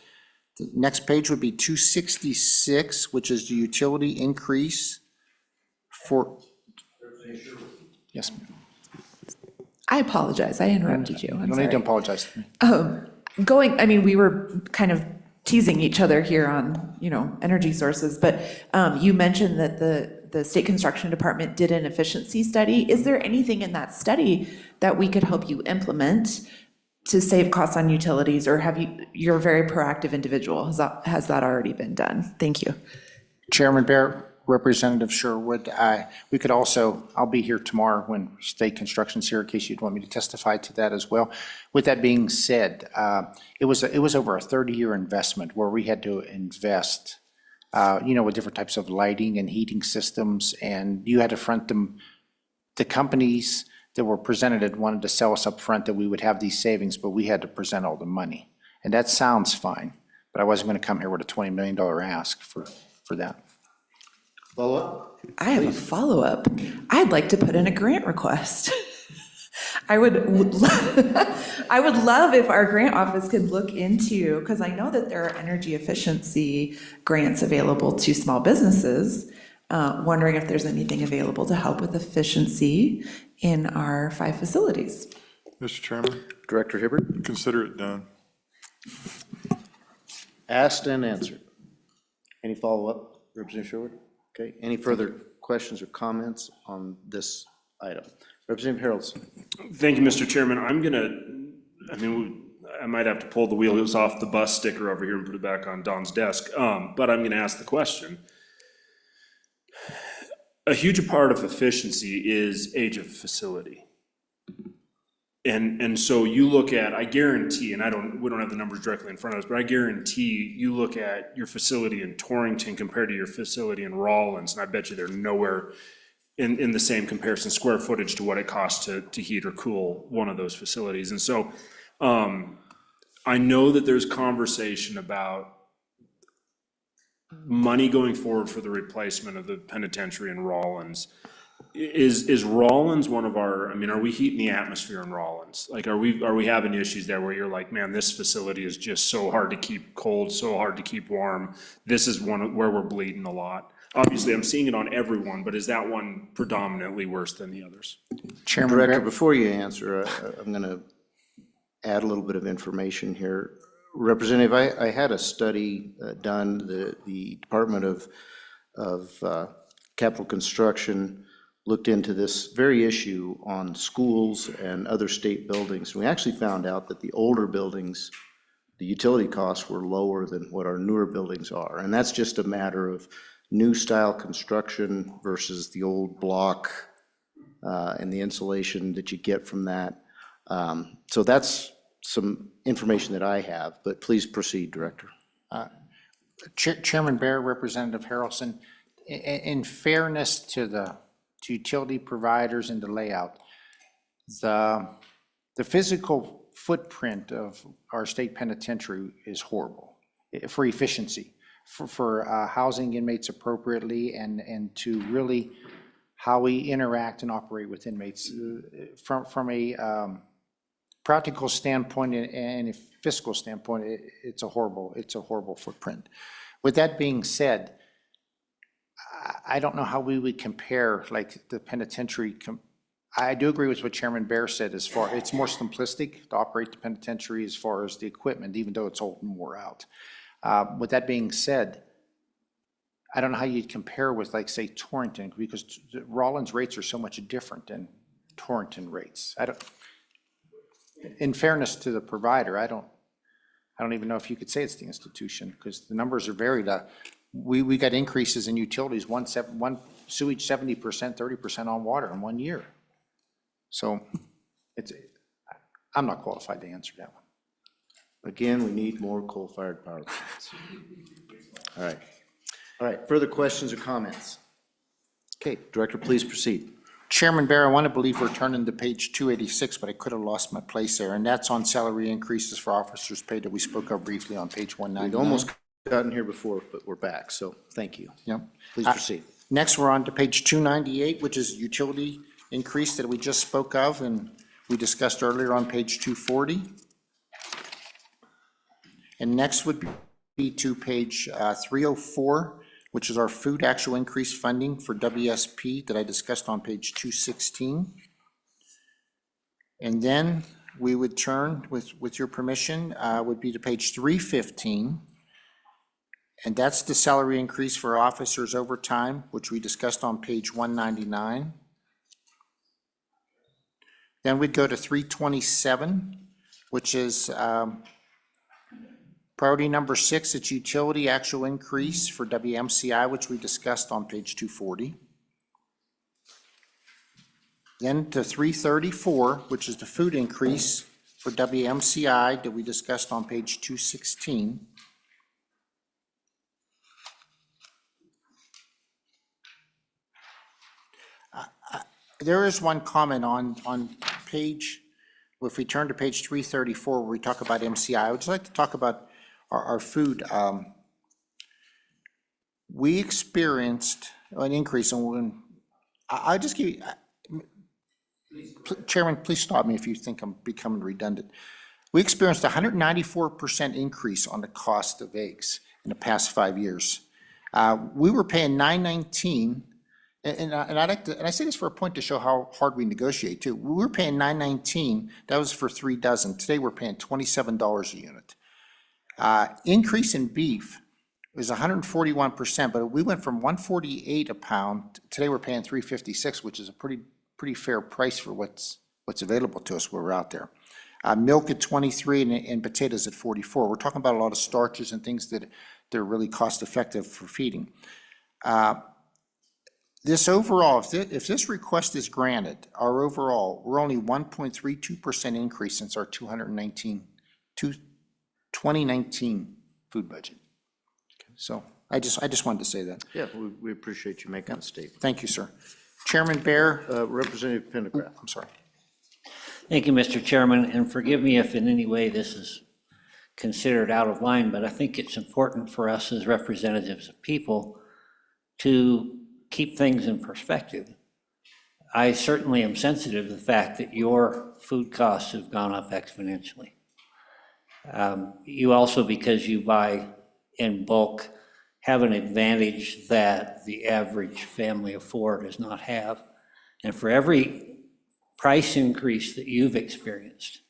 the next page would be 266, which is the utility increase for. Yes, ma'am. I apologize, I interrupted you. I'm No need to sorry. apologize to me. I mean, we were kind of teasing each other here on, energy sources, but you mentioned that the State Construction Department did an efficiency study. Is there anything in that study that we could help you implement to save costs on utilities, or you're a very proactive individual? Has that already been done? Thank you. Chairman Bear, Representative Sherwood, we could also, I'll be here tomorrow when state construction's here in case you'd want me to testify to that as well. With that being said, it was over a 30-year investment where we had to invest, with different types of lighting and heating systems, and you had to front them. The companies that were presented had wanted to sell us up front that we would have these savings, but we had to present all the money. And that sounds fine, but I wasn't going to come here with a $20 million ask for that. Follow-up? I have a follow-up. I'd like to put in a grant request. I would love if our grant office could look into, because I know that there are energy efficiency grants available to small businesses. Wondering if there's anything available to help with efficiency in our 5 facilities. Mr. Chairman, Director Hibbert? consider it done. Asked and answered. Any follow-up, Representative Sherwood? Okay, any further questions or comments on this item? Representative Harrelson. Thank you, Mr. Chairman. I might have to pull the wheels off the bus sticker over here and put it back on Don's desk, but I'm going to ask the question. A huge part of efficiency is age of facility. And so you look at, I guarantee, and we don't have the numbers directly in front of us, but I guarantee you look at your facility in Torrington compared to your facility in Rawlins, and I bet you they're nowhere in the same comparison, square footage to what it costs to heat or cool one of those facilities. And so I know that there's conversation about money going forward for the replacement of the penitentiary in Rawlins. Is Rawlins one of our, are we heating the atmosphere in Rawlins? Like, are we having issues there where you're like, man, this facility is just so hard to keep cold, so hard to keep warm. This is one where we're bleeding a lot. Obviously, I'm seeing it on everyone, but is that one predominantly worse than the others? Chairman Director, Bear, before you answer, I'm going to add a little bit of information here. Representative, I had a study done, the Department of Capital Construction looked into this very issue on schools and other state buildings. We actually found out that the older buildings, the utility costs were lower than what our newer buildings are. And that's just a matter of new style construction versus the old block and the insulation that you get from that. So that's some information that I have, but please proceed, Director. Chairman Bear, Representative Harrelson, in fairness to utility providers and the layout, the physical footprint of our state penitentiary is horrible for efficiency, for housing inmates appropriately, and to really how we interact and operate with inmates. From a practical standpoint and a fiscal standpoint, it's a horrible footprint. With that being said, I don't know how we would compare like the penitentiary. I do agree with what Chairman Bear said as far, it's more simplistic to operate the penitentiary as far as the equipment, even though it's old and wore out. With that being said, I don't know how you'd compare with like, say, Torrington, because Rollins rates are so much different than Torrington rates. In fairness to the provider, I don't even know if you could say it's the institution, because the numbers are varied. We got increases in utilities, one sewage 70%, 30% on water in 1 year. So I'm not qualified to answer that one. Again, we need more coal-fired power plants. All right, further questions or comments? Okay, Director, please proceed. Chairman Bear, I want to believe we're turning to page 286, but I could have lost my place there, and that's on salary increases for officers paid that we spoke of briefly on page 199. We'd almost gotten here before, but we're back, so thank you. Yep. Please proceed. Next, we're on to page 298, which is utility increase that we just spoke of and we discussed earlier on page 240. And next would be to page 304, which is our food actual increase funding for WSP that I discussed on page 216. And then we would turn, with your permission, would be to page 315. And that's the salary increase for officers overtime, which we discussed on page 199. Then we'd go to 327, which is priority number 6, it's utility actual increase for WMCI, which we discussed on page 240. Then to 334, which is the food increase for WMCI that we discussed on page 216. There is one comment on page, if we turn to page 334, where we talk about MCI, I would just like to talk about our food. We experienced an increase, and when, I'll just give you, Chairman, please stop me if you think I'm becoming redundant. We experienced a 194% increase on the cost of eggs in the past 5 years. We were paying $9.19. And I like to, and I say this for a point to show how hard we negotiate too. We were paying $9.19. That was for 3 dozen. Today we're paying $27 a unit. Increase in beef was 141%, but we went from $148 a pound. Today we're paying $356, which is a pretty fair price for what's available to us where we're out there. Milk at 23 and potatoes at 44. We're talking about a lot of starches and things that they're really cost effective for feeding. This overall, if this request is granted, our overall, we're only 1.32% increase since our 2019 food budget. So I just wanted to say that. Yeah, we appreciate you making the statement. Thank you, sir. Chairman Bear. Representative Pendergraft. I'm sorry. Thank you, Mr. Chairman, and forgive me if in any way this is considered out of line, but I think it's important for us as representatives of people to keep things in perspective. I certainly am sensitive to the fact that your food costs have gone up exponentially. You also, because you buy in bulk, have an advantage that the average family of four does not have. And for every price increase that you've experienced,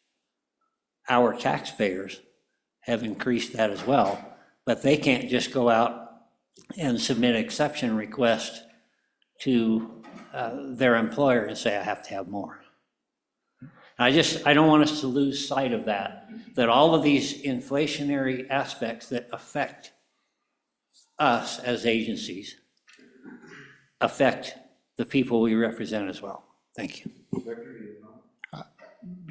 our taxpayers have increased that as well, but they can't just go out and submit exception request to their employer and say, I have to have more. I don't want us to lose sight of that all of these inflationary aspects that affect us as agencies affect the people we represent as well. Thank you.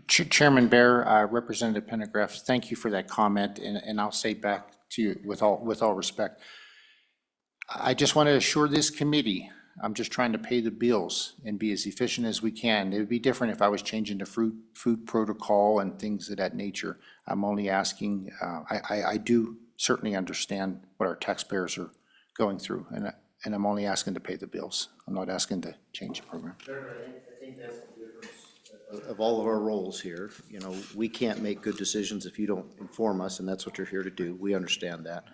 Chairman Bear, Representative Pendergraft, thank you for that comment, and I'll say back to you with all respect. I just want to assure this committee, I'm just trying to pay the bills and be as efficient as we can. It would be different if I was changing the food protocol and things of that nature. I'm only asking, I do certainly understand what our taxpayers are going through, and I'm only asking to pay the bills. I'm not asking to change the program. I think that's the difference of all of our roles here. You know, we can't make good decisions if you don't inform us, and that's what you're here to do. We understand that.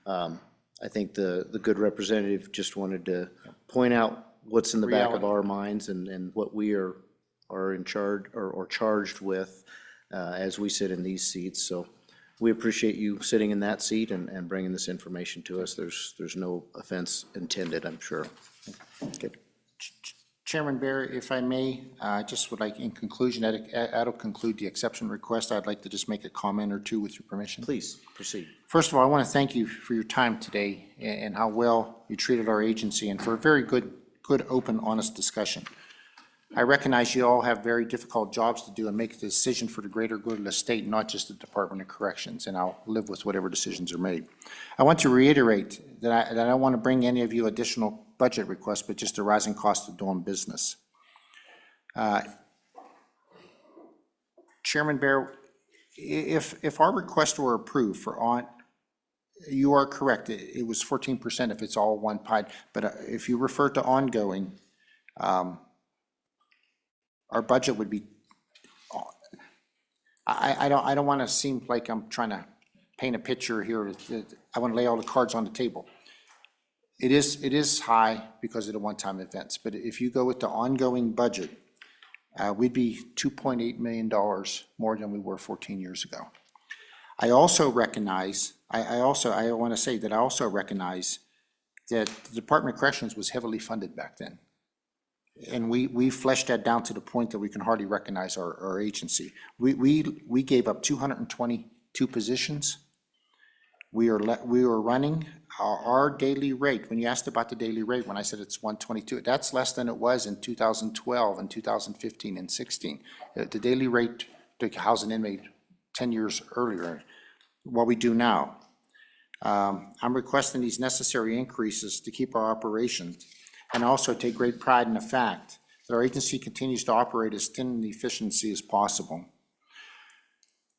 I think the good representative just wanted to point out what's in the back of our minds and what we are in charge or charged with as we sit in these seats. So we appreciate you sitting in that seat and bringing this information to us. There's no offense intended, I'm sure. Okay. Chairman Bear, if I may, I just would like, in conclusion, that'll conclude the exception request. I'd like to just make a comment or two with your permission. Please, proceed. First of all, I want to thank you for your time today and how well you treated our agency and for a very good, open, honest discussion. I recognize you all have very difficult jobs to do and make a decision for the greater good of the state, not just the Department of Corrections, and I'll live with whatever decisions are made. I want to reiterate that I don't want to bring any of you additional budget requests, but just the rising cost of doing business. Chairman Bear, if our request were approved for you are correct, it was 14% if it's all one pie, but if you refer to ongoing, our budget would be, I don't want to seem like I'm trying to paint a picture here. I want to lay all the cards on the table. It is high because of the one-time events, but if you go with the ongoing budget, we'd be $2.8 million more than we were 14 years ago. I also recognize, I want to say that I also recognize that the Department of Corrections was heavily funded back then. And we fleshed that down to the point that we can hardly recognize our agency. We gave up 222 positions. We were running our daily rate. When you asked about the daily rate, when I said it's 122, that's less than it was in 2012 and 2015 and 16. The daily rate to house an inmate 10 years earlier, what we do now. I'm requesting these necessary increases to keep our operations and also take great pride in the fact that our agency continues to operate as thin and efficiency as possible.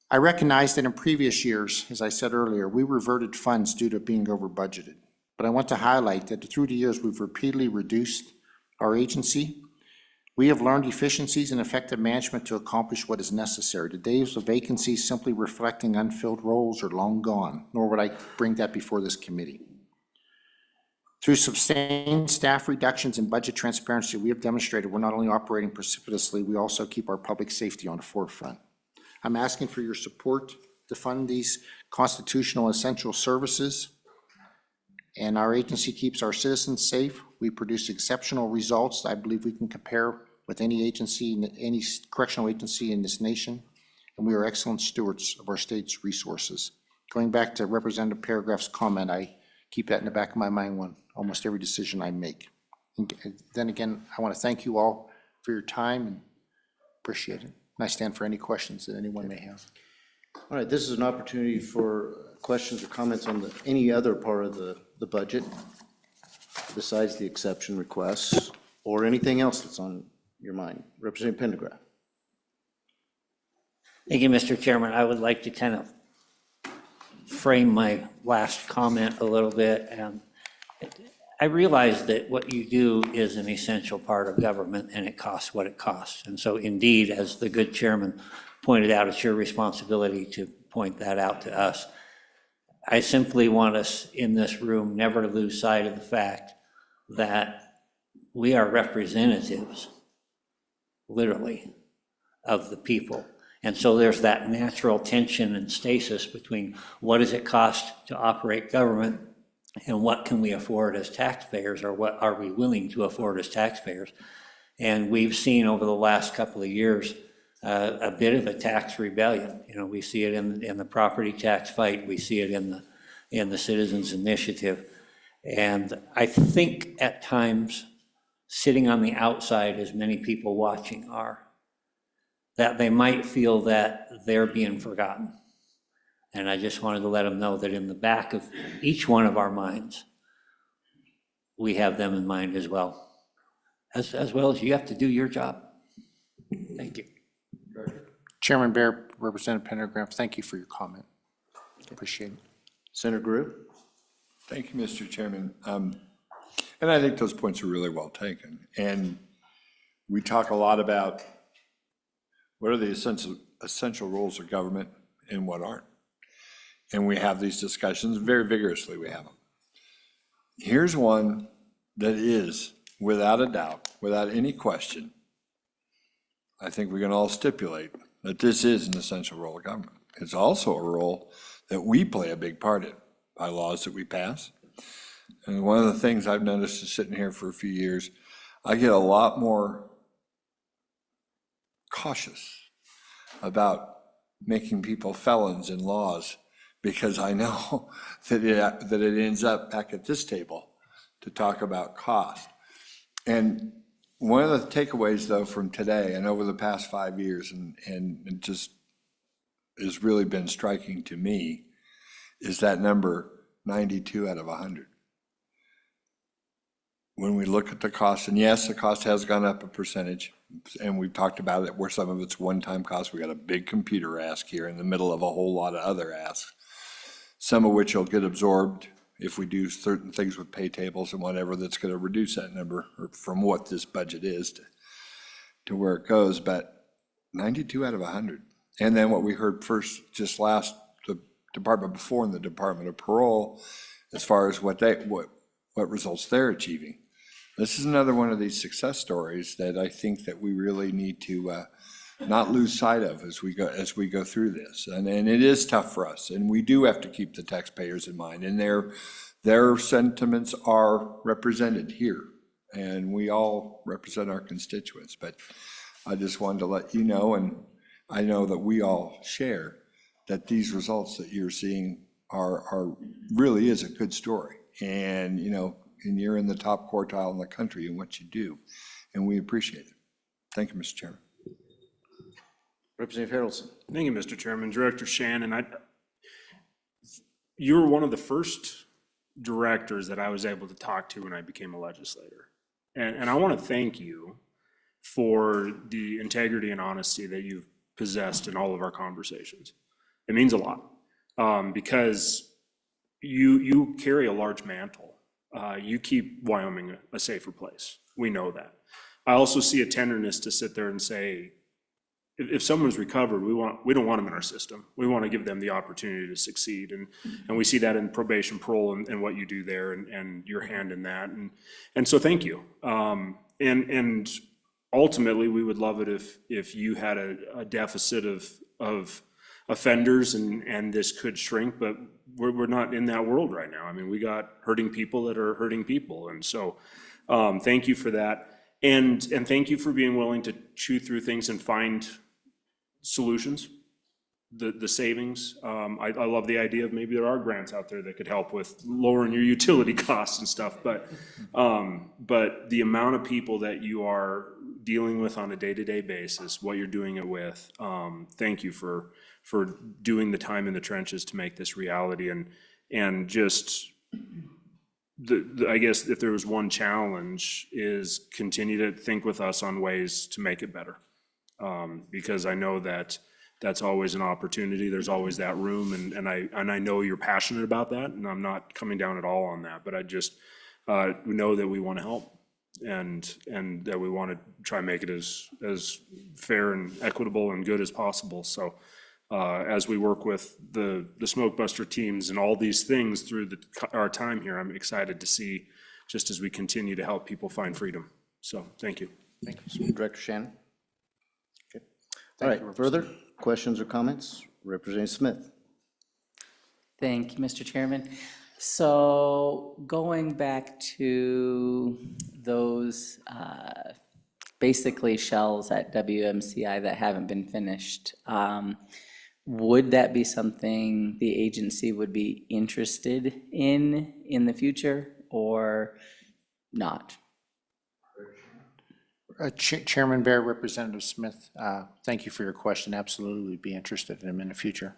I recognize that in previous years, as I said earlier, we reverted funds due to being over budgeted. But I want to highlight that through the years, we've repeatedly reduced our agency. We have learned efficiencies and effective management to accomplish what is necessary. The days of vacancies simply reflecting unfilled roles are long gone, nor would I bring that before this committee. Through sustained staff reductions and budget transparency, we have demonstrated we're not only operating precipitously, we also keep our public safety on the forefront. I'm asking for your support to fund these constitutional essential services, and our agency keeps our citizens safe. We produce exceptional results I believe we can compare with any agency, any correctional agency in this nation, and we are excellent stewards of our state's resources. Going back to Representative Paragraph's comment, I keep that in the back of my mind when almost every decision I make. And then again, I want to thank you all for your time and appreciate it. And I stand for any questions that anyone may have. All right, this is an opportunity for questions or comments on any other part of the budget besides the exception requests or anything else that's on your mind. Representative Pendergraft. Thank you, Mr. Chairman. I would like to kind of frame my last comment a little bit. I realize that what you do is an essential part of government and it costs what it costs. And so indeed, as the good chairman pointed out, it's your responsibility to point that out to us. I simply want us in this room never to lose sight of the fact that we are representatives, literally, of the people. And so there's that natural tension and stasis between what does it cost to operate government and what can we afford as taxpayers, or what are we willing to afford as taxpayers? And we've seen over the last couple of years a bit of a tax rebellion. You know, we see it in the property tax fight, we see it in the citizens initiative. And I think at times, sitting on the outside, as many people watching are, that they might feel that they're being forgotten. And I just wanted to let them know that in the back of each one of our minds, we have them in mind as well. As well as you have to do your job. Thank you. Chairman Bear, Representative Pendergraft, thank you for your comment. Appreciate it. Senator Grew? Thank you, Mr. Chairman. And I think those points are really well taken. And we talk a lot about what are the essential roles of government and what aren't. And we have these discussions very vigorously, we have them. Here's one that is, without a doubt, without any question, I think we can all stipulate that this is an essential role of government. It's also a role that we play a big part in by laws that we pass. And one of the things I've noticed is sitting here for a few years, I get a lot more cautious about making people felons in laws, because I know that it ends up back at this table to talk about cost. And one of the takeaways, though, from today and over the past 5 years, and it just has really been striking to me, is that number 92 out of 100. When we look at the cost, and yes, the cost has gone up a percentage, and we've talked about it where some of it's one-time cost. We got a big computer ask here in the middle of a whole lot of other asks, some of which will get absorbed if we do certain things with pay tables and whatever, that's going to reduce that number from what this budget is to where it goes. But 92 out of 100. And then what we heard first, just last, the department before, in the Department of Parole, as far as what results they're achieving. This is another one of these success stories that I think that we really need to not lose sight of as we go through this. And it is tough for us, and we do have to keep the taxpayers in mind, and their sentiments are represented here, and we all represent our constituents. But I just wanted to let you know, and I know that we all share, that these results that you're seeing are really is a good story. And, you know, and you're in the top quartile in the country in what you do, and we appreciate it. Thank you, Mr. Chairman. Representative Harrelson. Thank you, Mr. Chairman. Director Shannon, you were one of the first directors that I was able to talk to when I became a legislator. And I want to thank you for the integrity and honesty that you've possessed in all of our conversations. It means a lot, because you carry a large mantle. You keep Wyoming a safer place. We know that. I also see a tenderness to sit there and say, if someone's recovered, we don't want them in our system. We want to give them the opportunity to succeed. And we see that in probation, parole, and what you do there, and your hand in that. And so thank you. And ultimately, we would love it if you had a deficit of offenders and this could shrink, but we're not in that world right now. I mean, we got hurting people that are hurting people. And so thank you for that. And thank you for being willing to chew through things and find solutions, the savings. I love the idea of maybe there are grants out there that could help with lowering your utility costs and stuff, but the amount of people that you are dealing with on a day-to-day basis, what you're doing it with, thank you for doing the time in the trenches to make this reality. And just I guess if there was one challenge, is continue to think with us on ways to make it better. Because I know that that's always an opportunity. There's always that room, and I know you're passionate about that, and I'm not coming down at all on that, but I just know that we want to help, and that we want to try and make it as fair and equitable and good as possible. So as we work with the smoke buster teams and all these things through our time here. I'm excited to see just as we continue to help people find freedom. So thank you. Thank you. Director Shannon? Okay. All right, further questions or comments? Representative Smith? Thank you, Mr. Chairman. So going back to those basically shells at WMCI that haven't been finished, would that be something the agency would be interested in the future or not? Chairman Bear, Representative Smith, thank you for your question. Absolutely, we'd be interested in them in the future.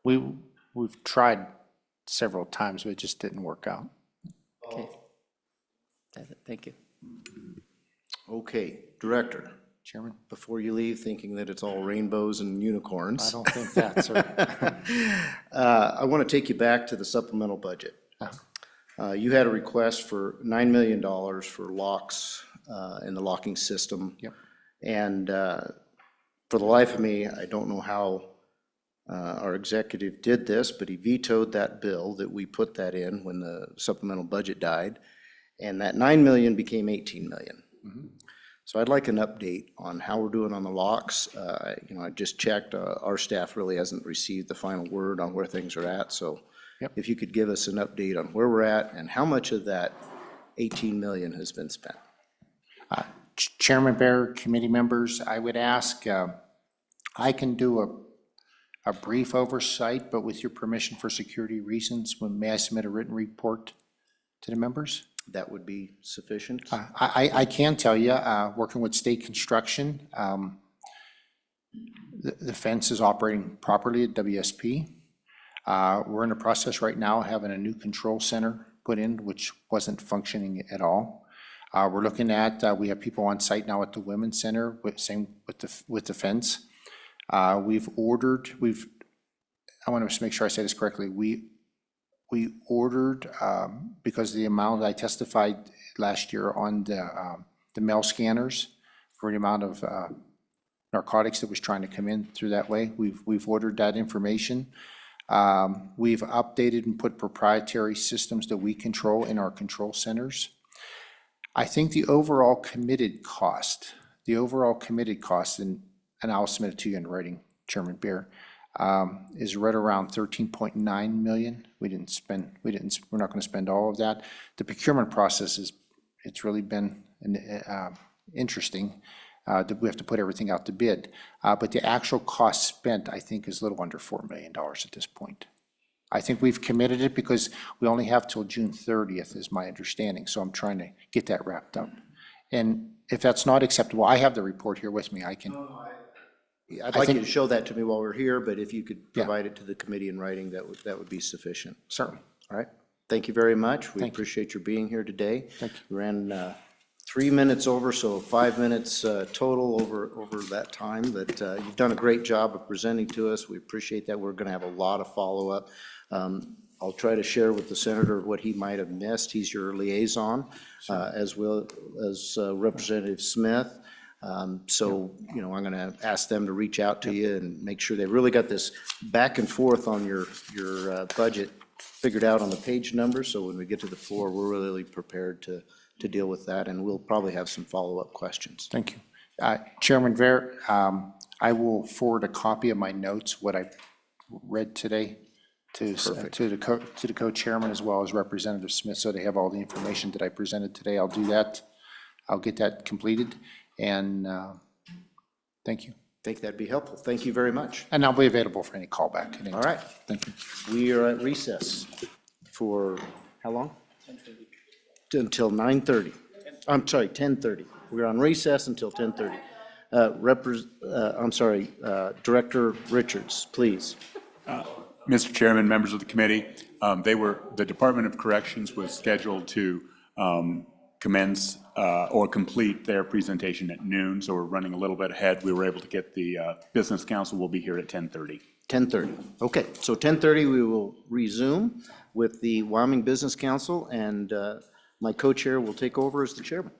We've tried several times, but it just didn't work out. Okay. That's it. Thank you. Okay, Director, Chairman? before you leave thinking that it's all rainbows and unicorns. I don't think that, sir. I want to take you back to the supplemental budget. You had a request for $9 million for locks in the locking system. Yep. And for the life of me, I don't know how our executive did this, but he vetoed that bill that we put that in when the supplemental budget died. And that 9 million became 18 million. So I'd like an update on how we're doing on the locks. I just checked, our staff really hasn't received the final word on where things are at. So if you could give us an update on where we're at and how much of that 18 million has been spent. Chairman Bear, committee members, I would ask, I can do a brief oversight, but with your permission for security reasons, may I submit a written report to the members? That would be sufficient? I can tell you, working with state construction, the fence is operating properly at WSP. We're in the process right now of having a new control center put in, which wasn't functioning at all. We're looking at, we have people on site now at the Women's Center, same with the fence. I want to make sure I say this correctly. We ordered, because of the amount I testified last year on the mail scanners for the amount of narcotics that was trying to come in through that way. We've ordered that information. We've updated and put proprietary systems that we control in our control centers. I think the overall committed cost, and I'll submit it to you in writing, Chairman Bear, is right around 13.9 million. We're not going to spend all of that. The procurement process it's really been interesting that we have to put everything out to bid. But the actual cost spent, I think, is a little under $4 million at this point. I think we've committed it because we only have till June 30th is my understanding. So I'm trying to get that wrapped up. And if that's not acceptable, I have the report here with me. I can. I'd like you to show that to me while we're here, but if you could provide it to the committee in writing, that would be sufficient. Certainly. All right. Thank you very much. We appreciate your being here today. We ran 3 minutes over, so 5 minutes total over that time. But you've done a great job of presenting to us. We appreciate that. We're going to have a lot of follow-up. I'll try to share with the senator what he might have missed. He's your liaison, as well as Representative Smith. So, I'm going to ask them to reach out to you and make sure they really got this back and forth on your budget figured out on the page number. So when we get to the floor, we're really prepared to deal with that, and we'll probably have some follow-up questions. Thank you. Chairman Ver, I will forward a copy of my notes, what I read today, to the co-chairman as well as Representative Smith, so they have all the information that I presented today. I'll do that. I'll get that completed, and thank you. I think that'd be helpful. Thank you very much. And I'll be available for any callback. All right. Thank you. We are at recess for how long? 10:30. Until 9:30. I'm sorry, 10:30. We're on recess until 10:30. Director Richards, please. Mr. Chairman, members of the committee, the Department of Corrections was scheduled to commence or complete their presentation at noon, so we're running a little bit ahead. We were able to get the Business Council will be here at 10:30. 10:30. Okay, so 10:30 we will resume with the Wyoming Business Council, and my co-chair will take over as the chairman.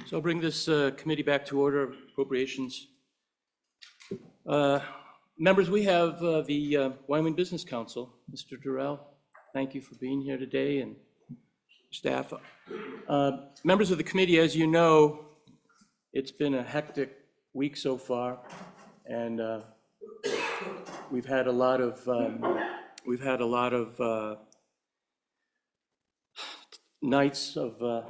So I'll bring this committee back to order, Appropriations. Members, we have the Wyoming Business Council. Mr. Durrell, thank you for being here today, and staff. Members of the committee, as you know, it's been a hectic week so far, and we've had a lot of nights of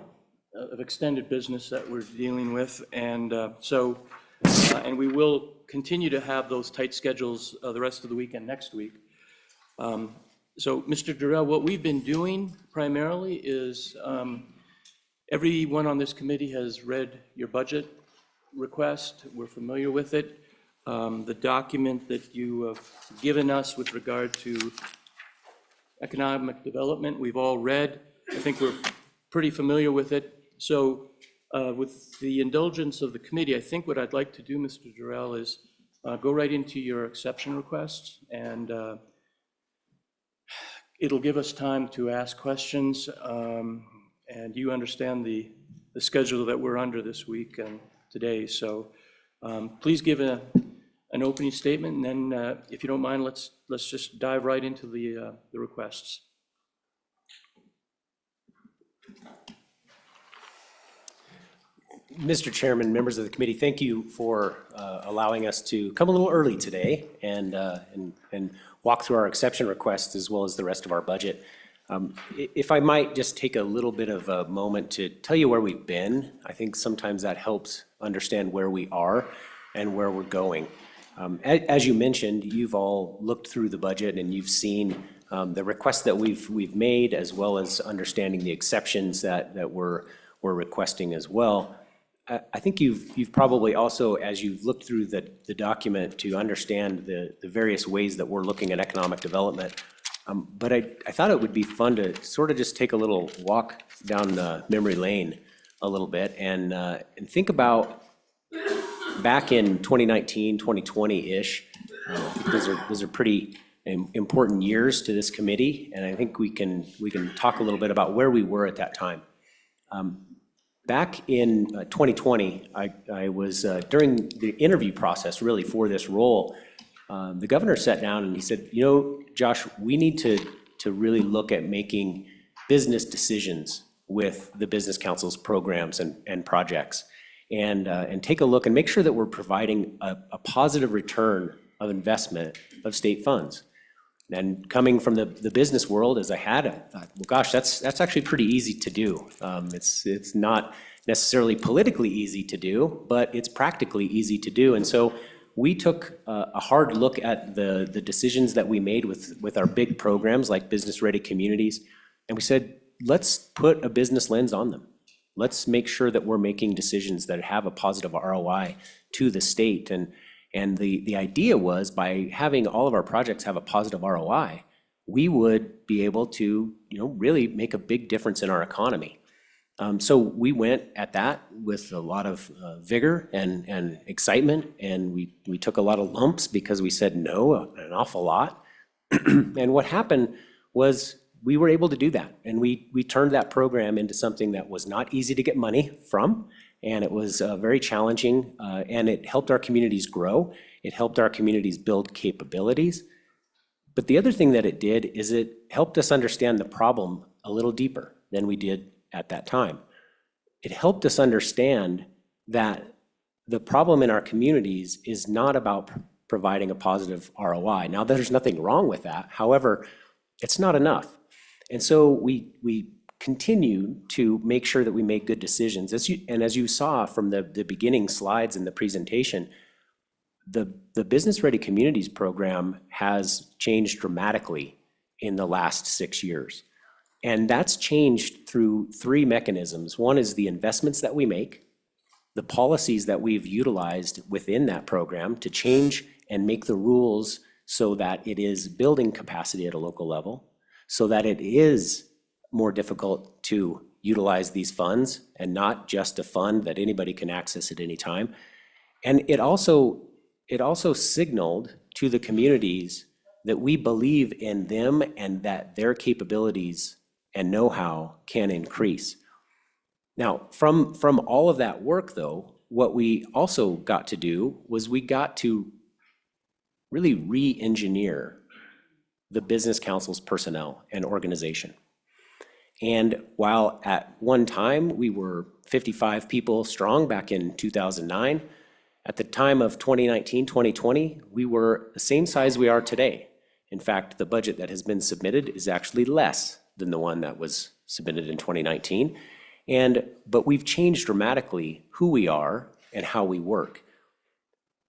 extended business that we're dealing with, and and we will continue to have those tight schedules the rest of the week and next week. So, Mr. Durrell, what we've been doing primarily is everyone on this committee has read your budget request. We're familiar with it. The document that you have given us with regard to economic development, we've all read. I think we're pretty familiar with it. So with the indulgence of the committee, I think what I'd like to do, Mr. Durrell, is go right into your exception requests, and it'll give us time to ask questions, and you understand the schedule that we're under this week and today. So please give an opening statement, and then if you don't mind, let's just dive right into the requests. Mr. Chairman, members of the committee, thank you for allowing us to come a little early today and walk through our exception requests as well as the rest of our budget. If I might just take a little bit of a moment to tell you where we've been, I think sometimes that helps understand where we are and where we're going. As you mentioned, you've all looked through the budget and you've seen the requests that we've made, as well as understanding the exceptions that we're requesting as well. I think you've probably also, as you've looked through the document, to understand the various ways that we're looking at economic development. But I thought it would be fun to sort of just take a little walk down memory lane a little bit and think about back in 2019, 2020-ish. Those are pretty important years to this committee, and I think we can talk a little bit about where we were at that time. Back in 2020, I was, during the interview process really for this role, the governor sat down and he said, you know, Josh, we need to really look at making business decisions with the Business Council's programs and projects, and take a look and make sure that we're providing a positive return of investment of state funds. And coming from the business world, as I had, I thought, well, gosh, that's actually pretty easy to do. It's not necessarily politically easy to do, but it's practically easy to do. And so we took a hard look at the decisions that we made with our big programs like Business Ready Communities, and we said, let's put a business lens on them. Let's make sure that we're making decisions that have a positive ROI to the state. And the idea was, by having all of our projects have a positive ROI, we would be able to, really make a big difference in our economy. So we went at that with a lot of vigor and excitement, and we took a lot of lumps because we said no an awful lot. And what happened was we were able to do that, and we turned that program into something that was not easy to get money from. And it was very challenging, and it helped our communities grow. It helped our communities build capabilities. But the other thing that it did is it helped us understand the problem a little deeper than we did at that time. It helped us understand that the problem in our communities is not about providing a positive ROI. Now, there's nothing wrong with that. However, it's not enough. And so we continue to make sure that we make good decisions. As you saw from the beginning slides in the presentation, the Business Ready Communities program has changed dramatically in the last 6 years. And that's changed through three mechanisms. One is the investments that we make, the policies that we've utilized within that program to change and make the rules so that it is building capacity at a local level, so that it is more difficult to utilize these funds and not just a fund that anybody can access at any time. And it also signaled to the communities that we believe in them and that their capabilities and know-how can increase. Now, from all of that work, though, what we also got to do was we got to really re-engineer the business council's personnel and organization. And while at one time we were 55 people strong back in 2009, at the time of 2019, 2020, we were the same size we are today. In fact, the budget that has been submitted is actually less than the one that was submitted in 2019. But we've changed dramatically who we are and how we work.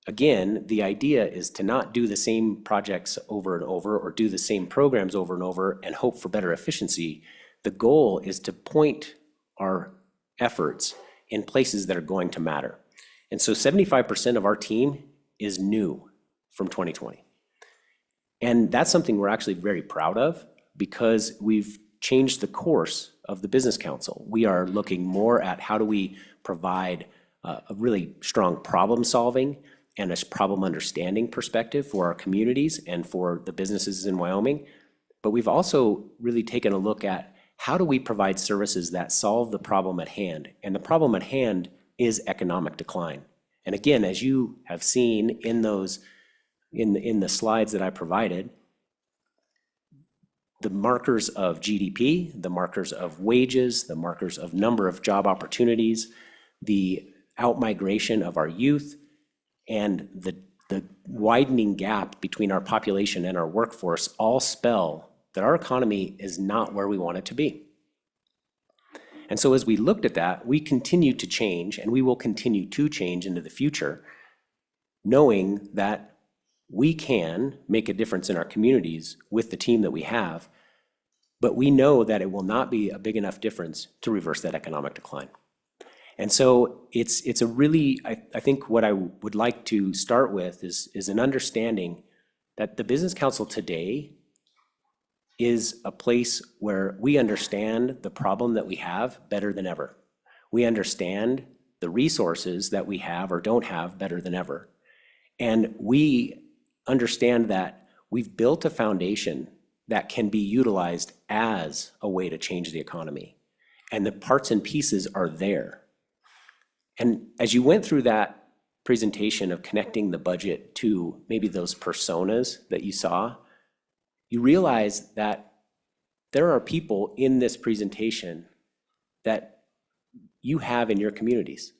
Again, the idea is to not do the same projects over and over or do the same programs over and over and hope for better efficiency. The goal is to point our efforts in places that are going to matter. And so 75% of our team is new from 2020. And that's something we're actually very proud of because we've changed the course of the Business Council. We are looking more at how do we provide a really strong problem solving and a problem understanding perspective for our communities and for the businesses in Wyoming. But we've also really taken a look at how do we provide services that solve the problem at hand? And the problem at hand is economic decline. And again, as you have seen in those, in the slides that I provided, the markers of GDP, the markers of wages, the markers of number of job opportunities, the outmigration of our youth, and the widening gap between our population and our workforce all spell that our economy is not where we want it to be. And so as we looked at that, we continue to change, and we will continue to change into the future, knowing that we can make a difference in our communities with the team that we have, but we know that it will not be a big enough difference to reverse that economic decline. And so it's a really, I think what I would like to start with is an understanding that the Business Council today is a place where we understand the problem that we have better than ever. We understand the resources that we have or don't have better than ever. And we understand that we've built a foundation that can be utilized as a way to change the economy. And the parts and pieces are there. And as you went through that presentation of connecting the budget to maybe those personas that you saw, you realize that there are people in this presentation that you have in your communities.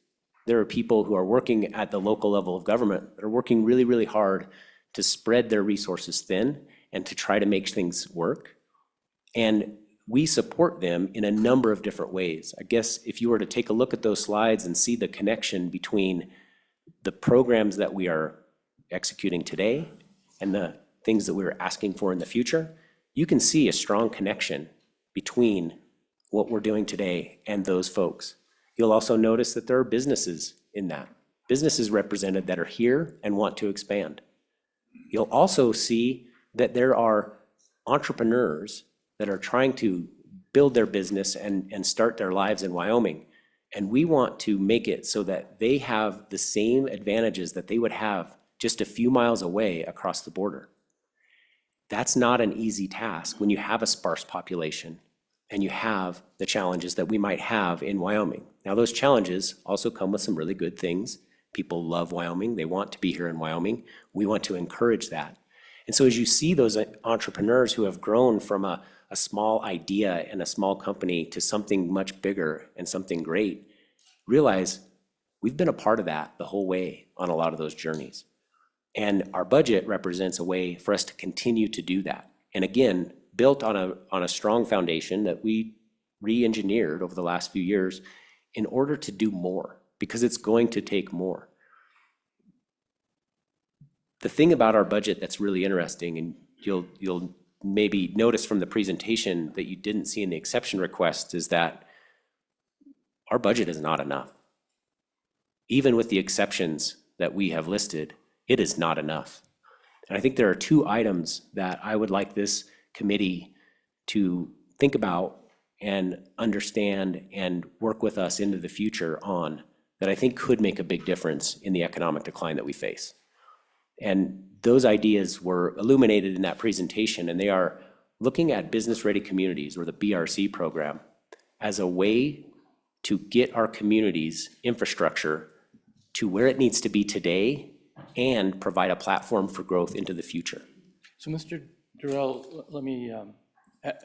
There are people who are working at the local level of government that are working really, really hard to spread their resources thin and to try to make things work. And we support them in a number of different ways. I guess if you were to take a look at those slides and see the connection between the programs that we are executing today and the things that we're asking for in the future, you can see a strong connection between what we're doing today and those folks. You'll also notice that there are businesses in that. Businesses represented that are here and want to expand. You'll also see that there are entrepreneurs that are trying to build their business and start their lives in Wyoming. And we want to make it so that they have the same advantages that they would have just a few miles away across the border. That's not an easy task when you have a sparse population and you have the challenges that we might have in Wyoming. Now, those challenges also come with some really good things. People love Wyoming. They want to be here in Wyoming. We want to encourage that. And so as you see those entrepreneurs who have grown from a small idea and a small company to something much bigger and something great, realize we've been a part of that the whole way on a lot of those journeys. And our budget represents a way for us to continue to do that. And again, built on a strong foundation that we re-engineered over the last few years in order to do more, because it's going to take more. The thing about our budget that's really interesting, and you'll maybe notice from the presentation that you didn't see in the exception request, is that our budget is not enough. Even with the exceptions that we have listed, it is not enough. And I think there are two items that I would like this committee to think about and understand and work with us into the future on that I think could make a big difference in the economic decline that we face. And those ideas were illuminated in that presentation, and they are looking at business-ready communities, or the BRC program, as a way to get our community's infrastructure to where it needs to be today and provide a platform for growth into the future. So, Mr. Durrell, let me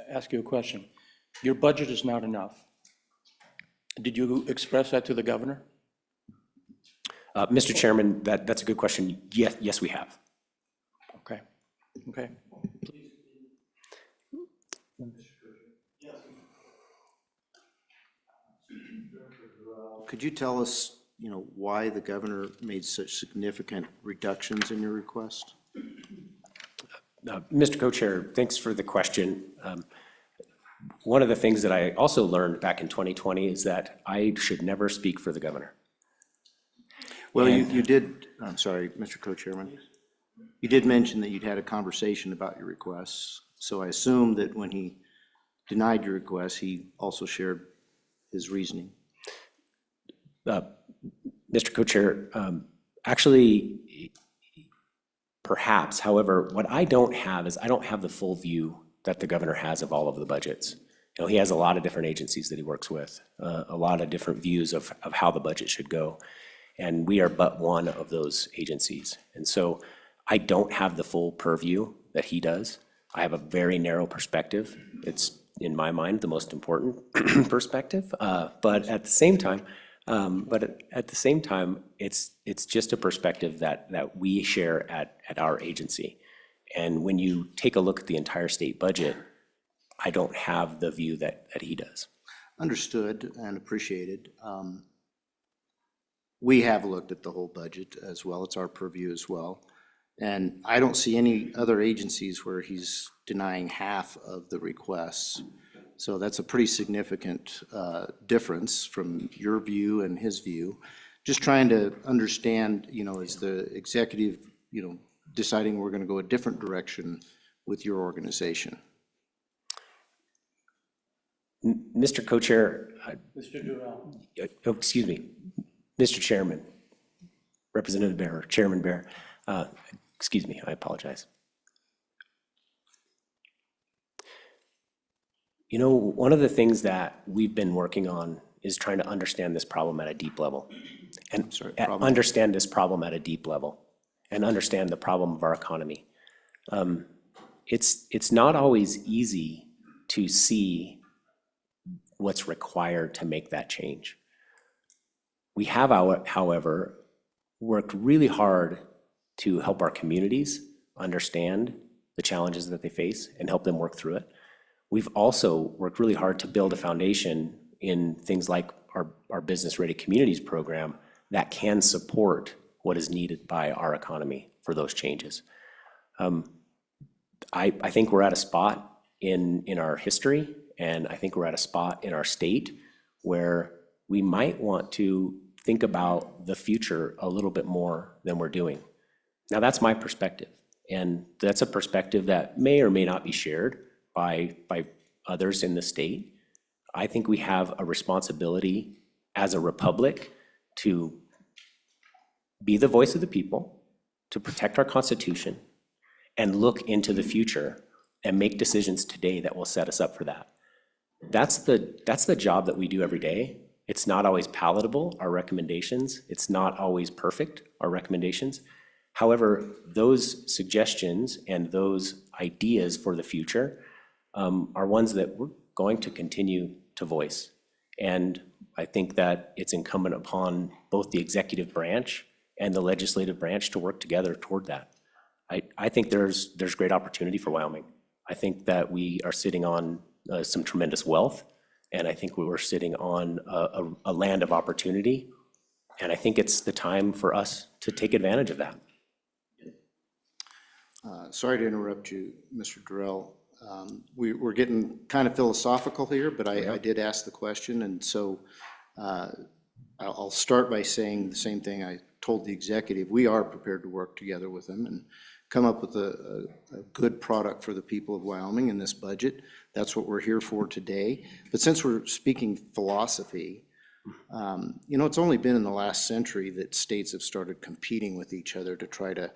ask you a question. Your budget is not enough. Did you express that to the governor? Mr. Chairman, that's a good question. Yes, we have. Okay, okay. Could you tell us, why the governor made such significant reductions in your request? Mr. Co-Chair, thanks for the question. One of the things that I also learned back in 2020 is that I should never speak for the governor. Well, you did, I'm sorry, Mr. Co-Chairman. You did mention that you'd had a conversation about your requests. So I assume that when he denied your request, he also shared his reasoning. Mr. Co-Chair, actually, perhaps, however, what I don't have is I don't have the full view that the governor has of all of the budgets. He has a lot of different agencies that he works with, a lot of different views of how the budget should go. And we are but one of those agencies. And so I don't have the full purview that he does. I have a very narrow perspective. It's, in my mind, the most important perspective. But at the same time, it's just a perspective that we share at our agency. And when you take a look at the entire state budget, I don't have the view that he does. Understood and appreciated. We have looked at the whole budget as well. It's our purview as well. And I don't see any other agencies where he's denying half of the requests. So that's a pretty significant difference from your view and his view. Just trying to understand, is the executive, deciding we're going to go a different direction with your organization? Mr. Co-Chair. Mr. Durrell. Excuse me, Mr. Chairman, Representative Bear, Chairman Bear. Excuse me, I apologize. One of the things that we've been working on is trying to understand this problem at a deep level. And understand this problem at a deep level and understand the problem of our economy. It's not always easy to see what's required to make that change. We have, however, worked really hard to help our communities understand the challenges that they face and help them work through it. We've also worked really hard to build a foundation in things like our Business Ready Communities program that can support what is needed by our economy for those changes. I think we're at a spot in our history, and I think we're at a spot in our state where we might want to think about the future a little bit more than we're doing. Now, that's my perspective, and that's a perspective that may or may not be shared by others in the state. I think we have a responsibility as a republic to be the voice of the people, to protect our Constitution, and look into the future and make decisions today that will set us up for that. That's the job that we do every day. It's not always palatable, our recommendations. It's not always perfect, our recommendations. However, those suggestions and those ideas for the future are ones that we're going to continue to voice. And I think that it's incumbent upon both the executive branch and the legislative branch to work together toward that. I think there's great opportunity for Wyoming. I think that we are sitting on some tremendous wealth, and I think we're sitting on a land of opportunity, and I think it's the time for us to take advantage of that. Sorry to interrupt you, Mr. Durrell. We're getting kind of philosophical here, but I did ask the question, and so I'll start by saying the same thing I told the executive. We are prepared to work together with them and come up with a good product for the people of Wyoming in this budget. That's what we're here for today. But since we're speaking philosophy, it's only been in the last century that states have started competing with each other to try to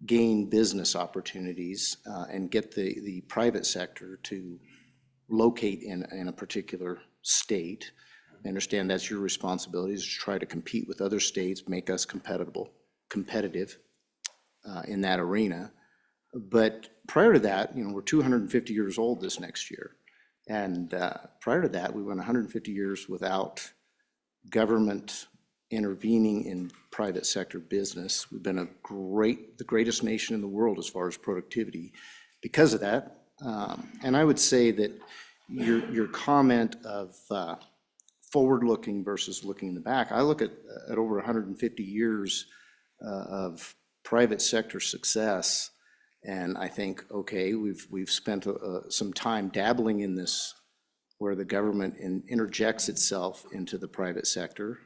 gain business opportunities and get the private sector to locate in a particular state. I understand that's your responsibility, is to try to compete with other states, make us competitive in that arena. But prior to that, we're 250 years old this next year. And prior to that, we went 150 years without government intervening in private sector business. We've been the greatest nation in the world as far as productivity because of that. And I would say that your comment of forward-looking versus looking in the back, I look at over 150 years of private sector success, and I think, okay, we've spent some time dabbling in this where the government interjects itself into the private sector.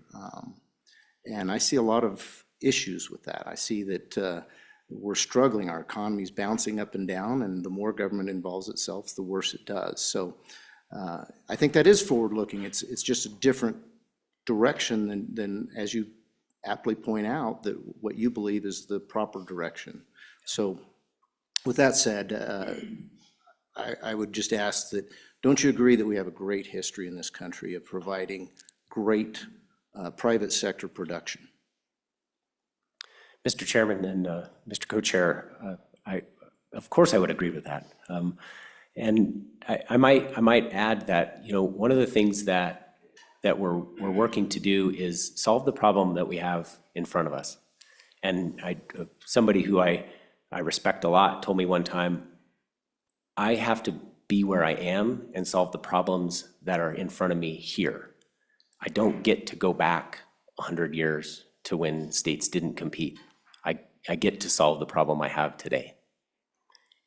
And I see a lot of issues with that. I see that we're struggling, our economy's bouncing up and down, and the more government involves itself, the worse it does. So I think that is forward-looking. It's just a different direction than, as you aptly point out, that what you believe is the proper direction. So with that said, I would just ask that, don't you agree that we have a great history in this country of providing great private sector production? Mr. Chairman and Mr. Co-Chair, of course I would agree with that. And I might add that, one of the things that we're working to do is solve the problem that we have in front of us. And somebody who I respect a lot told me one time, I have to be where I am and solve the problems that are in front of me here. I don't get to go back 100 years to when states didn't compete. I get to solve the problem I have today.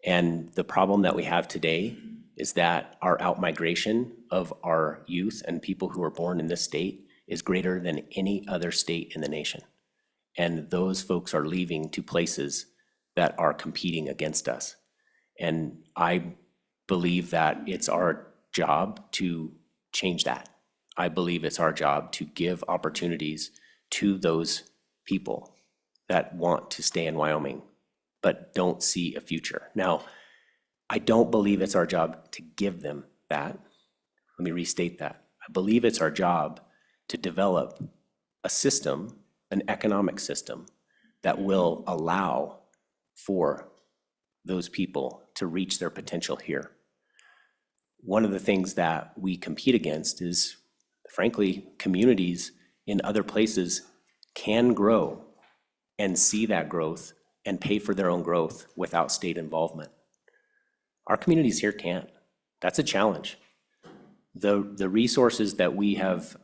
And the problem that we have today is that our outmigration of our youth and people who are born in this state is greater than any other state in the nation. And those folks are leaving to places that are competing against us. And I believe that it's our job to change that. I believe it's our job to give opportunities to those people that want to stay in Wyoming but don't see a future. Now, I don't believe it's our job to give them that. Let me restate that. I believe it's our job to develop a system, an economic system, that will allow for those people to reach their potential here. One of the things that we compete against is, frankly, communities in other places can grow and see that growth and pay for their own growth without state involvement. Our communities here can't. That's a challenge. The resources that we have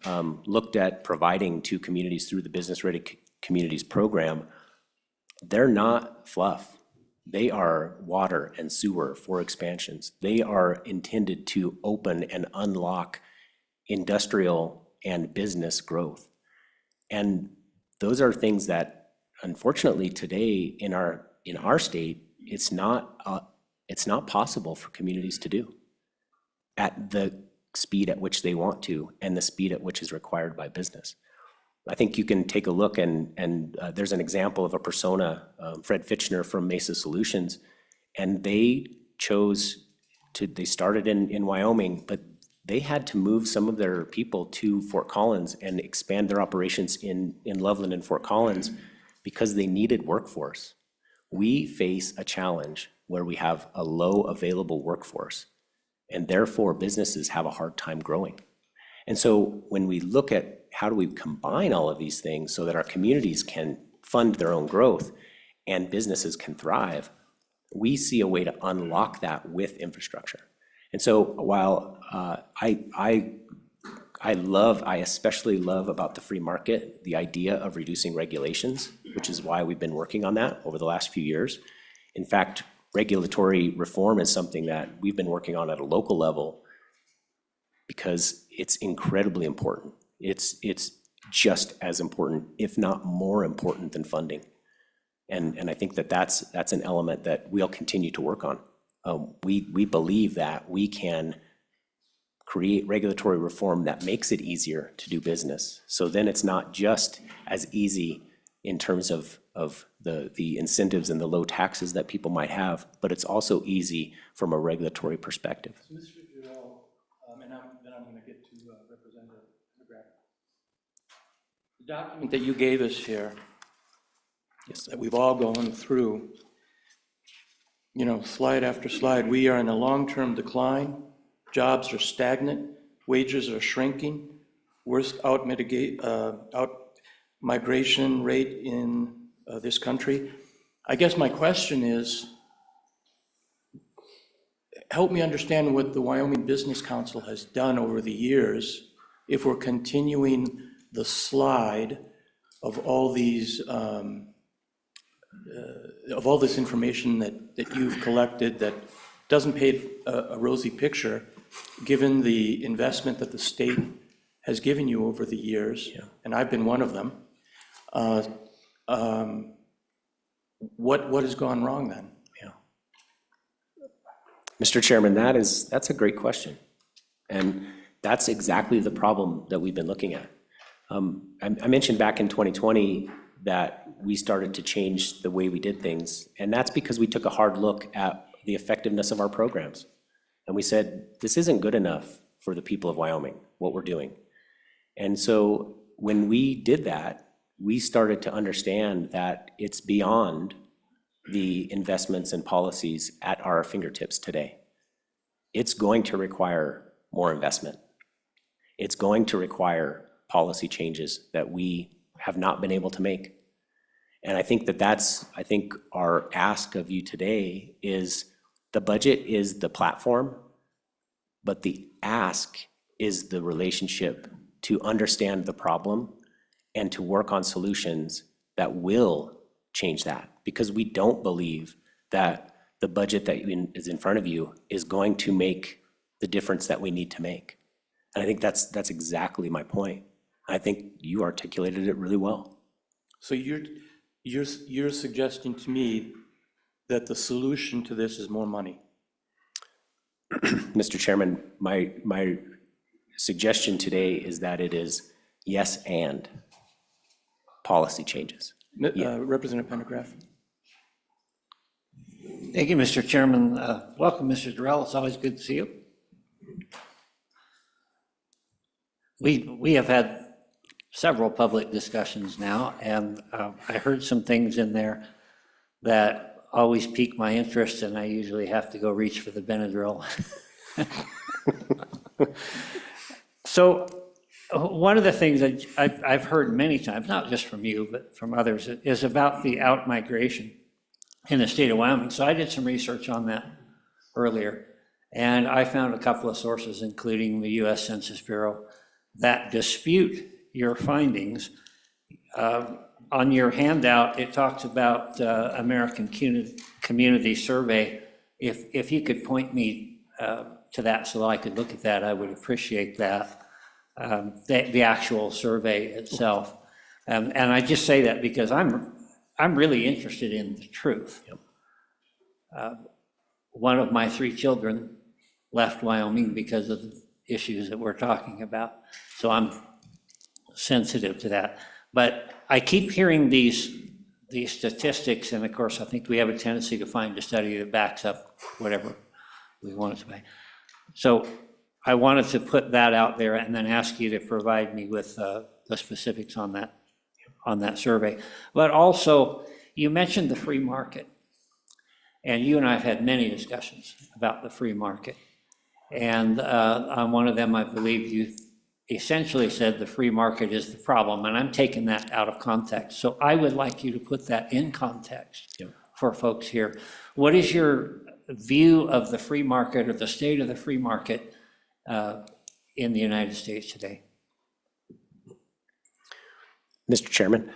looked at providing to communities through the Business Ready Communities program, they're not fluff. They are water and sewer for expansions. They are intended to open and unlock industrial and business growth. And those are things that, unfortunately, today in our state, it's not possible for communities to do at the speed at which they want to and the speed at which is required by business. I think you can take a look and there's an example of a persona, Fred Fitchner from Mesa Solutions, and they started in Wyoming, but they had to move some of their people to Fort Collins and expand their operations in Loveland and Fort Collins because they needed workforce. We face a challenge where we have a low available workforce, and therefore businesses have a hard time growing. And so when we look at how do we combine all of these things so that our communities can fund their own growth and businesses can thrive, we see a way to unlock that with infrastructure. And so while I especially love about the free market, the idea of reducing regulations, which is why we've been working on that over the last few years. In fact, regulatory reform is something that we've been working on at a local level because it's incredibly important. It's just as important, if not more important than funding. And I think that's an element that we'll continue to work on. We believe that we can create regulatory reform that makes it easier to do business. So then it's not just as easy in terms of the incentives and the low taxes that people might have, but it's also easy from a regulatory perspective. So Mr. Durrell, and then I'm going to get to Representative McGrath. document that you gave us here, that we've all gone through, you know, slide after slide, we are in a long-term decline, jobs are stagnant, wages are shrinking, worst out migration rate in this country. I guess my question is, help me understand what the Wyoming Business Council has done over the years if we're continuing the slide of all these of all this information that you've collected that doesn't paint a rosy picture, given the investment that the state has given you over the years, and I've been one of them. What has gone wrong then? Mr. Chairman, that's a great question. And that's exactly the problem that we've been looking at. I mentioned back in 2020 that we started to change the way we did things, and that's because we took a hard look at the effectiveness of our programs. And we said, this isn't good enough for the people of Wyoming, what we're doing. And so when we did that, we started to understand that it's beyond the investments and policies at our fingertips today. It's going to require more investment. It's going to require policy changes that we have not been able to make. And I think that's our ask of you today is the budget is the platform, but the ask is the relationship to understand the problem and to work on solutions that will change that. Because we don't believe that the budget that is in front of you is going to make the difference that we need to make. And I think that's exactly my point. I think you articulated it really well. So you're suggesting to me that the solution to this is more money? Mr. Chairman, my suggestion today is that it is yes and policy changes. Representative Pendergraft. Thank you, Mr. Chairman. Welcome, Mr. Durrell. It's always good to see you. We have had several public discussions now, and I heard some things in there that always pique my interest, and I usually have to go reach for the Benadryl. So one of the things that I've heard many times, not just from you, but from others, is about the out-migration in the state of Wyoming. So I did some research on that earlier, and I found a couple of sources, including the U.S. Census Bureau, that dispute your findings. On your handout, it talks about American Community Survey. If you could point me to that so I could look at that, I would appreciate that. The actual survey itself. And I just say that because I'm really interested in the truth. One of my 3 children left Wyoming because of the issues that we're talking about. So I'm sensitive to that. But I keep hearing these statistics, and of course, I think we have a tendency to find a study that backs up whatever we want it to be. So I wanted to put that out there and then ask you to provide me with the specifics on that survey. But also, you mentioned the free market, and you and I have had many discussions about the free market. And on one of them, I believe you essentially said the free market is the problem, and I'm taking that out of context. So I would like you to put that in context for folks here. What is your view of the free market or the state of the free market in the United States today? Mr. Chairman,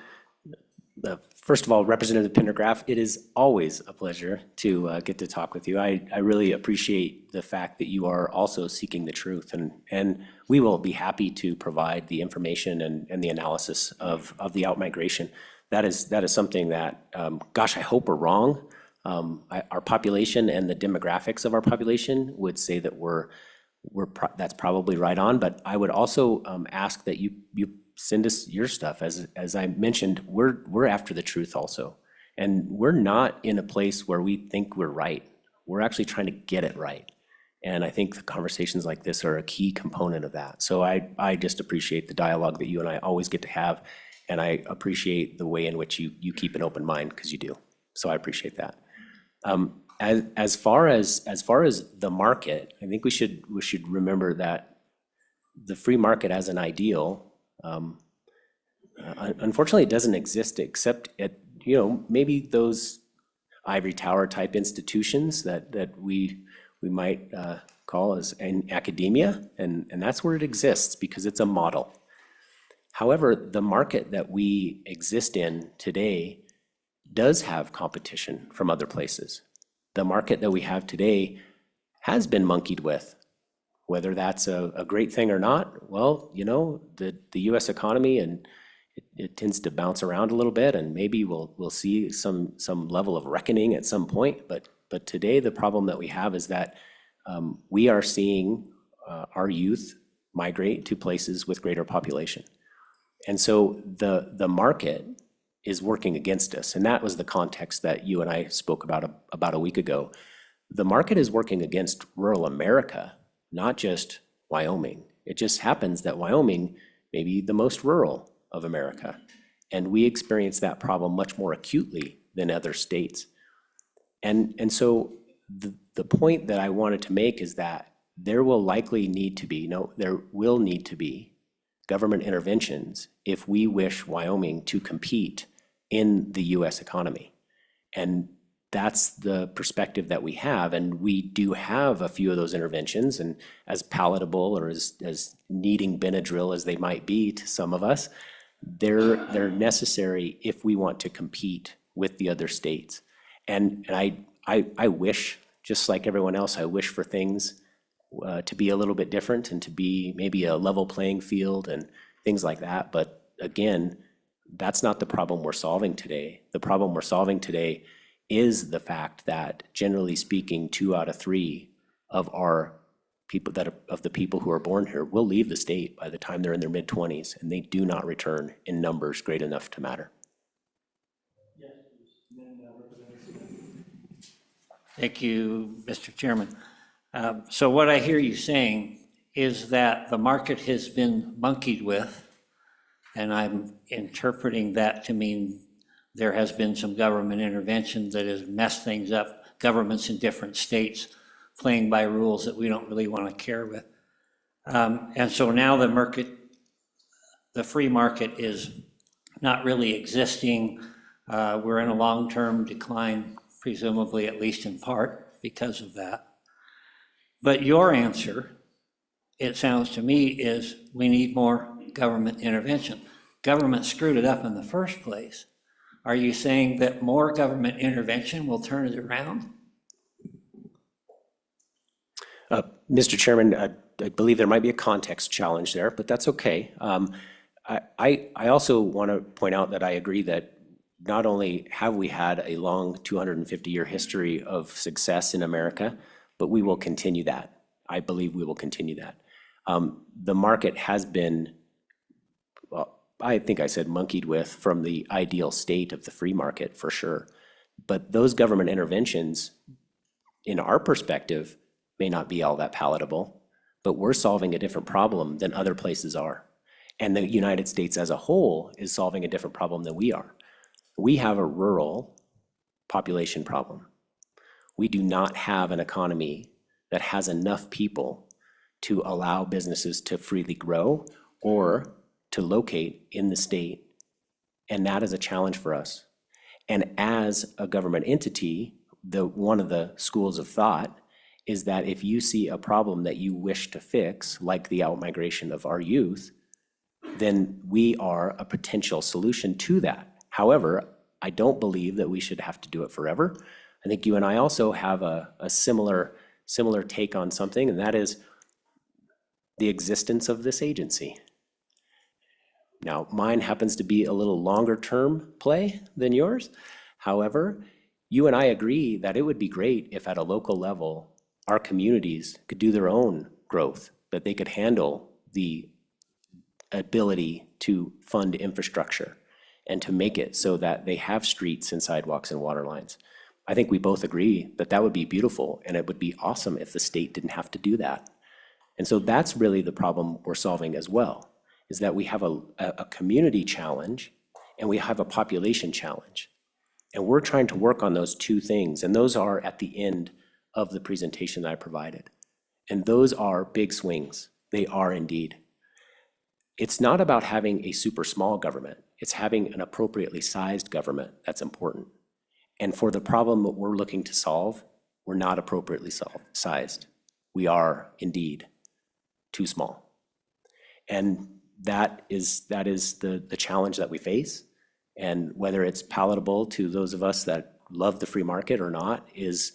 first of all, Representative Pendergraft, it is always a pleasure to get to talk with you. I really appreciate the fact that you are also seeking the truth, and we will be happy to provide the information and the analysis of the outmigration. That is something that, gosh, I hope we're wrong. Our population and the demographics of our population would say that that's probably right on, but I would also ask that you send us your stuff. As I mentioned, we're after the truth also. And we're not in a place where we think we're right. We're actually trying to get it right. And I think the conversations like this are a key component of that. So I just appreciate the dialogue that you and I always get to have. And I appreciate the way in which you keep an open mind, because you do. So I appreciate that. As far as the market, I think we should remember that the free market as an ideal, unfortunately, it doesn't exist except at, maybe those ivory tower type institutions that we might call as in academia, and that's where it exists because it's a model. However, the market that we exist in today does have competition from other places. The market that we have today has been monkeyed with. Whether that's a great thing or not, well, the US economy, and it tends to bounce around a little bit, and maybe we'll see some level of reckoning at some point. But today the problem that we have is that we are seeing our youth migrate to places with greater population. And so the market is working against us. And that was the context that you and I spoke about a week ago. The market is working against rural America, not just Wyoming. It just happens that Wyoming may be the most rural of America. And we experience that problem much more acutely than other states. And so the point that I wanted to make is that there will need to be government interventions if we wish Wyoming to compete in the US economy. And that's the perspective that we have. And we do have a few of those interventions, and as palatable or as needing Benadryl as they might be to some of us, they're necessary if we want to compete with the other states. And I wish, just like everyone else, I wish for things to be a little bit different and to be maybe a level playing field and things like that. But again, that's not the problem we're solving today. The problem we're solving today is the fact that, generally speaking, 2 out of 3 of our people of the people who are born here will leave the state by the time they're in their mid-20s, and they do not return in numbers great enough to matter. Thank you, Mr. Chairman. So what I hear you saying is that the market has been monkeyed with, and I'm interpreting that to mean there has been some government intervention that has messed things up, governments in different states playing by rules that we don't really want to care with. And so now the free market is not really existing. We're in a long-term decline, presumably, at least in part, because of that. But your answer, it sounds to me, is we need more government intervention. Government screwed it up in the first place. Are you saying that more government intervention will turn it around? Mr. Chairman, I believe there might be a context challenge there, but that's okay. I also want to point out that I agree that not only have we had a long 250-year history of success in America, but we will continue that. I believe we will continue that. The market has been, well, I think I said monkeyed with from the ideal state of the free market, for sure. But those government interventions, in our perspective, may not be all that palatable, but we're solving a different problem than other places are. And the United States as a whole is solving a different problem than we are. We have a rural population problem. We do not have an economy that has enough people to allow businesses to freely grow or to locate in the state. And that is a challenge for us. And as a government entity, one of the schools of thought is that if you see a problem that you wish to fix, like the outmigration of our youth, then we are a potential solution to that. However, I don't believe that we should have to do it forever. I think you and I also have a similar take on something, and that is the existence of this agency. Now, mine happens to be a little longer term play than yours. However, you and I agree that it would be great if at a local level, our communities could do their own growth, that they could handle the ability to fund infrastructure and to make it so that they have streets and sidewalks and water lines. I think we both agree that that would be beautiful, and it would be awesome if the state didn't have to do that. And so that's really the problem we're solving as well, is that we have a community challenge and we have a population challenge. And we're trying to work on those two things, and those are at the end of the presentation that I provided. And those are big swings. They are indeed. It's not about having a super small government. It's having an appropriately sized government that's important. And for the problem that we're looking to solve, we're not appropriately sized. We are indeed too small. And that is the challenge that we face. And whether it's palatable to those of us that love the free market or not it's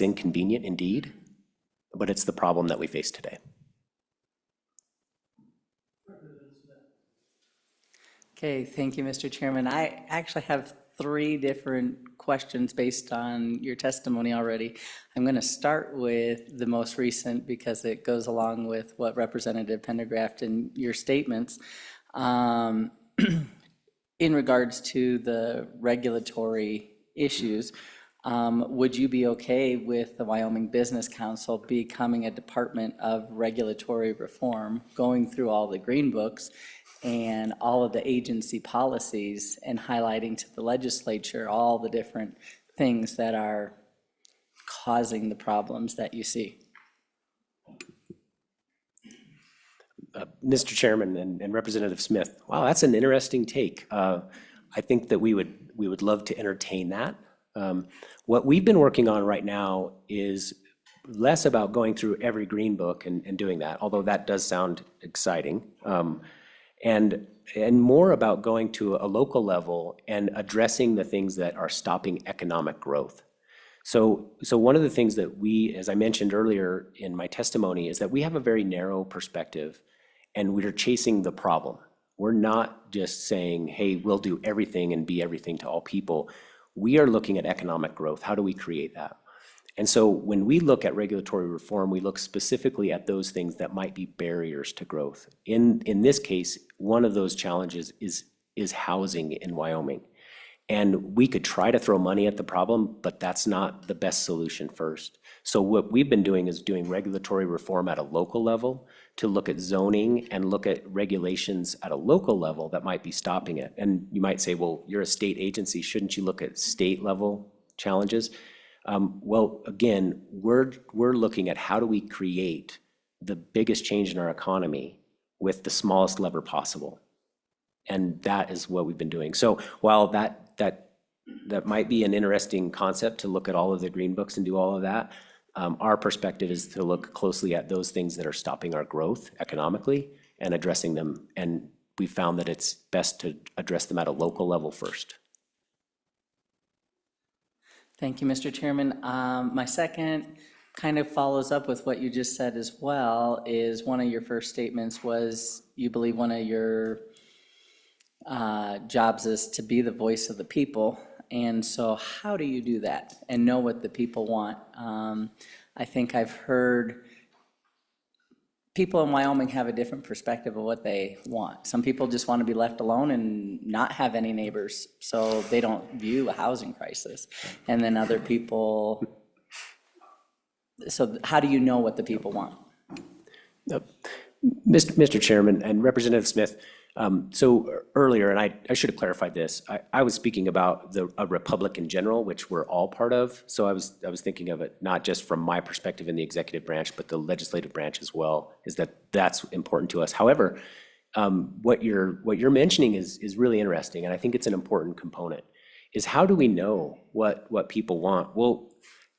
inconvenient indeed, but it's the problem that we face today. Okay, thank you, Mr. Chairman. I actually have 3 different questions based on your testimony already. I'm going to start with the most recent because it goes along with what Representative Pendergraft and your statements. In regards to the regulatory issues, would you be okay with the Wyoming Business Council becoming a department of regulatory reform, going through all the green books and all of the agency policies and highlighting to the legislature all the different things that are causing the problems that you see? Mr. Chairman and Representative Smith, wow, that's an interesting take. I think that we would love to entertain that. What we've been working on right now is less about going through every green book and doing that, although that does sound exciting, and more about going to a local level and addressing the things that are stopping economic growth. So one of the things that we, as I mentioned earlier in my testimony, is that we have a very narrow perspective and we're chasing the problem. We're not just saying, hey, we'll do everything and be everything to all people. We are looking at economic growth. How do we create that? And so when we look at regulatory reform, we look specifically at those things that might be barriers to growth. In this case, one of those challenges is housing in Wyoming. And we could try to throw money at the problem, but that's not the best solution first. So what we've been doing is doing regulatory reform at a local level to look at zoning and look at regulations at a local level that might be stopping it. And you might say, well, you're a state agency, shouldn't you look at state level challenges? Well, again, we're looking at how do we create the biggest change in our economy with the smallest lever possible. And that is what we've been doing. So while that might be an interesting concept to look at all of the green books and do all of that, our perspective is to look closely at those things that are stopping our growth economically and addressing them. And we found that it's best to address them at a local level first. Thank you, Mr. Chairman. My second kind of follows up with what you just said as well, is one of your first statements was you believe one of your jobs is to be the voice of the people. And so how do you do that and know what the people want? I think I've heard people in Wyoming have a different perspective of what they want. Some people just want to be left alone and not have any neighbors, so they don't view a housing crisis. And then other people, so how do you know what the people want? Mr. Chairman and Representative Smith, so earlier, and I should have clarified this, I was speaking about a republic in general, which we're all part of. So I was thinking of it not just from my perspective in the executive branch, but the legislative branch as well, is that's important to us. However, what you're mentioning is really interesting, and I think it's an important component, is how do we know what people want? Well,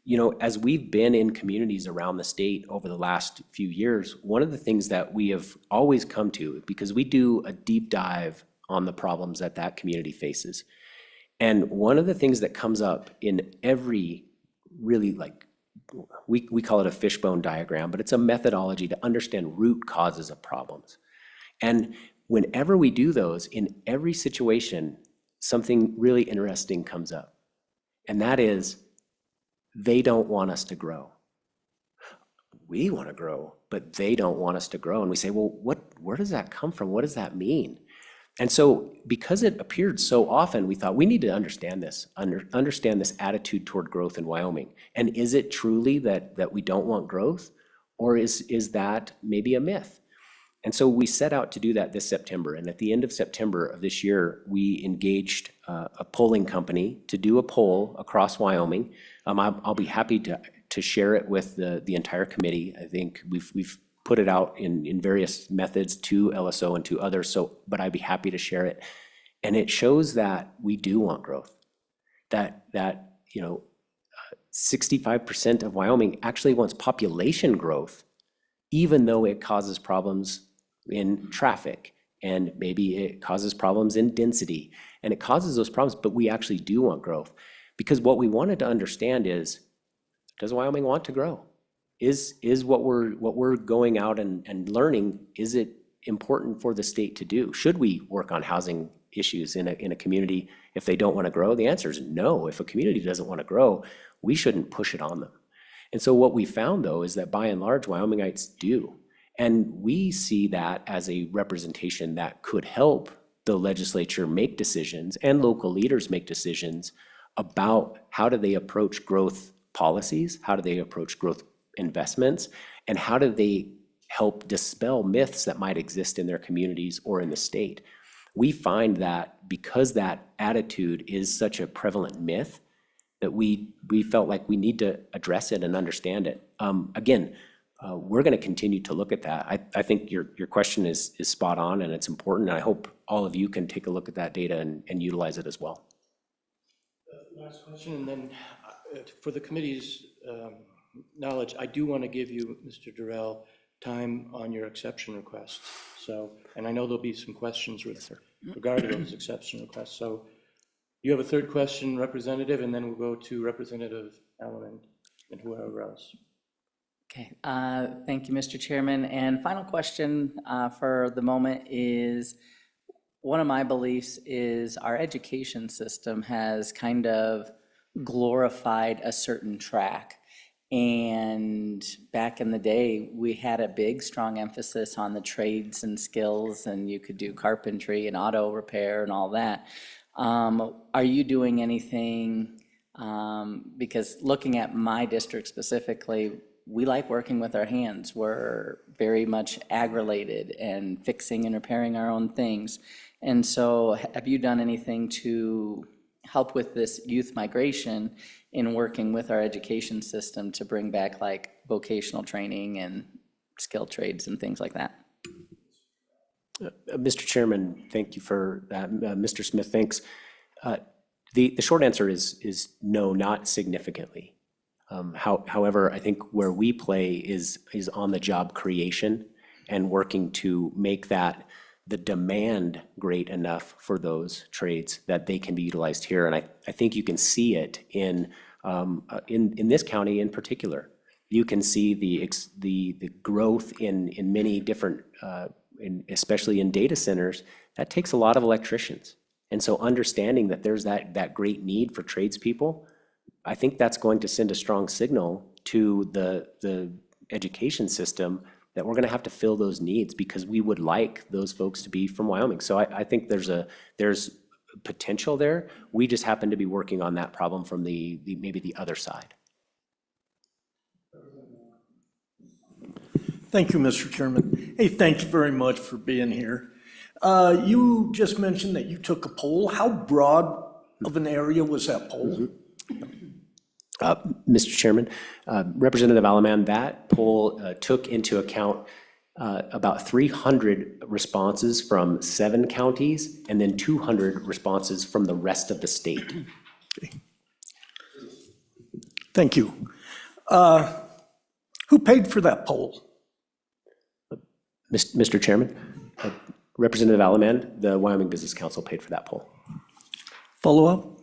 you know, as we've been in communities around the state over the last few years, one of the things that we have always come to, because we do a deep dive on the problems that community faces. And one of the things that comes up in every really, like, we call it a fishbone diagram, but it's a methodology to understand root causes of problems. And whenever we do those, in every situation, something really interesting comes up. And that is, they don't want us to grow. We want to grow, but they don't want us to grow. And we say, well, where does that come from? What does that mean? And so because it appeared so often, we thought we need to understand this, understand this attitude toward growth in Wyoming. And is it truly that we don't want growth? Or is that maybe a myth? And so we set out to do that this September. And at the end of September of this year, we engaged a polling company to do a poll across Wyoming. I'll be happy to share it with the entire committee. I think we've put it out in various methods to LSO and to others. So, but I'd be happy to share it. And it shows that we do want growth. That 65% of Wyoming actually wants population growth, even though it causes problems in traffic, and maybe it causes problems in density, and it causes those problems, but we actually do want growth. Because what we wanted to understand is, does Wyoming want to grow? Is what we're going out and learning, is it important for the state to do? Should we work on housing issues in a community if they don't want to grow? The answer is no. If a community doesn't want to grow, we shouldn't push it on them. And so what we found, though, is that by and large, Wyomingites do. And we see that as a representation that could help the legislature make decisions and local leaders make decisions about how do they approach growth policies, how do they approach growth investments, and how do they help dispel myths that might exist in their communities or in the state. We find that because that attitude is such a prevalent myth, that we felt like we need to address it and understand it. Again, we're going to continue to look at that. I think your question is spot on, and it's important. And I hope all of you can take a look at that data and utilize it as well. Last question, and then for the committee's knowledge, I do want to give you, Mr. Durrell, time on your exception request. So, and I know there'll be some questions regarding those exception requests. So you have a third question, Representative, and then we'll go to Representative Allen and whoever else. Okay, thank you, Mr. Chairman. And final question for the moment is, one of my beliefs is our education system has kind of glorified a certain track. And back in the day, we had a big, strong emphasis on the trades and skills, and you could do carpentry and auto repair and all that. Are you doing anything, because looking at my district specifically, we like working with our hands. We're very much ag-related and fixing and repairing our own things. And so have you done anything to help with this youth migration in working with our education system to bring back like vocational training and skilled trades and things like that? Mr. Chairman, thank you for that. Mr. Smith, thanks. The short answer is no, not significantly. However, I think where we play is on the job creation and working to make that the demand great enough for those trades that they can be utilized here. And I think you can see it in this county in particular. You can see the growth in many different, especially in data centers, that takes a lot of electricians. And so understanding that there's that great need for tradespeople, I think that's going to send a strong signal to the education system that we're going to have to fill those needs, because we would like those folks to be from Wyoming. So I think there's potential there. We just happen to be working on that problem from maybe the other side. Thank you, Mr. Chairman. Hey, thank you very much for being here. You just mentioned that you took a poll. How broad of an area was that poll? Mr. Chairman, Representative Alaman, that poll took into account about 300 responses from 7 counties and then 200 responses from the rest of the state. Okay. Thank you. Who paid for that poll? Mr. Chairman, Representative Alaman, the Wyoming Business Council paid for that poll. Follow up?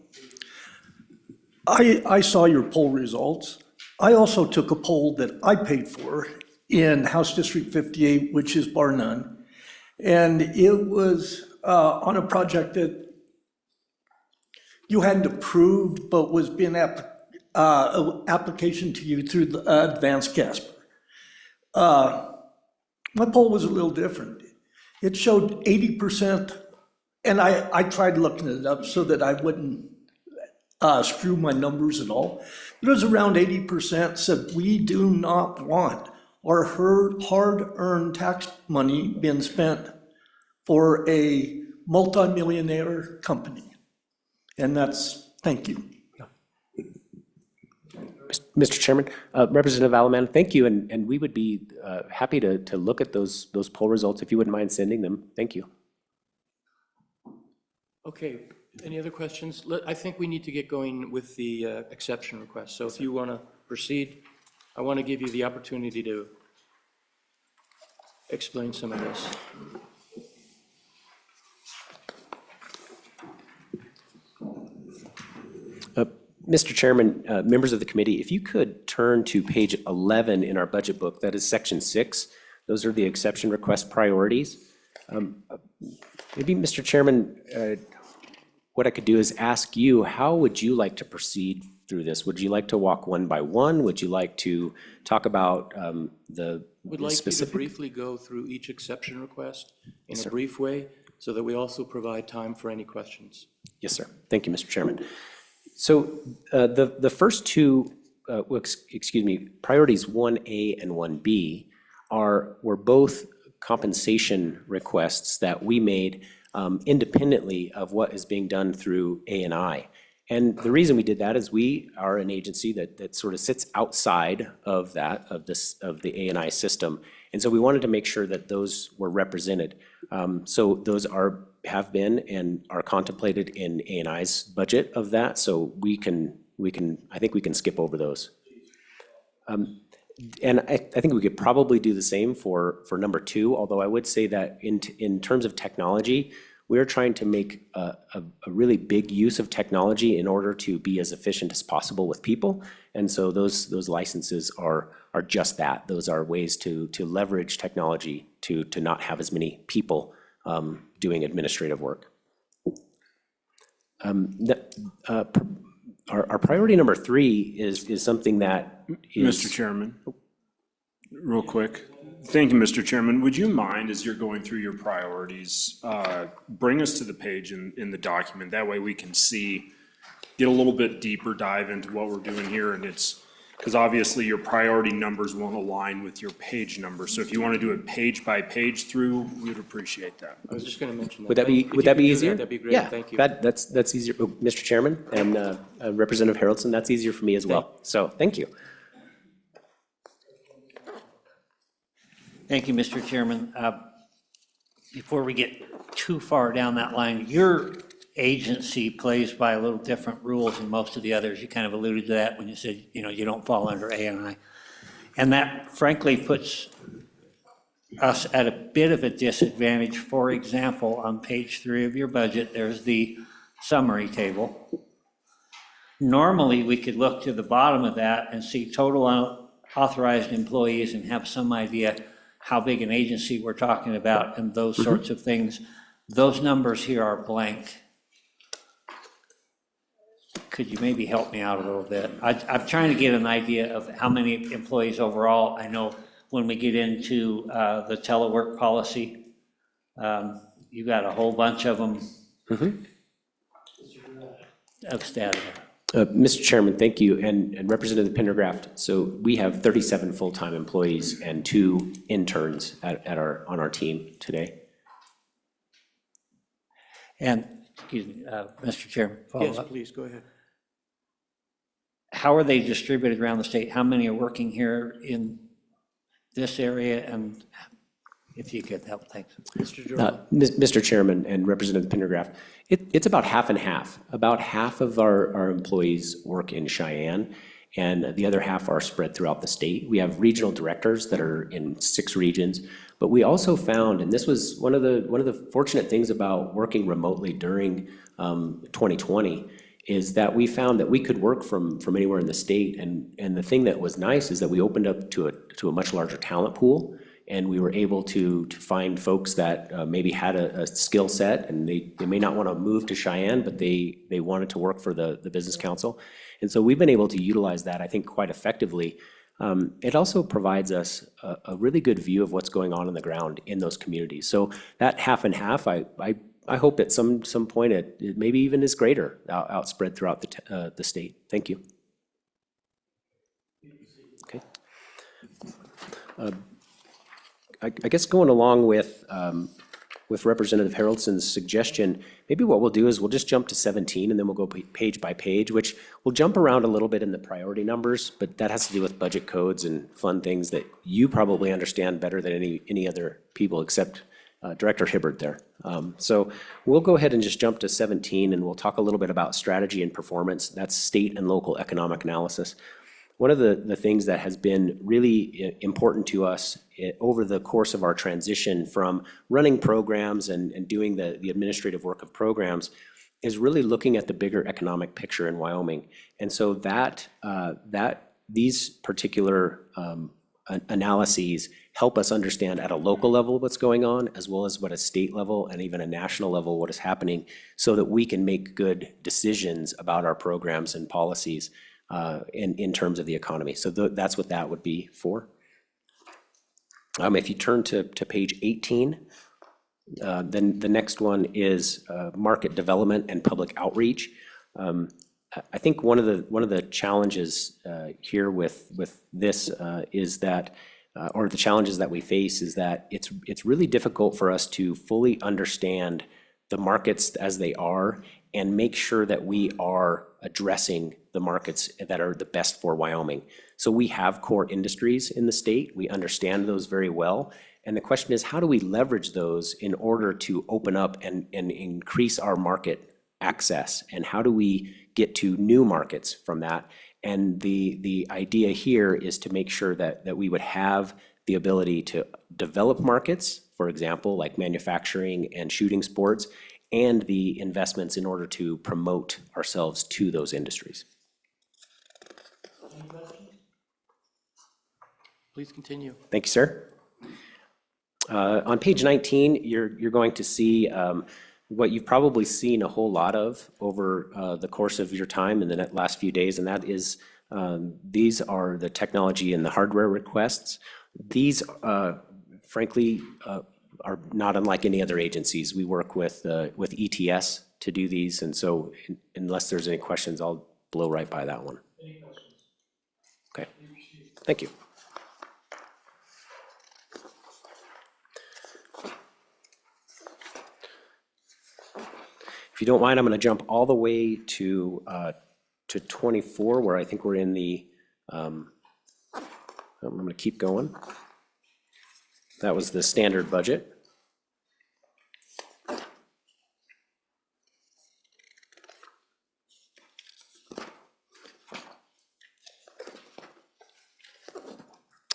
I saw your poll results. I also took a poll that I paid for in House District 58, which is bar none. And it was on a project that you hadn't approved, but was being application to you through the Advanced Casper. My poll was a little different. It showed 80%, and I tried looking it up so that I wouldn't screw my numbers at all. But it was around 80% said we do not want our hard-earned tax money being spent for a multimillionaire company. And that's, thank you. Mr. Chairman, Representative Alaman, thank you, and we would be happy to look at those poll results if you wouldn't mind sending them. Thank you. Okay, any other questions? I think we need to get going with the exception request. So if you want to proceed, I want to give you the opportunity to explain some of this. Mr. Chairman, members of the committee, if you could turn to page 11 in our budget book, that is section 6. Those are the exception request priorities. Maybe, Mr. Chairman, what I could do is ask you, how would you like to proceed through this? Would you like to walk one by one? Would you like to talk about the Would like you to specific? briefly go through each exception request in a brief way so that we also provide time for any questions. Yes, sir. Thank you, Mr. Chairman. So the first two, excuse me, priorities 1A and 1B were both compensation requests that we made independently of what is being done through A&I. And the reason we did that is we are an agency that sort of sits outside of of the A&I system. And so we wanted to make sure that those were represented. So those have been and are contemplated in A&I's budget of that. So I think we can skip over those. And I think we could probably do the same for number 2, although I would say that in terms of technology, we're trying to make a really big use of technology in order to be as efficient as possible with people. And so those licenses are just that. Those are ways to leverage technology to not have as many people doing administrative work. Our priority number 3 is something that is. Mr. Chairman, real quick. Thank you, Mr. Chairman. Would you mind, as you're going through your priorities, bring us to the page in the document? That way we can get a little bit deeper dive into what we're doing here. And it's, because obviously your priority numbers won't align with your page numbers. So if you want to do it page by page through, we'd appreciate that. I was just going to mention that. Would that be easier? That'd be great, Yeah, thank you. that's easier, Mr. Chairman and Representative Haraldson, that's easier for me as well. So thank you. Thank you, Mr. Chairman. Before we get too far down that line, your agency plays by a little different rules than most of the others. You kind of alluded to that when you said, you don't fall under A&I. And that frankly puts us at a bit of a disadvantage. For example, on page 3 of your budget, there's the summary table. Normally, we could look to the bottom of that and see total authorized employees and have some idea how big an agency we're talking about and those sorts of things. Those numbers here are blank. Could you maybe help me out a little bit? I'm trying to get an idea of how many employees overall. I know when we get into the telework policy, you got a whole bunch of them of status. Mr. Chairman, thank you, and Representative Pendergraft. So we have 37 full-time employees and 2 interns on our team today. And, excuse me, Mr. Chairman, follow Yes, up. please, go ahead. How are they distributed around the state? How many are working here in this area? And if you could help, thanks. Mr. Chairman and Representative Pendergraft, it's about half and half. About half of our employees work in Cheyenne, and the other half are spread throughout the state. We have regional directors that are in 6 regions, but we also found, and this was one of the fortunate things about working remotely during 2020, is that we found that we could work from anywhere in the state, and the thing that was nice is that we opened up to a much larger talent pool, and we were able to find folks that maybe had a skill set, and they may not want to move to Cheyenne, but they wanted to work for the Business Council. And so we've been able to utilize that, I think, quite effectively. It also provides us a really good view of what's going on the ground in those communities. So that half and half, I hope at some point it maybe even is greater outspread throughout the state. Thank you. Okay. I guess going along with Representative Harrelson's suggestion, maybe what we'll do is we'll just jump to 17 and then we'll go page by page, which we'll jump around a little bit in the priority numbers, but that has to do with budget codes and fun things that you probably understand better than any other people except Director Hibbert there. So we'll go ahead and just jump to 17 and we'll talk a little bit about strategy and performance. That's state and local economic analysis. One of the things that has been really important to us over the course of our transition from running programs and doing the administrative work of programs is really looking at the bigger economic picture in Wyoming. And so these particular analyses help us understand at a local level what's going on, as well as what a state level and even a national level what is happening, so that we can make good decisions about our programs and policies in terms of the economy. So that's what that would be for. If you turn to page 18, then the next one is market development and public outreach. I think one of the challenges here with this is that, or the challenges that we face is that it's really difficult for us to fully understand the markets as they are and make sure that we are addressing the markets that are the best for Wyoming. So we have core industries in the state. We understand those very well. And the question is, how do we leverage those in order to open up and increase our market access? And how do we get to new markets from that? And the idea here is to make sure that we would have the ability to develop markets, for example, like manufacturing and shooting sports, and the investments in order to promote ourselves to those industries. Please continue. Thank you, sir. On page 19, you're going to see what you've probably seen a whole lot of over the course of your time in the last few days, and that is these are the technology and the hardware requests. These, frankly, are not unlike any other agencies. We work with ETS to do these, and so unless there's any questions, I'll blow right by that one. Any questions? Okay, thank you. If you don't mind, I'm going to jump all the way to 24, where I think we're in the, I'm going to keep going. That was the standard budget.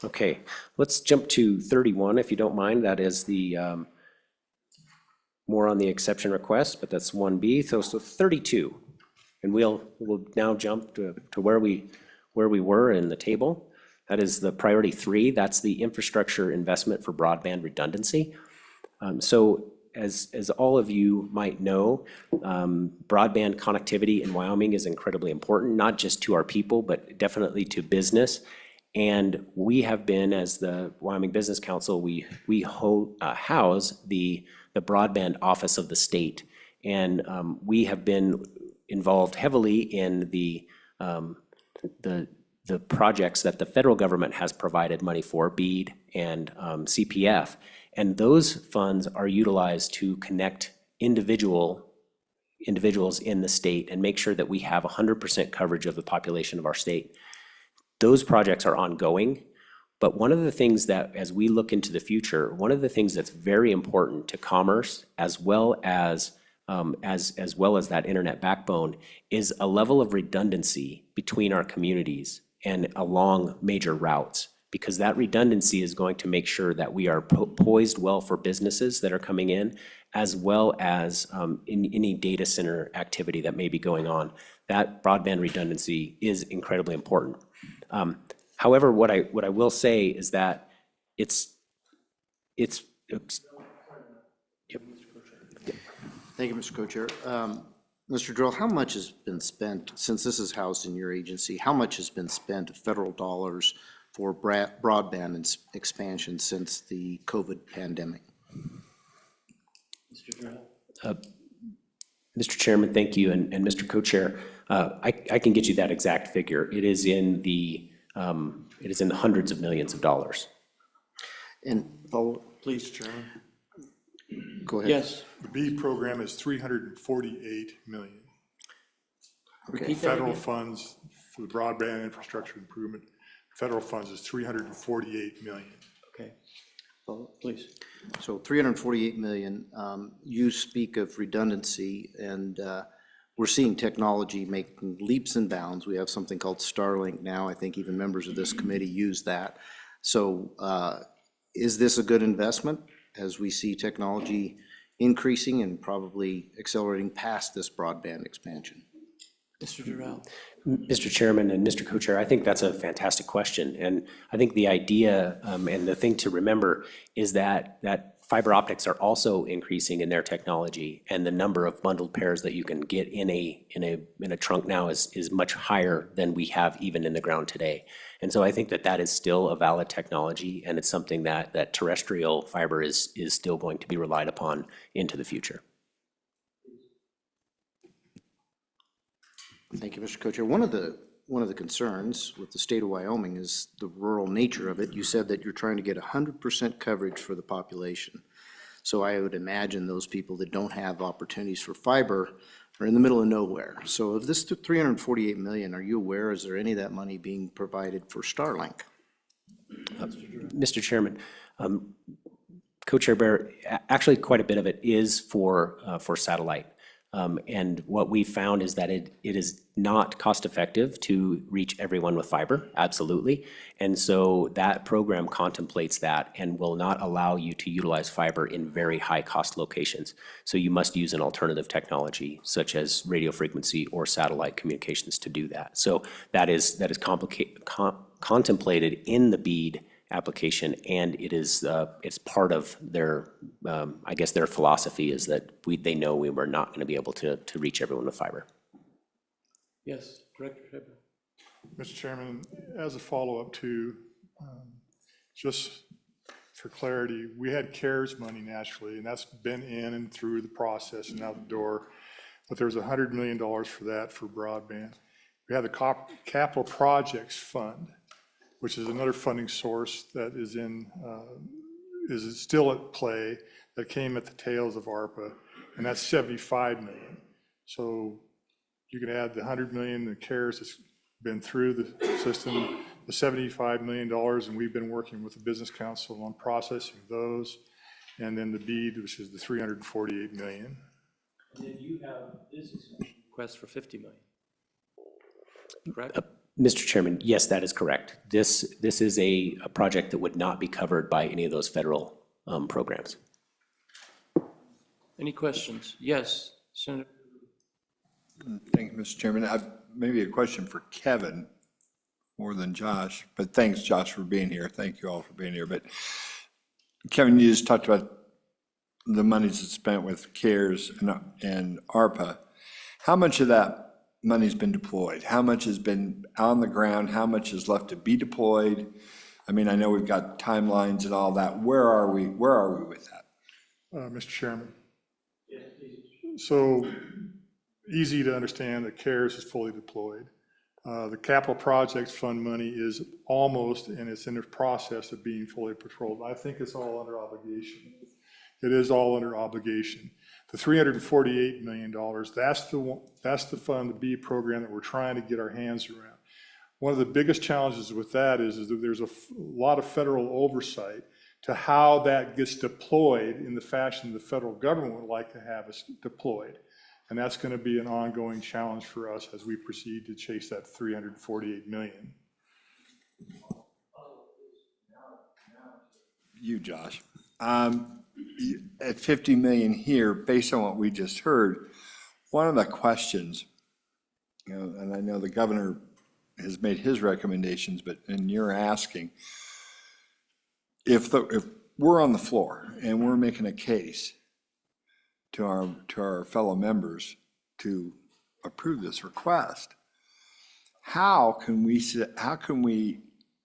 Okay, let's jump to 31, if you don't mind. That is the more on the exception request, but that's 1B. So 32, and we'll now jump to where we were in the table. That is the priority 3. That's the infrastructure investment for broadband redundancy. So as all of you might know, broadband connectivity in Wyoming is incredibly important, not just to our people, but definitely to business. And we have been, as the Wyoming Business Council, we house the broadband office of the state. And we have been involved heavily in the projects that the federal government has provided money for, BEAD and CPF. And those funds are utilized to connect individuals in the state and make sure that we have 100% coverage of the population of our state. Those projects are ongoing, but one of the things that, as we look into the future, one of the things that's very important to commerce, as well as that internet backbone, is a level of redundancy between our communities and along major routes, because that redundancy is going to make sure that we are poised well for businesses that are coming in, as well as in any data center activity that may be going on. That broadband redundancy is incredibly important. However, what I will say is that it's. Thank you, Mr. Co-Chair. Mr. Drill, how much has been spent, since this is housed in your agency, how much has been spent of federal dollars for broadband expansion since the COVID pandemic? Mr. Drill? Mr. Chairman, thank you, and Mr. Co-Chair, I can get you that exact figure. It is in the hundreds of millions of dollars. And follow, Please, Chairman. go ahead. Yes. The BEAD program is 348 million. Okay. Federal funds for the broadband infrastructure improvement, federal funds is 348 million. Okay. Follow, please. So 348 million, you speak of redundancy, and we're seeing technology making leaps and bounds. We have something called Starlink now. I think even members of this committee use that. So is this a good investment as we see technology increasing and probably accelerating past this broadband expansion? Mr. Durrell. Mr. Chairman and Mr. Co-Chair, I think that's a fantastic question. And I think the idea and the thing to remember is that fiber optics are also increasing in their technology, and the number of bundled pairs that you can get in a trunk now is much higher than we have even in the ground today. And so I think that is still a valid technology, and it's something that terrestrial fiber is still going to be relied upon into the future. Thank you, Mr. Co-Chair. One of the concerns with the state of Wyoming is the rural nature of it. You said that you're trying to get 100% coverage for the population. So I would imagine those people that don't have opportunities for fiber are in the middle of nowhere. So of this 348 million, are you aware, is there any of that money being provided for Starlink? Mr. Chairman, Co-Chair Bear, actually quite a bit of it is for satellite. And what we found is that it is not cost effective to reach everyone with fiber, absolutely. And so that program contemplates that and will not allow you to utilize fiber in very high cost locations. So you must use an alternative technology such as radio frequency or satellite communications to do that. So that is contemplated in the BEAD application, and it's part of their, I guess their philosophy is that they know we were not going to be able to reach everyone with fiber. Yes, Director Hebner. Mr. Chairman, as a follow-up to, just for clarity, we had CARES money naturally, and that's been in and through the process and out the door, but there's $100 million for that for broadband. We have the Capital Projects Fund, which is another funding source that is still at play, that came at the tails of ARPA, and that's 75 million. So you can add the 100 million that CARES has been through the system, the $75 million, and we've been working with the Business Council on processing those, and then the BEAD, which is the 348 million. And then you have this request for 50 million. Correct? Mr. Chairman, yes, that is correct. This is a project that would not be covered by any of those federal programs. Any questions? Yes, Senator. Thank you, Mr. Chairman. Maybe a question for Kevin more than Josh, but thanks, Josh, for being here. Thank you all for being here. But Kevin, you just talked about the monies that's spent with CARES and ARPA. How much of that money's been deployed? How much has been on the ground? How much is left to be deployed? I mean, I know we've got timelines and all that. Where are we with that? Mr. Chairman. So easy to understand that CARES is fully deployed. The Capital Projects Fund money is almost, and it's in the process of being fully patrolled. I think it's all under obligation. It is all under obligation. The $348 million, that's the fund, the BEAD program that we're trying to get our hands around. One of the biggest challenges with that is that there's a lot of federal oversight to how that gets deployed in the fashion the federal government would like to have us deployed. And that's going to be an ongoing challenge for us as we proceed to chase that 348 million. You, Josh. At 50 million here, based on what we just heard, one of the questions, and I know the governor has made his recommendations, and you're asking, if we're on the floor and we're making a case to our fellow members to approve this request, how can we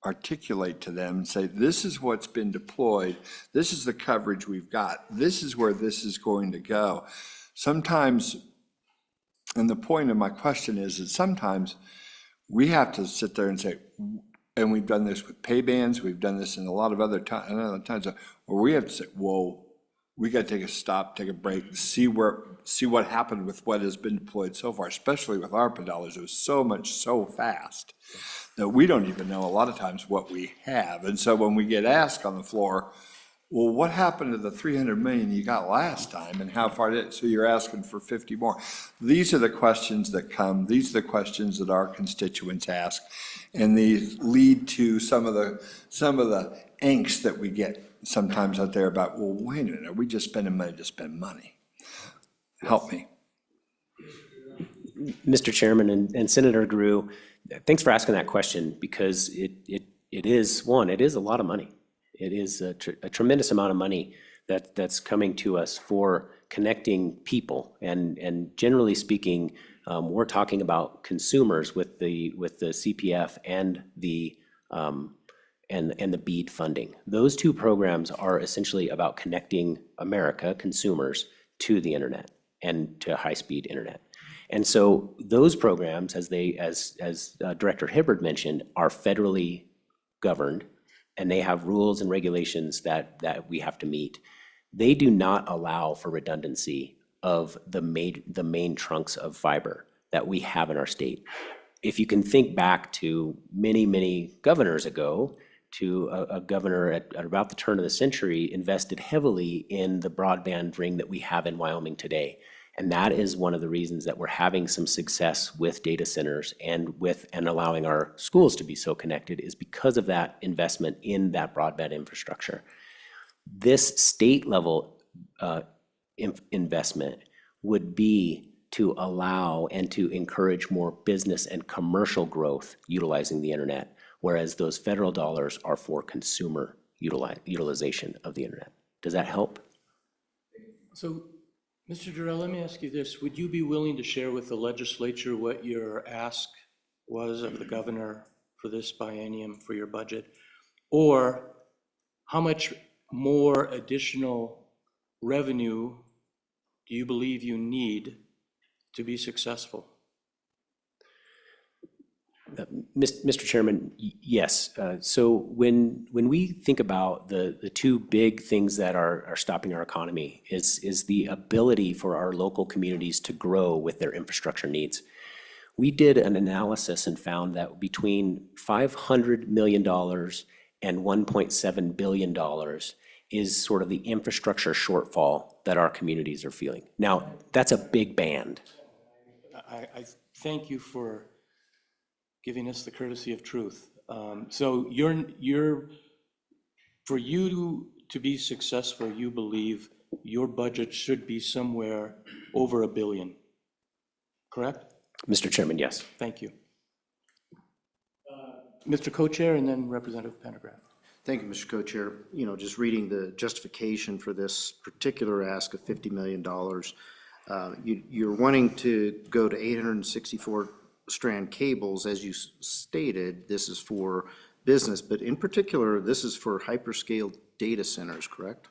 articulate to them and say, this is what's been deployed, this is the coverage we've got, this is where this is going to go? Sometimes, and the point of my question is that sometimes we have to sit there and say, and we've done this with pay bands, we've done this in a lot of other times, where we have to say, whoa, we got to take a stop, take a break, see what happened with what has been deployed so far, especially with ARPA dollars. It was so much, so fast that we don't even know a lot of times what we have. And so when we get asked on the floor, well, what happened to the 300 million you got last time and how far did it? So you're asking for 50 more. These are the questions that come. These are the questions that our constituents ask. And these lead to some of the angst that we get sometimes out there about, well, wait a minute, are we just spending money to spend money? Help me. Mr. Chairman and Senator Grew, thanks for asking that question, because it is a lot of money. It is a tremendous amount of money that's coming to us for connecting people. And generally speaking, we're talking about consumers with the CPF and the BEAD funding. Those two programs are essentially about connecting America, consumers, to the internet and to high-speed internet. And so those programs, as Director Hibbard mentioned, are federally governed, and they have rules and regulations that we have to meet. They do not allow for redundancy of the main trunks of fiber that we have in our state. If you can think back to many, many governors ago, to a governor at about the turn of the century invested heavily in the broadband ring that we have in Wyoming today. And that is one of the reasons that we're having some success with data centers and allowing our schools to be so connected, is because of that investment in that broadband infrastructure. This state level investment would be to allow and to encourage more business and commercial growth utilizing the internet, whereas those federal dollars are for consumer utilization of the internet. Does that help? So, Mr. Durrell, let me ask you this. Would you be willing to share with the legislature what your ask was of the governor for this biennium for your budget? Or how much more additional revenue do you believe you need to be successful? Mr. Chairman, yes. So when we think about the two big things that are stopping our economy is the ability for our local communities to grow with their infrastructure needs. We did an analysis and found that between $500 million and $1.7 billion is sort of the infrastructure shortfall that our communities are feeling. Now, that's a big band. I thank you for giving us the courtesy of truth. So for you to be successful, you believe your budget should be somewhere over $1 billion, correct? Mr. Chairman, yes. Thank you. Mr. Co-Chair and then Representative Pendergraft. Thank you, Mr. Co-Chair. You know, just reading the justification for this particular ask of $50 million, you're wanting to go to 864 strand cables. As you stated, this is for business, but in particular, this is for hyperscale data centers, correct?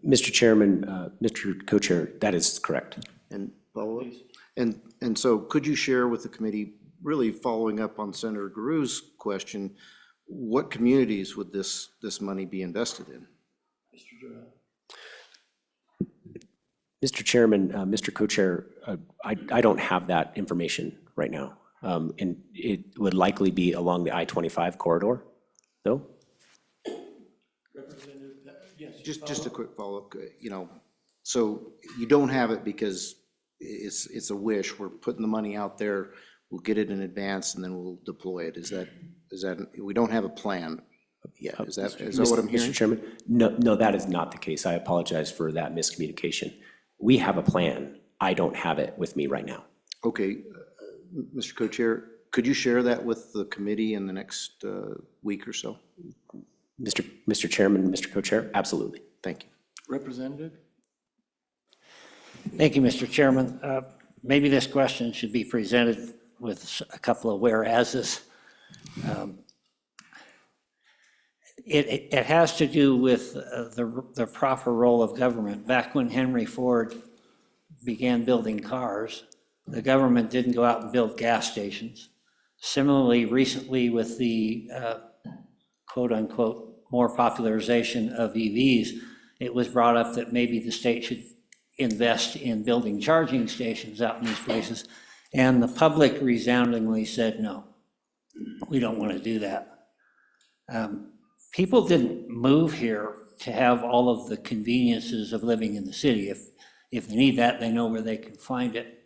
Mr. Chairman, Mr. Co-Chair, that is correct. And follow-up? And so could you share with the committee, really following up on Senator Garew's question, what communities would this money be invested in? Mr. Chairman, Mr. Co-Chair, I don't have that information right now. And it would likely be along the I-25 corridor, though? Just a quick follow-up, you know, so you don't have it because it's a wish, we're putting the money out there, we'll get it in advance and then we'll deploy it. Is that, we don't have a plan yet, is that what I'm hearing? Mr. Chairman, no, that is not the case. I apologize for that miscommunication. We have a plan. I don't have it with me right now. Okay, Mr. Co-Chair, could you share that with the committee in the next week or so? Mr. Chairman, Mr. Co-Chair, absolutely. Thank you. Representative? Thank you, Mr. Chairman. Maybe this question should be presented with a couple of whereases. It has to do with the proper role of government. Back when Henry Ford began building cars, the government didn't go out and build gas stations. Similarly, recently with the quote-unquote more popularization of EVs, it was brought up that maybe the state should invest in building charging stations out in these places. And the public resoundingly said, no, we don't want to do that. People didn't move here to have all of the conveniences of living in the city. If they need that, they know where they can find it.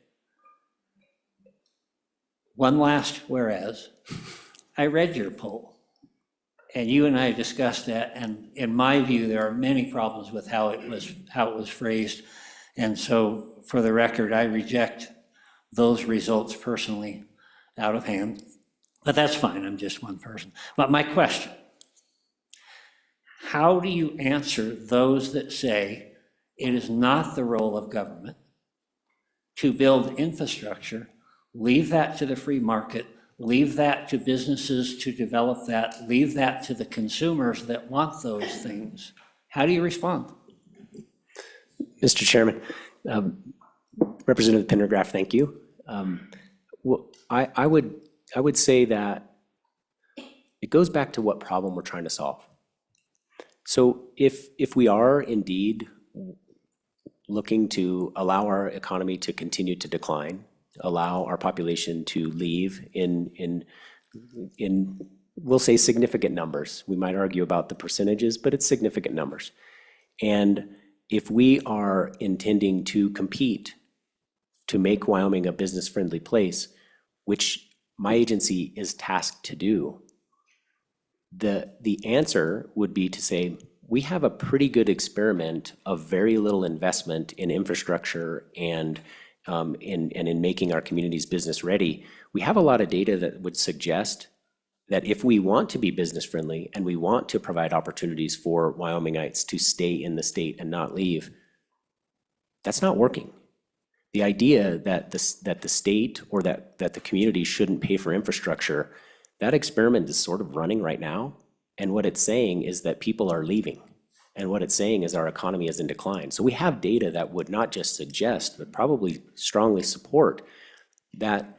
One last whereas, I read your poll, and you and I discussed that, and in my view, there are many problems with how it was phrased. And so, for the record, I reject those results personally out of hand. But that's fine, I'm just one person. But my question, how do you answer those that say it is not the role of government to build infrastructure, leave that to the free market, leave that to businesses to develop that, leave that to the consumers that want those things? How do you respond? Mr. Chairman, Representative Pendergraft, thank you. Well, I would say that it goes back to what problem we're trying to solve. So if we are indeed looking to allow our economy to continue to decline, allow our population to leave in we'll say significant numbers. We might argue about the percentages, but it's significant numbers. And if we are intending to compete to make Wyoming a business-friendly place, which my agency is tasked to do, the answer would be to say, we have a pretty good experiment of very little investment in infrastructure and in making our communities business ready. We have a lot of data that would suggest that if we want to be business friendly and we want to provide opportunities for Wyomingites to stay in the state and not leave, that's not working. The idea that the state or that the community shouldn't pay for infrastructure, that experiment is sort of running right now. And what it's saying is that people are leaving. And what it's saying is our economy is in decline. So we have data that would not just suggest, but probably strongly support that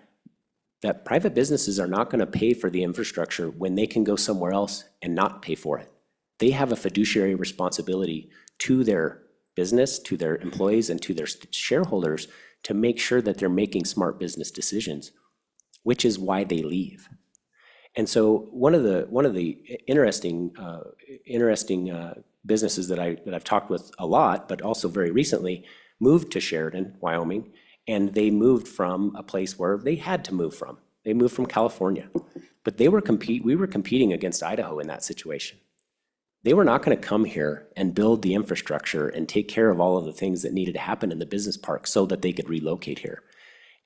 private businesses are not going to pay for the infrastructure when they can go somewhere else and not pay for it. They have a fiduciary responsibility to their business, to their employees, and to their shareholders to make sure that they're making smart business decisions, which is why they leave. And so one of the interesting businesses that I've talked with a lot, but also very recently, moved to Sheridan, Wyoming, and they moved from a place where they had to move from. They moved from California, but we were competing against Idaho in that situation. They were not going to come here and build the infrastructure and take care of all of the things that needed to happen in the business park so that they could relocate here.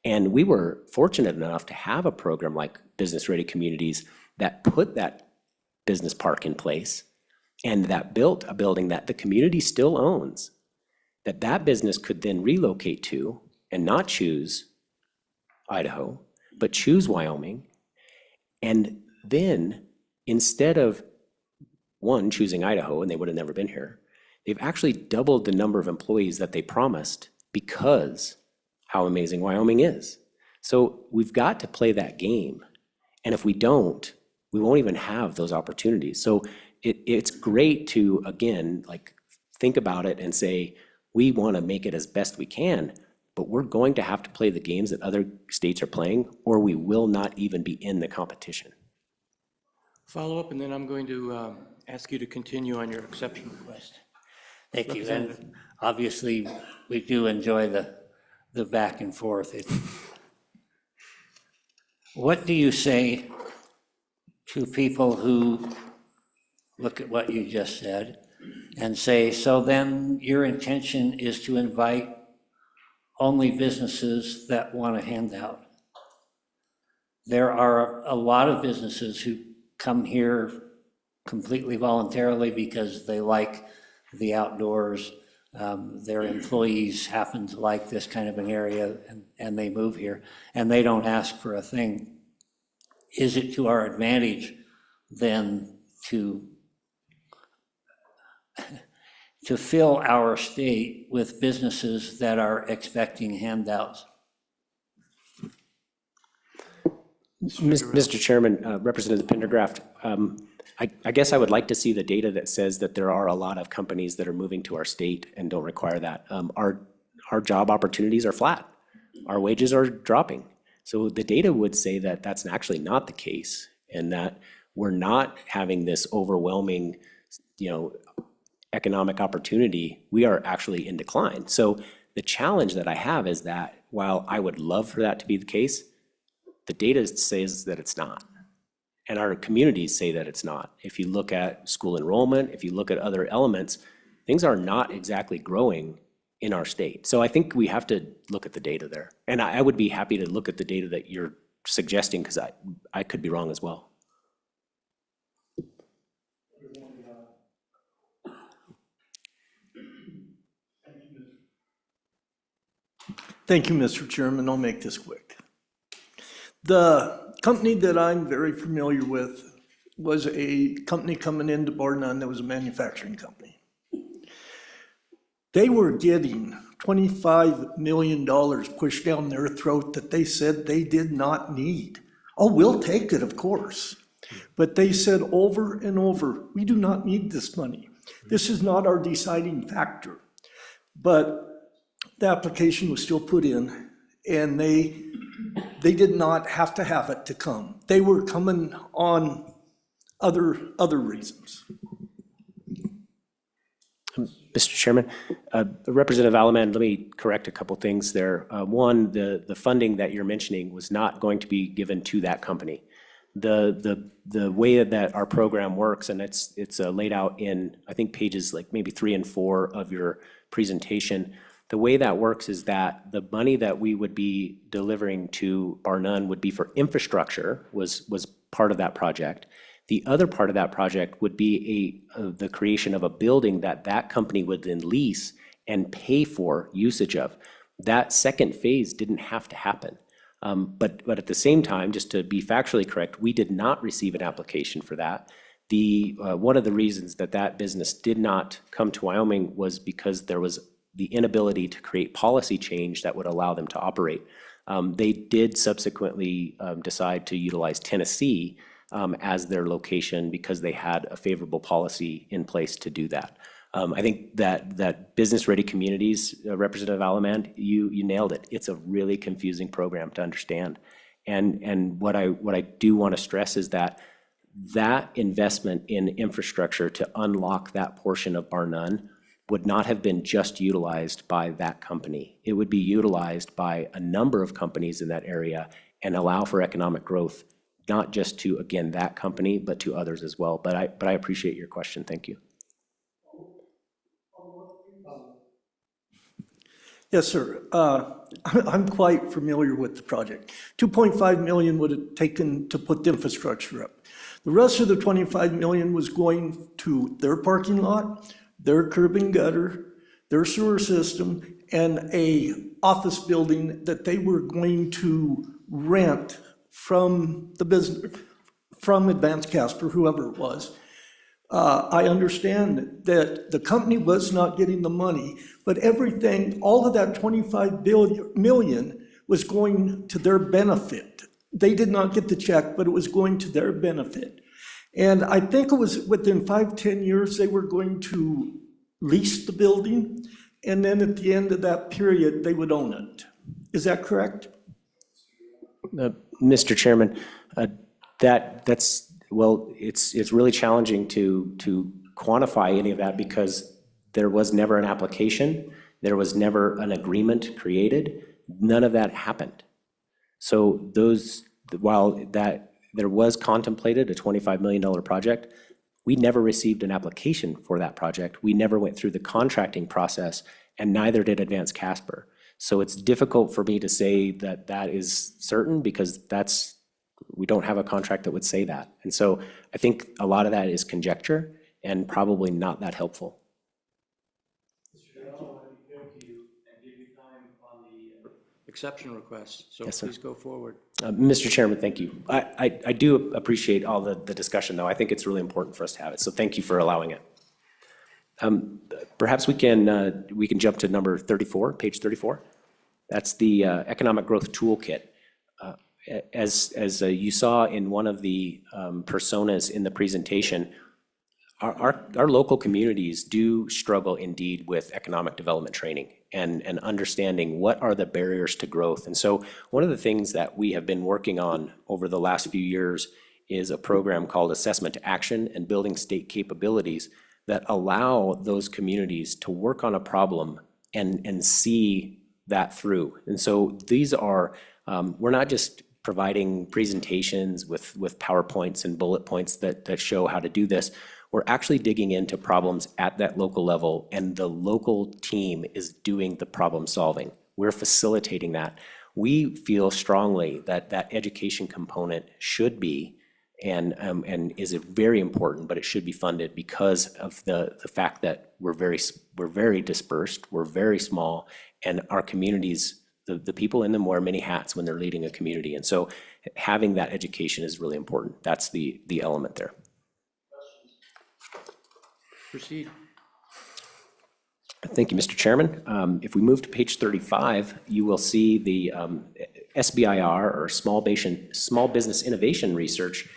And we were fortunate enough to have a program like Business Ready Communities that put that business park in place and that built a building that the community still owns, that business could then relocate to and not choose Idaho, but choose Wyoming. And then instead of one choosing Idaho, and they would have never been here, they've actually doubled the number of employees that they promised because how amazing Wyoming is. So we've got to play that game. And if we don't, we won't even have those opportunities. So it's great to, again, like think about it and say, we want to make it as best we can, but we're going to have to play the games that other states are playing, or we will not even be in the competition. Follow up, and then I'm going to ask you to continue on your exception request. Thank you. And obviously, we do enjoy the back and forth. What do you say to people who look at what you just said and say, so then your intention is to invite only businesses that want a handout? There are a lot of businesses who come here completely voluntarily because they like the outdoors. Their employees happen to like this kind of an area and they move here and they don't ask for a thing. Is it to our advantage then to fill our state with businesses that are expecting handouts? Mr. Chairman, Representative Pendergraft, I guess I would like to see the data that says that there are a lot of companies that are moving to our state and don't require that. Our job opportunities are flat. Our wages are dropping. So the data would say that that's actually not the case, and that we're not having this overwhelming, economic opportunity. We are actually in decline. So the challenge that I have is that while I would love for that to be the case, the data says that it's not. And our communities say that it's not. If you look at school enrollment, if you look at other elements, things are not exactly growing in our state. So I think we have to look at the data there. And I would be happy to look at the data that you're suggesting, because I could be wrong as well. Thank you, Mr. Chairman. I'll make this quick. The company that I'm very familiar with was a company coming into bar none that was a manufacturing company. They were getting $25 million pushed down their throat that they said they did not need. Oh, we'll take it, of course. But they said over and over, we do not need this money. This is not our deciding factor. But the application was still put in, and they did not have to have it to come. They were coming on other reasons. Mr. Chairman, Representative Alaman, let me correct a couple things there. One, the funding that you're mentioning was not going to be given to that company. The way that our program works, and it's laid out in, I think, pages like maybe 3 and 4 of your presentation. The way that works is that the money that we would be delivering to bar none would be for infrastructure, was part of that project. The other part of that project would be the creation of a building that company would then lease and pay for usage of. That second phase didn't have to happen. But at the same time, just to be factually correct, we did not receive an application for that. One of the reasons that business did not come to Wyoming was because there was the inability to create policy change that would allow them to operate. They did subsequently decide to utilize Tennessee as their location because they had a favorable policy in place to do that. I think that business-ready communities, Representative Alaman, you nailed it. It's a really confusing program to understand. And what I do want to stress is that investment in infrastructure to unlock that portion of bar none would not have been just utilized by that company. It would be utilized by a number of companies in that area and allow for economic growth, not just to, again, that company, but to others as well. But I appreciate your question. Thank you. Yes, sir. I'm quite familiar with the project. 2.5 million would have taken to put the infrastructure up. The rest of the 25 million was going to their parking lot, their curb and gutter, their sewer system, and a office building that they were going to rent from the business, from Advanced Casper, whoever it was. I understand that the company was not getting the money, but everything, all of that 25 million was going to their benefit. They did not get the check, but it was going to their benefit. And I think it was within 5-10 years, they were going to lease the building, and then at the end of that period, they would own it. Is that correct? Mr. Chairman, it's really challenging to quantify any of that because there was never an application, there was never an agreement created, none of that happened. So while there was contemplated a $25 million project, we never received an application for that project. We never went through the contracting process, and neither did Advanced Casper. So it's difficult for me to say that is certain because we don't have a contract that would say that. And so I think a lot of that is conjecture and probably not that helpful. Exception request, so Yes, sir. please go forward. Mr. Chairman, thank you. I do appreciate all the discussion, though. I think it's really important for us to have it, so thank you for allowing it. Perhaps we can jump to number 34, page 34. That's the Economic Growth Toolkit. as you saw in one of the personas in the presentation, our local communities do struggle indeed with economic development training and understanding what are the barriers to growth. And so one of the things that we have been working on over the last few years is a program called Assessment to Action and Building State Capabilities that allow those communities to work on a problem and see that through. And so these are, we're not just providing presentations with PowerPoints and bullet points that show how to do this. We're actually digging into problems at that local level, and the local team is doing the problem solving. We're facilitating that. We feel strongly that that education component should be and is very important, but it should be funded because of the fact that we're very dispersed, we're very small, and our communities, the people in them wear many hats when they're leading a community. And so having that education is really important. That's the element there. Proceed. Thank you, Mr. Chairman. If we move to page 35, you will see the SBIR, or Small Business Innovation Research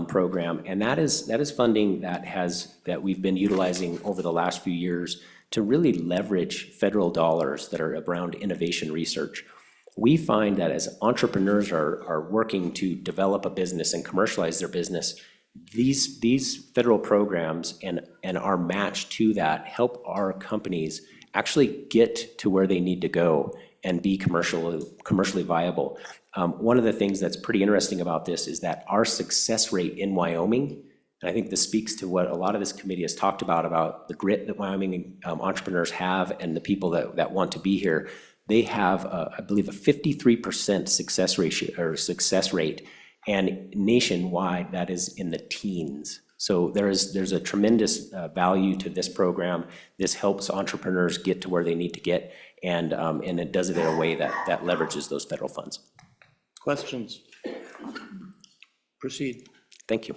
program, and that is funding that we've been utilizing over the last few years to really leverage federal dollars that are around innovation research. We find that as entrepreneurs are working to develop a business and commercialize their business, these federal programs and our match to that help our companies actually get to where they need to go and be commercially viable. One of the things that's pretty interesting about this is that our success rate in Wyoming, and I think this speaks to what a lot of this committee has talked about the grit that Wyoming entrepreneurs have and the people that want to be here. They have, I believe, a 53% success rate, and nationwide that is in the teens. So there's a tremendous value to this program. This helps entrepreneurs get to where they need to get, and it does it in a way that leverages those federal funds. Questions? Proceed. Thank you.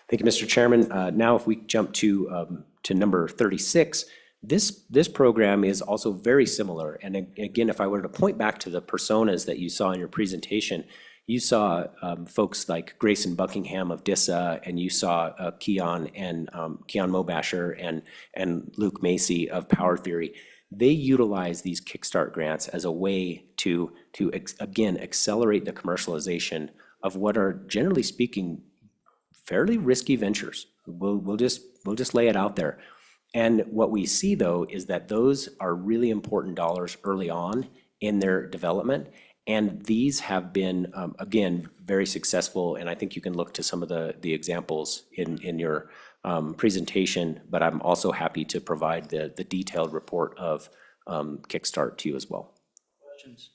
Thank you, Mr. Chairman. Now, if we jump to number 36, this program is also very similar. And again, if I were to point back to the personas that you saw in your presentation, you saw folks like Grayson Buckingham of DISA, and you saw Keon Mobasher and Luke Macy of Power Theory. They utilize these Kickstart grants as a way to again, accelerate the commercialization of what are, generally speaking, fairly risky ventures. We'll just lay it out there. And what we see, though, is that those are really important dollars early on in their development. And these have been, again, very successful. And I think you can look to some of the examples in your presentation, but I'm also happy to provide the detailed report of Kickstart to you as well. Questions?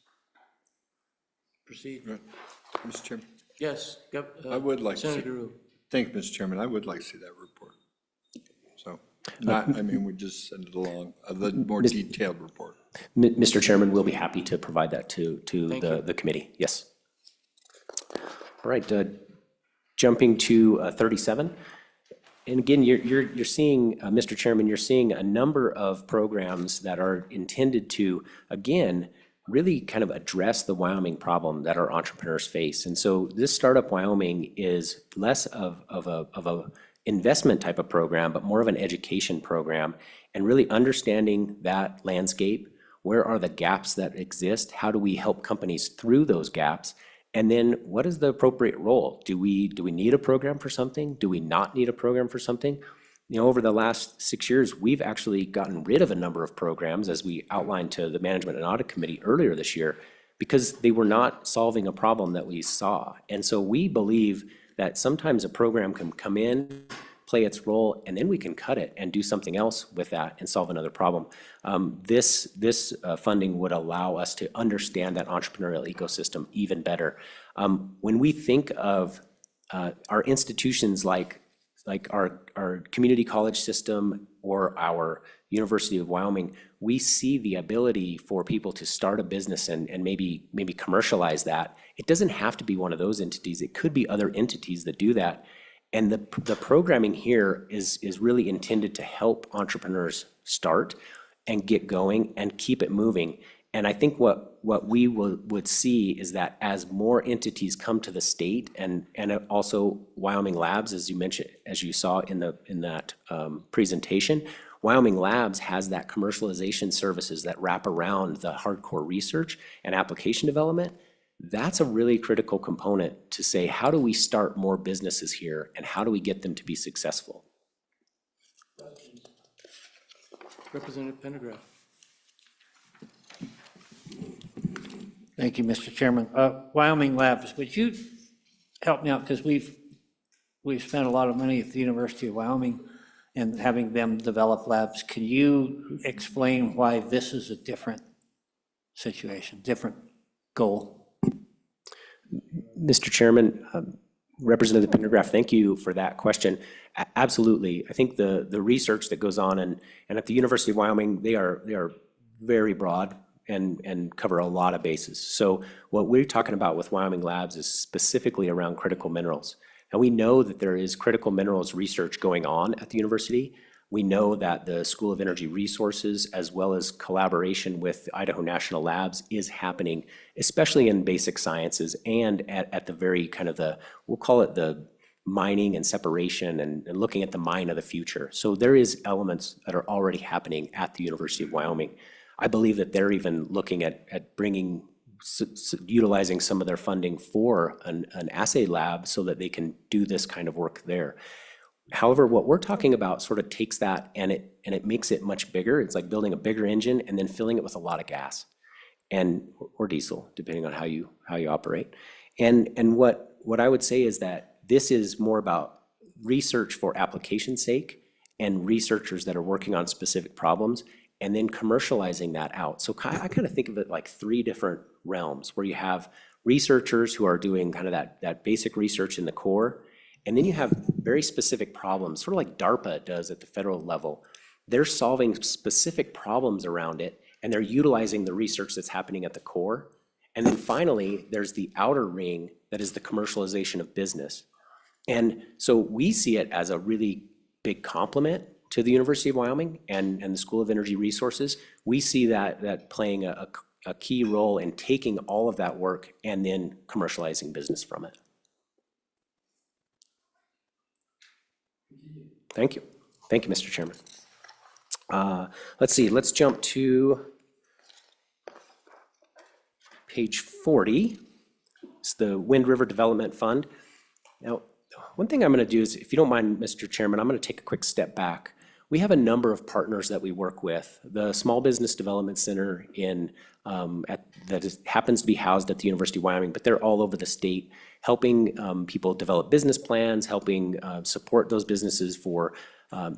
Proceed. Mr. Chairman? Yes. I would like to see. Senator Rule. Thank you, Mr. Chairman. I would like to see that report. So, we just send it along, the more detailed report. Mr. Chairman, we'll be happy to provide that to the committee. Yes. All right. Jumping to 37. And again, you're seeing, Mr. Chairman, you're seeing a number of programs that are intended to, again, really kind of address the Wyoming problem that our entrepreneurs face. And so this Startup Wyoming is less of a investment type of program, but more of an education program, and really understanding that landscape. Where are the gaps that exist? How do we help companies through those gaps? And then what is the appropriate role? Do we need a program for something? Do we not need a program for something? Over the last 6 years, we've actually gotten rid of a number of programs, as we outlined to the Management and Audit Committee earlier this year, because they were not solving a problem that we saw. And so we believe that sometimes a program can come in, play its role, and then we can cut it and do something else with that and solve another problem. This funding would allow us to understand that entrepreneurial ecosystem even better. When we think of our institutions like our community college system or our University of Wyoming, we see the ability for people to start a business and maybe commercialize that. It doesn't have to be one of those entities. It could be other entities that do that. And the programming here is really intended to help entrepreneurs start and get going and keep it moving. And I think what we would see is that as more entities come to the state, and also Wyoming Labs, as you mentioned, as you saw in that presentation, Wyoming Labs has that commercialization services that wrap around the hardcore research and application development. That's a really critical component to say, how do we start more businesses here, and how do we get them to be successful? Representative Pendergraft. Thank you, Mr. Chairman. Wyoming Labs, would you help me out? Because we've spent a lot of money at the University of Wyoming and having them develop labs. Can you explain why this is a different situation, different goal? Mr. Chairman, Representative Pendergraft, thank you for that question. Absolutely. I think the research that goes on and at the University of Wyoming, they are very broad and cover a lot of bases. So what we're talking about with Wyoming Labs is specifically around critical minerals. And we know that there is critical minerals research going on at the university. We know that the School of Energy Resources, as well as collaboration with Idaho National Labs, is happening, especially in basic sciences and at the very kind of we'll call it the mining and separation and looking at the mine of the future. So there is elements that are already happening at the University of Wyoming. I believe that they're even looking at bringing, utilizing some of their funding for an assay lab so that they can do this kind of work there. However, what we're talking about sort of takes that and it makes it much bigger. It's like building a bigger engine and then filling it with a lot of gas or diesel, depending on how you operate. And what I would say is that this is more about research for application's sake and researchers that are working on specific problems, and then commercializing that out. So I kind of think of it like three different realms where you have researchers who are doing kind of that basic research in the core, and then you have very specific problems, sort of like DARPA does at the federal level. They're solving specific problems around it, and they're utilizing the research that's happening at the core. And then finally, there's the outer ring that is the commercialization of business. And so we see it as a really big complement to the University of Wyoming and the School of Energy Resources. We see that playing a key role in taking all of that work and then commercializing business from it. Thank you. Thank you, Mr. Chairman. Let's see, let's jump to page 40. It's the Wind River Development Fund. Now, one thing I'm going to do is, if you don't mind, Mr. Chairman, I'm going to take a quick step back. We have a number of partners that we work with. The Small Business Development Center happens to be housed at the University of Wyoming, but they're all over the state, helping people develop business plans, helping support those businesses for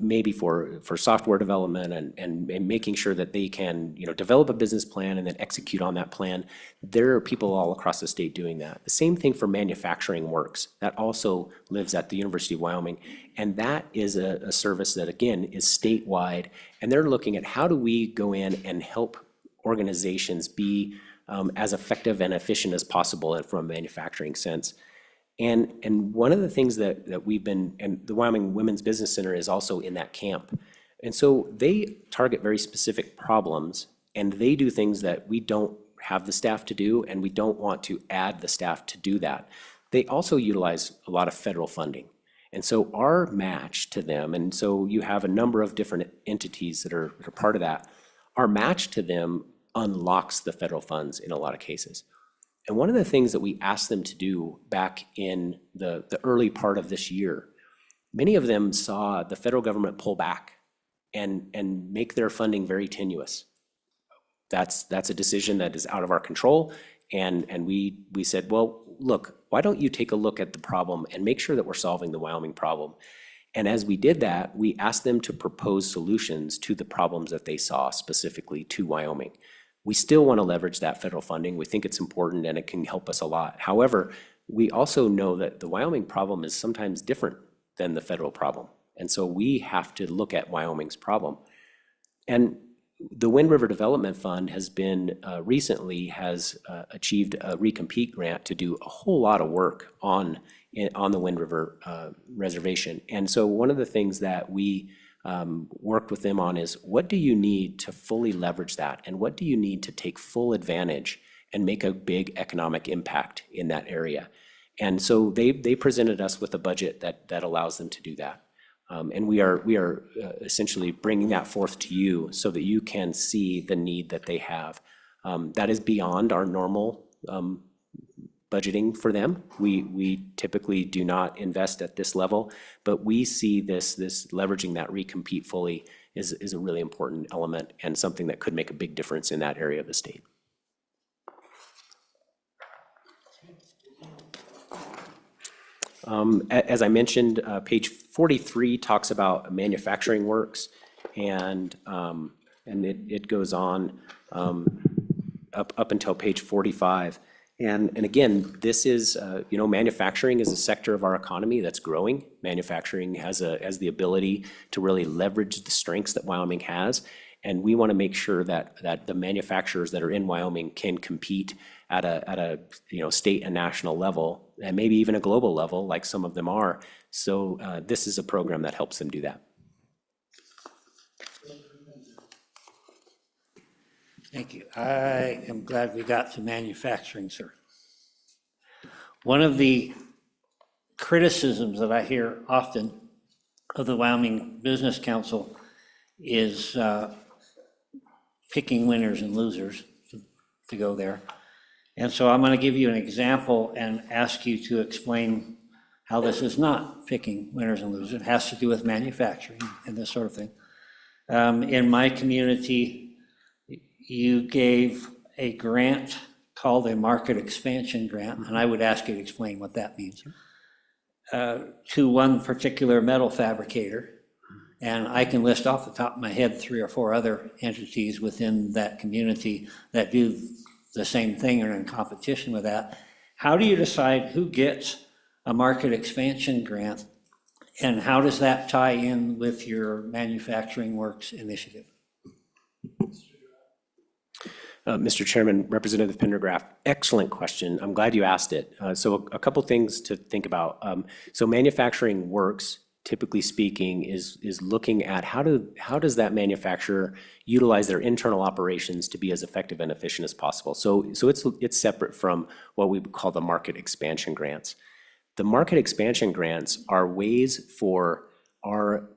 maybe for software development and making sure that they can develop a business plan and then execute on that plan. There are people all across the state doing that. The same thing for Manufacturing Works. That also lives at the University of Wyoming. And that is a service that, again, is statewide. And they're looking at how do we go in and help organizations be as effective and efficient as possible from a manufacturing sense. And one of the things that we've been, and the Wyoming Women's Business Center is also in that camp. And so they target very specific problems, and they do things that we don't have the staff to do, and we don't want to add the staff to do that. They also utilize a lot of federal funding. And so our match to them, and so you have a number of different entities that are part of that, our match to them unlocks the federal funds in a lot of cases. And one of the things that we asked them to do back in the early part of this year, many of them saw the federal government pull back and make their funding very tenuous. That's a decision that is out of our control. And we said, well, look, why don't you take a look at the problem and make sure that we're solving the Wyoming problem? And as we did that, we asked them to propose solutions to the problems that they saw specifically to Wyoming. We still want to leverage that federal funding. We think it's important and it can help us a lot. However, we also know that the Wyoming problem is sometimes different than the federal problem. And so we have to look at Wyoming's problem. And the Wind River Development Fund has been recently achieved a recompete grant to do a whole lot of work on the Wind River Reservation. And so one of the things that we worked with them on is, what do you need to fully leverage that? And what do you need to take full advantage and make a big economic impact in that area? And so they presented us with a budget that allows them to do that. And we are essentially bringing that forth to you so that you can see the need that they have. That is beyond our normal budgeting for them. We typically do not invest at this level, but we see this leveraging that recompete fully is a really important element and something that could make a big difference in that area of the state. As I mentioned, page 43 talks about manufacturing works, and it goes on up until page 45. And again, this is, manufacturing is a sector of our economy that's growing. Manufacturing has the ability to really leverage the strengths that Wyoming has. And we want to make sure that the manufacturers that are in Wyoming can compete at a state and national level, and maybe even a global level, like some of them are. So this is a program that helps them do that. Thank you. I am glad we got to manufacturing, sir. One of the criticisms that I hear often of the Wyoming Business Council is picking winners and losers, to go there. And so I'm going to give you an example and ask you to explain how this is not picking winners and losers. It has to do with manufacturing and this sort of thing. In my community, you gave a grant called a market expansion grant, and I would ask you to explain what that means, to one particular metal fabricator. And I can list off the top of my head 3 or 4 other entities within that community that do the same thing or in competition with that. How do you decide who gets a market expansion grant, and how does that tie in with your manufacturing works initiative? Mr. Chairman, Representative Pendergraft, excellent question. I'm glad you asked it. So a couple things to think about. So manufacturing works, typically speaking, is looking at how does that manufacturer utilize their internal operations to be as effective and efficient as possible. So it's separate from what we would call the market expansion grants. The market expansion grants are ways for our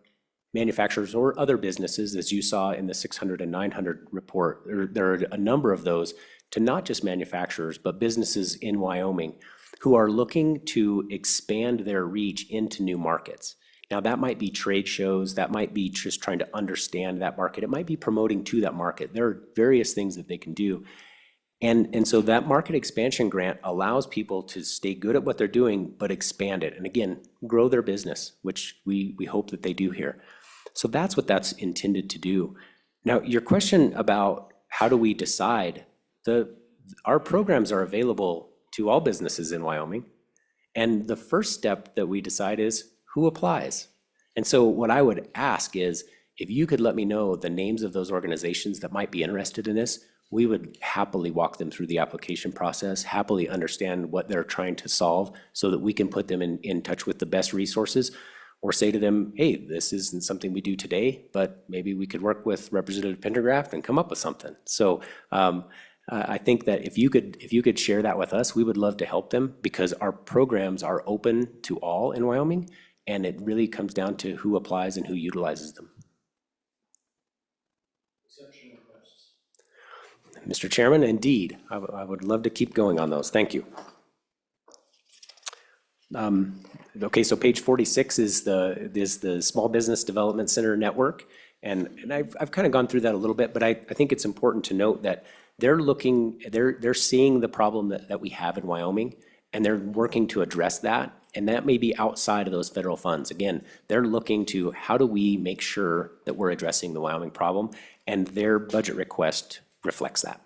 manufacturers or other businesses, as you saw in the 600 and 900 report, there are a number of those, to not just manufacturers, but businesses in Wyoming who are looking to expand their reach into new markets. Now, that might be trade shows, that might be just trying to understand that market, it might be promoting to that market. There are various things that they can do. And so that market expansion grant allows people to stay good at what they're doing, but expand it. And again, grow their business, which we hope that they do here. So that's what that's intended to do. Now, your question about how do we decide, our programs are available to all businesses in Wyoming. And the first step that we decide is who applies. And so what I would ask is, if you could let me know the names of those organizations that might be interested in this, we would happily walk them through the application process, happily understand what they're trying to solve so that we can put them in touch with the best resources, or say to them, hey, this isn't something we do today, but maybe we could work with Representative Pendergraft and come up with something. So I think that if you could share that with us, we would love to help them, because our programs are open to all in Wyoming, and it really comes down to who applies and who utilizes them. Mr. Chairman, indeed, I would love to keep going on those. Thank you. Okay, so page 46 is the Small Business Development Center Network. And I've kind of gone through that a little bit, but I think it's important to note that they're seeing the problem that we have in Wyoming, and they're working to address that. And that may be outside of those federal funds. Again, they're looking to how do we make sure that we're addressing the Wyoming problem, and their budget request reflects that.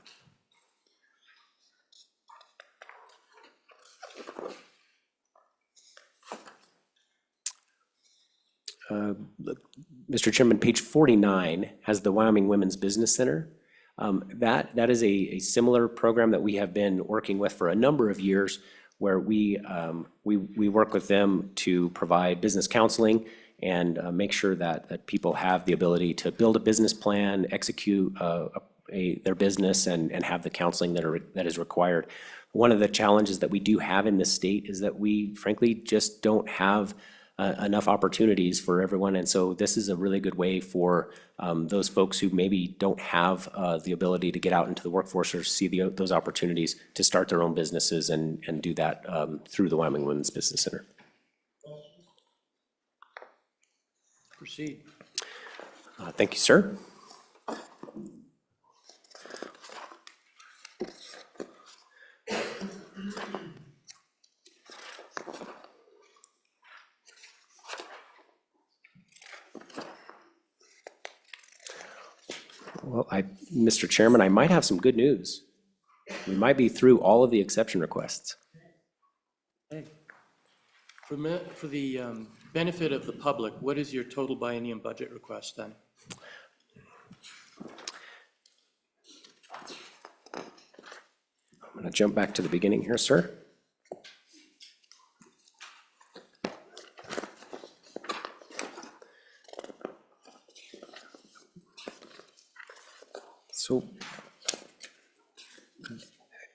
Mr. Chairman, page 49 has the Wyoming Women's Business Center. That is a similar program that we have been working with for a number of years, where we work with them to provide business counseling and make sure that people have the ability to build a business plan, execute their business, and have the counseling that is required. One of the challenges that we do have in this state is that we frankly just don't have enough opportunities for everyone. And so this is a really good way for those folks who maybe don't have the ability to get out into the workforce or see those opportunities to start their own businesses and do that through the Wyoming Women's Business Center. Proceed. Thank you, sir. Well, Mr. Chairman, I might have some good news. We might be through all of the exception requests. Hey, for the benefit of the public, what is your total biennium budget request then? I'm going to jump back to the beginning here, sir. So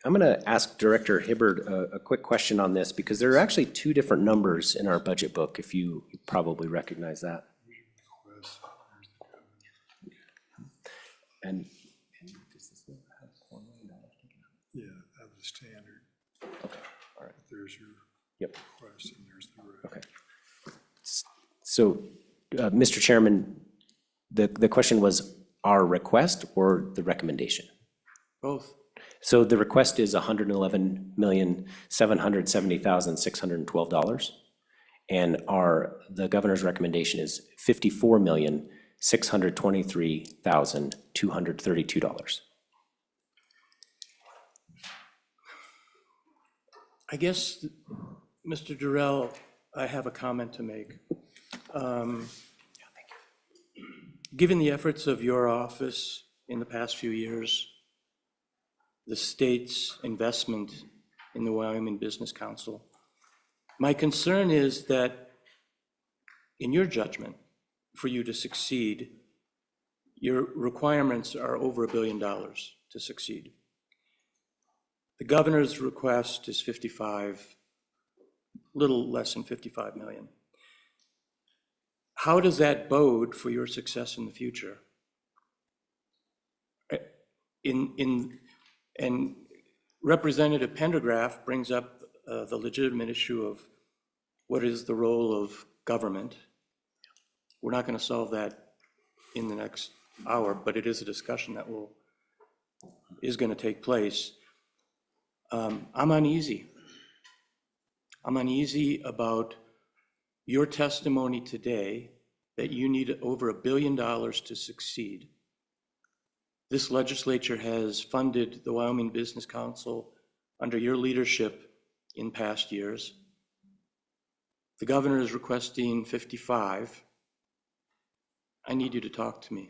I'm going to ask Director Hibbard a quick question on this, because there are actually two different numbers in our budget book, if you probably recognize that. And does this have $4 million? Yeah, that was standard. Okay, all right. There's your request and there's the rest. Okay. So, Mr. Chairman, the question was our request or the recommendation? Both. So the request is $111,770,612, and the governor's recommendation is $54,623,232. I guess, Mr. Durrell, I have a comment to make. Given the efforts of your office in the past few years, the state's investment in the Wyoming Business Council, my concern is that, in your judgment, for you to succeed, your requirements are over $1 billion to succeed. The governor's request is little less than 55 million. How does that bode for your success in the future? And Representative Pendergraft brings up the legitimate issue of what is the role of government. We're not going to solve that in the next hour, but it is a discussion that is going to take place. I'm uneasy. I'm uneasy about your testimony today that you need over $1 billion to succeed. This legislature has funded the Wyoming Business Council under your leadership in past years. The governor is requesting 55. I need you to talk to me.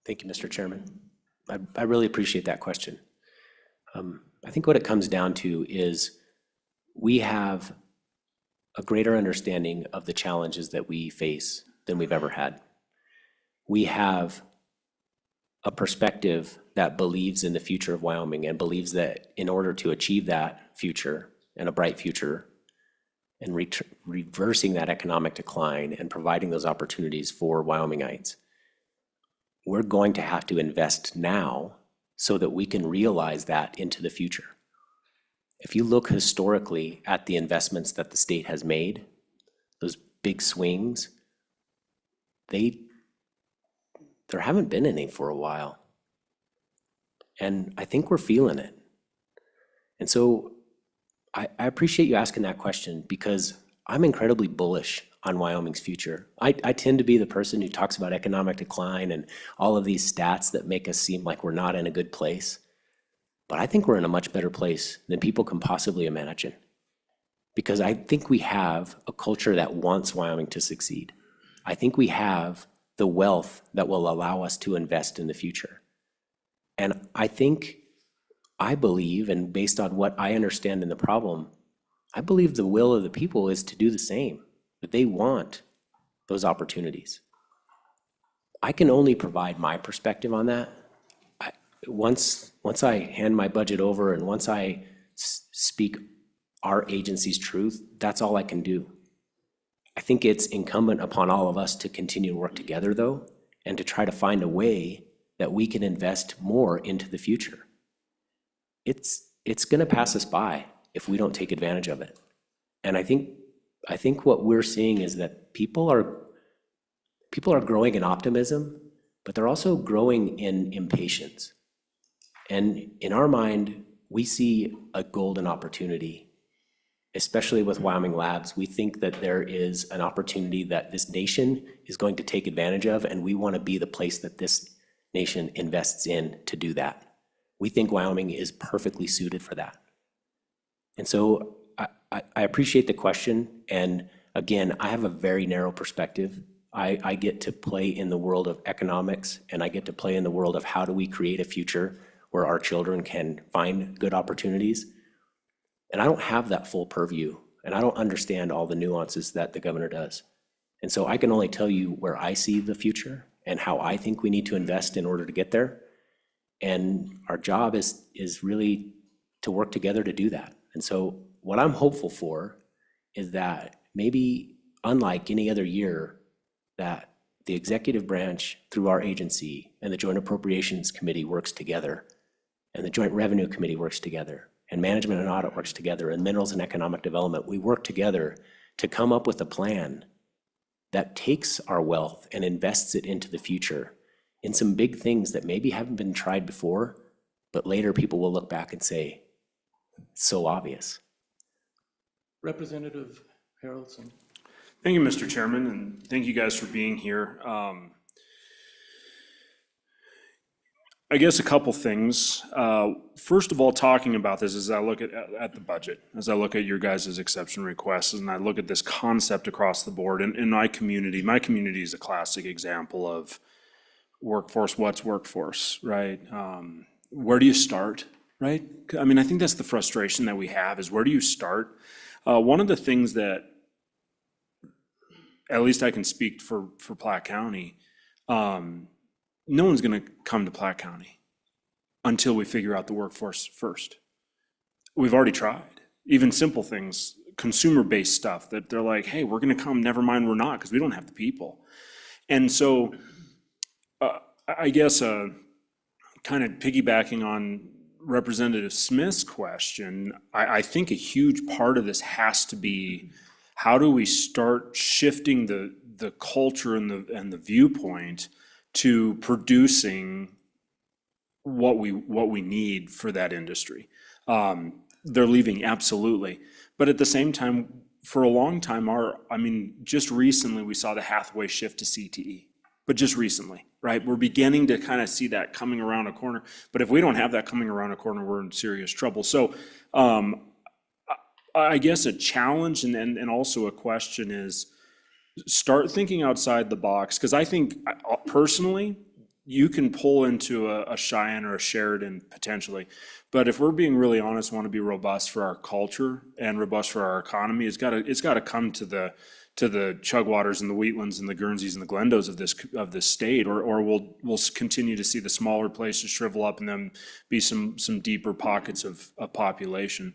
Thank you, Mr. Chairman. I really appreciate that question. I think what it comes down to is we have a greater understanding of the challenges that we face than we've ever had. We have a perspective that believes in the future of Wyoming and believes that in order to achieve that future and a bright future and reversing that economic decline and providing those opportunities for Wyomingites, we're going to have to invest now so that we can realize that into the future. If you look historically at the investments that the state has made, those big swings, there haven't been any for a while. And I think we're feeling it. And so I appreciate you asking that question, because I'm incredibly bullish on Wyoming's future. I tend to be the person who talks about economic decline and all of these stats that make us seem like we're not in a good place. But I think we're in a much better place than people can possibly imagine, because I think we have a culture that wants Wyoming to succeed. I think we have the wealth that will allow us to invest in the future. And I think I believe, and based on what I understand in the problem, I believe the will of the people is to do the same, that they want those opportunities. I can only provide my perspective on that. Once I hand my budget over and once I speak our agency's truth, that's all I can do. I think it's incumbent upon all of us to continue to work together, though, and to try to find a way that we can invest more into the future. It's going to pass us by if we don't take advantage of it. And I think what we're seeing is that people are growing in optimism, but they're also growing in impatience. And in our mind, we see a golden opportunity, especially with Wyoming Labs. We think that there is an opportunity that this nation is going to take advantage of, and we want to be the place that this nation invests in to do that. We think Wyoming is perfectly suited for that. And so I appreciate the question. And again, I have a very narrow perspective. I get to play in the world of economics, and I get to play in the world of how do we create a future where our children can find good opportunities. And I don't have that full purview, and I don't understand all the nuances that the governor does. And so I can only tell you where I see the future and how I think we need to invest in order to get there. And our job is really to work together to do that. And so what I'm hopeful for is that maybe unlike any other year, that the executive branch through our agency and the Joint Appropriations Committee works together, and the Joint Revenue Committee works together, and Management and Audit works together, and Minerals and Economic Development. We work together to come up with a plan that takes our wealth and invests it into the future in some big things that maybe haven't been tried before, but later people will look back and say, it's so obvious. Representative Harrelson. Thank you, Mr. Chairman, and thank you guys for being here. I guess a couple things. First of all, talking about this as I look at the budget, as I look at your guys' exception requests, and I look at this concept across the board in my community is a classic example of workforce, what's workforce, right? Where do you start, right? I mean, I think that's the frustration that we have is where do you start? One of the things that, at least I can speak for Platte County, no one's gonna come to Platte County until we figure out the workforce first. We've already tried, even simple things, consumer-based stuff that they're like, hey, we're gonna come, never mind, we're not, because we don't have the people. And so I guess kind of piggybacking on Representative Smith's question, I think a huge part of this has to be how do we start shifting the culture and the viewpoint to producing what we need for that industry. They're leaving, absolutely. But at the same time, for a long time, just recently we saw the Hathaway shift to CTE, but just recently, right? We're beginning to kind of see that coming around a corner. But if we don't have that coming around a corner, we're in serious trouble. So I guess a challenge and also a question is start thinking outside the box, because I think personally, you can pull into a Cheyenne or a Sheridan potentially. But if we're being really honest, want to be robust for our culture and robust for our economy, it's got to come to the Chugwaters and the Wheatlands and the Guernseys and the Glendos of this state, or we'll continue to see the smaller places shrivel up and then be some deeper pockets of population.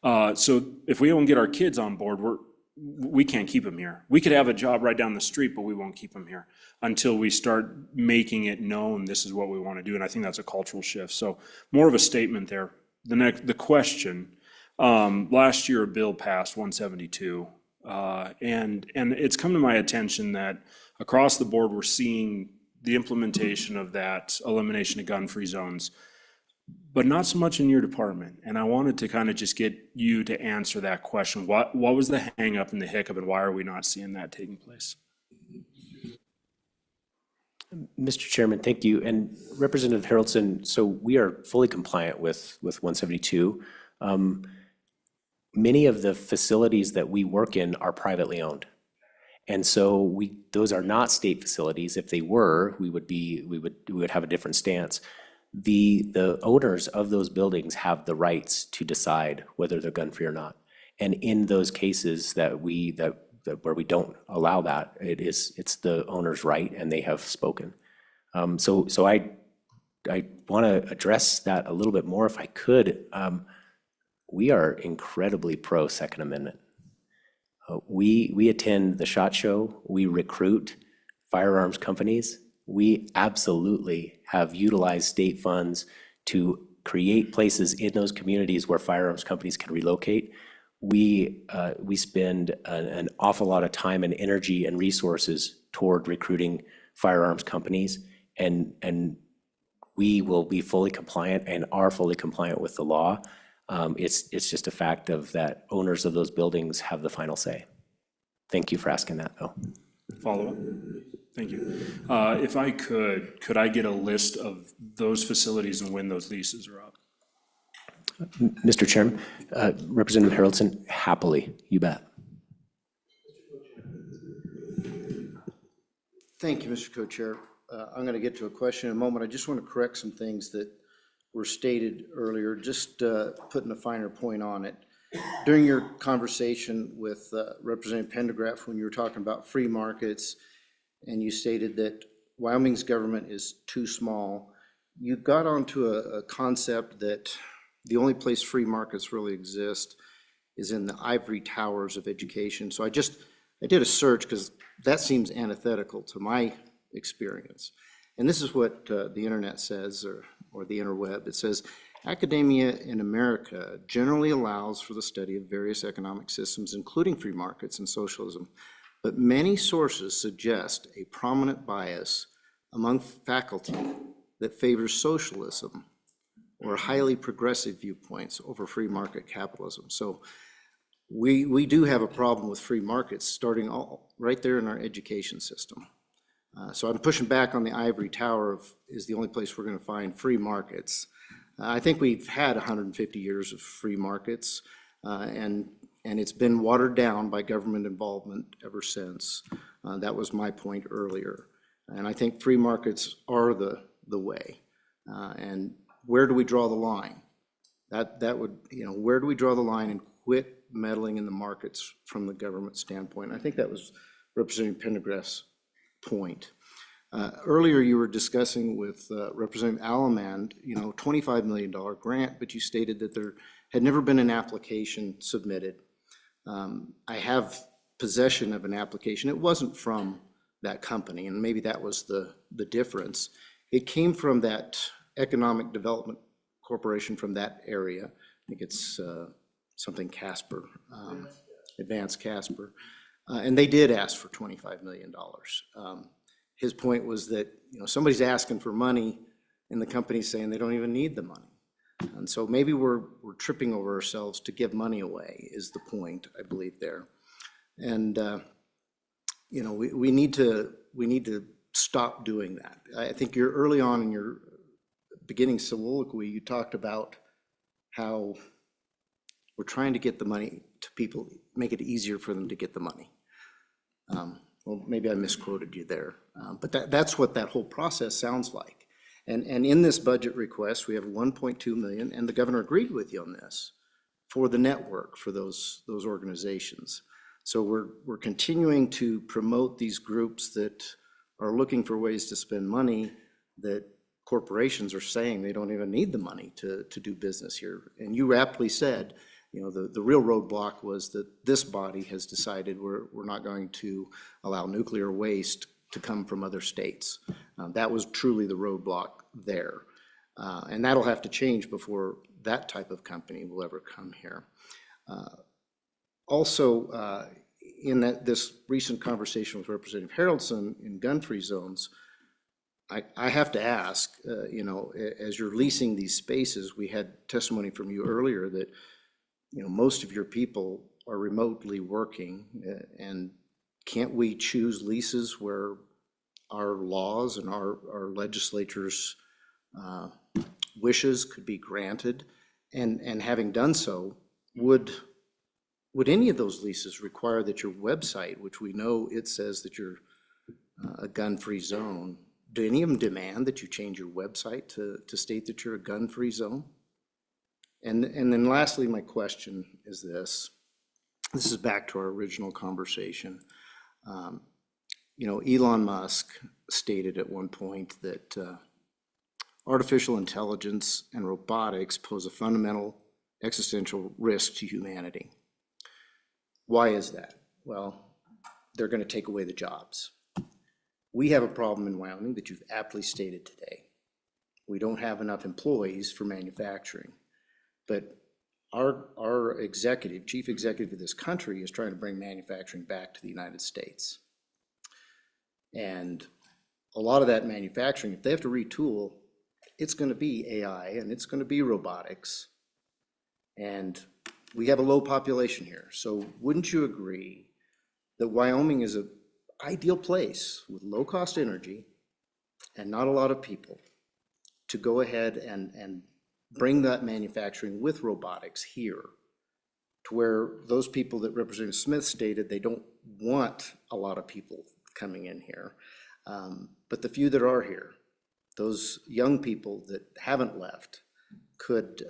So if we don't get our kids on board, we can't keep them here. We could have a job right down the street, but we won't keep them here until we start making it known this is what we want to do. And I think that's a cultural shift. So more of a statement there. The question, last year a bill passed 172, and it's come to my attention that across the board we're seeing the implementation of that elimination of gun-free zones, but not so much in your department. And I wanted to kind of just get you to answer that question. What was the hang up and the hiccup, and why are we not seeing that taking place? Mr. Chairman, thank you. And Representative Harrelson, so we are fully compliant with 172. Many of the facilities that we work in are privately owned. And so those are not state facilities. If they were, we would have a different stance. the owners of those buildings have the rights to decide whether they're gun-free or not. And in those cases that where we don't allow that, it's the owner's right, and they have spoken. So I want to address that a little bit more if I could. We are incredibly pro Second Amendment. We attend the SHOT Show. We recruit firearms companies. We absolutely have utilized state funds to create places in those communities where firearms companies can relocate. We spend an awful lot of time and energy and resources toward recruiting firearms companies, and we will be fully compliant and are fully compliant with the law. It's just a fact of that owners of those buildings have the final say. Thank you for asking that, though. Follow up? Thank you. If I could I get a list of those facilities and when those leases are up? Mr. Chairman, Representative Haraldson, happily, you bet. Thank you, Mr. Co-Chair. I'm going to get to a question in a moment. I just want to correct some things that were stated earlier, just putting a finer point on it. During your conversation with Representative Pendergraft, when you were talking about free markets, and you stated that Wyoming's government is too small, you got onto a concept that the only place free markets really exist is in the ivory towers of education. So I did a search because that seems antithetical to my experience. And this is what the internet says, or the interweb. It says, academia in America generally allows for the study of various economic systems, including free markets and socialism. But many sources suggest a prominent bias among faculty that favors socialism or highly progressive viewpoints over free market capitalism. So we do have a problem with free markets starting right there in our education system. So I'm pushing back on the ivory tower is the only place we're going to find free markets. I think we've had 150 years of free markets, and it's been watered down by government involvement ever since. That was my point earlier. And I think free markets are the way. And where do we draw the line? That would, where do we draw the line and quit meddling in the markets from the government standpoint? I think that was Representative Pendergraft's point. Earlier, you were discussing with Representative Allemand, $25 million grant, but you stated that there had never been an application submitted. I have possession of an application. It wasn't from that company, and maybe that was the difference. It came from that Economic Development Corporation from that area. I think it's something Casper, Advanced Casper. And they did ask for $25 million. His point was that, somebody's asking for money and the company's saying they don't even need the money. And so maybe we're tripping over ourselves to give money away is the point, I believe there. And, we need to stop doing that. I think you're early on in your beginning soliloquy, you talked about how we're trying to get the money to people, make it easier for them to get the money. Well, maybe I misquoted you there, but that's what that whole process sounds like. And in this budget request, we have 1.2 million, and the governor agreed with you on this for the network for those organizations. So we're continuing to promote these groups that are looking for ways to spend money that corporations are saying they don't even need the money to do business here. And you aptly said, the real roadblock was that this body has decided we're not going to allow nuclear waste to come from other states. That was truly the roadblock there. And that'll have to change before that type of company will ever come here. Also, in this recent conversation with Representative Haraldson in gun-free zones, I have to ask, as you're leasing these spaces, we had testimony from you earlier that most of your people are remotely working, and can't we choose leases where our laws and our legislatures' wishes could be granted? And having done so, would any of those leases require that your website, which we know it says that you're a gun-free zone, do any of them demand that you change your website to state that you're a gun-free zone? And then lastly, my question is this. This is back to our original conversation. You know, Elon Musk stated at one point that artificial intelligence and robotics pose a fundamental existential risk to humanity. Why is that? Well, they're going to take away the jobs. We have a problem in Wyoming that you've aptly stated today. We don't have enough employees for manufacturing. But our executive, chief executive of this country, is trying to bring manufacturing back to the United States. And a lot of that manufacturing, if they have to retool, it's going to be AI and it's going to be robotics. And we have a low population here. So wouldn't you agree that Wyoming is an ideal place with low-cost energy and not a lot of people to go ahead and bring that manufacturing with robotics here, to where those people that Representative Smith stated, they don't want a lot of people coming in here. But the few that are here, those young people that haven't left, could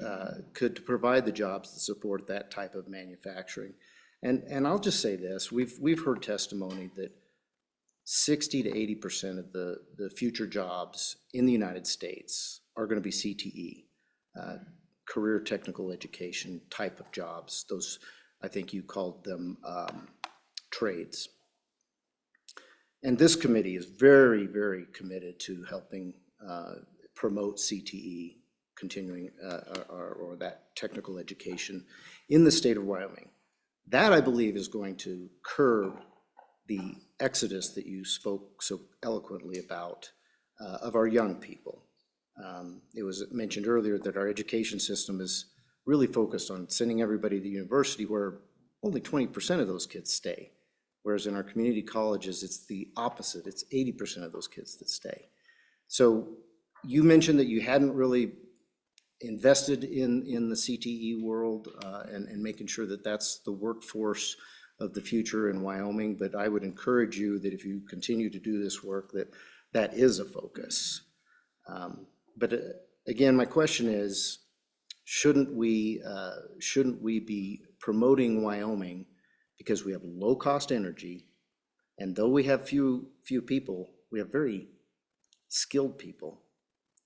provide the jobs to support that type of manufacturing. And I'll just say this, we've heard testimony that 60 to 80% of the future jobs in the United States are going to be CTE. Career technical education type of jobs. Those, I think you called them trades. And this committee is very, very committed to helping promote CTE, continuing or that technical education in the state of Wyoming. That, I believe, is going to curb the exodus that you spoke so eloquently about of our young people. It was mentioned earlier that our education system is really focused on sending everybody to the university, where only 20% of those kids stay. Whereas in our community colleges, it's the opposite. It's 80% of those kids that stay. So you mentioned that you hadn't really invested in the CTE world and making sure that that's the workforce of the future in Wyoming. But I would encourage you that if you continue to do this work, that is a focus. But again, my question is, shouldn't we be promoting Wyoming because we have low-cost energy, and though we have few people, we have very skilled people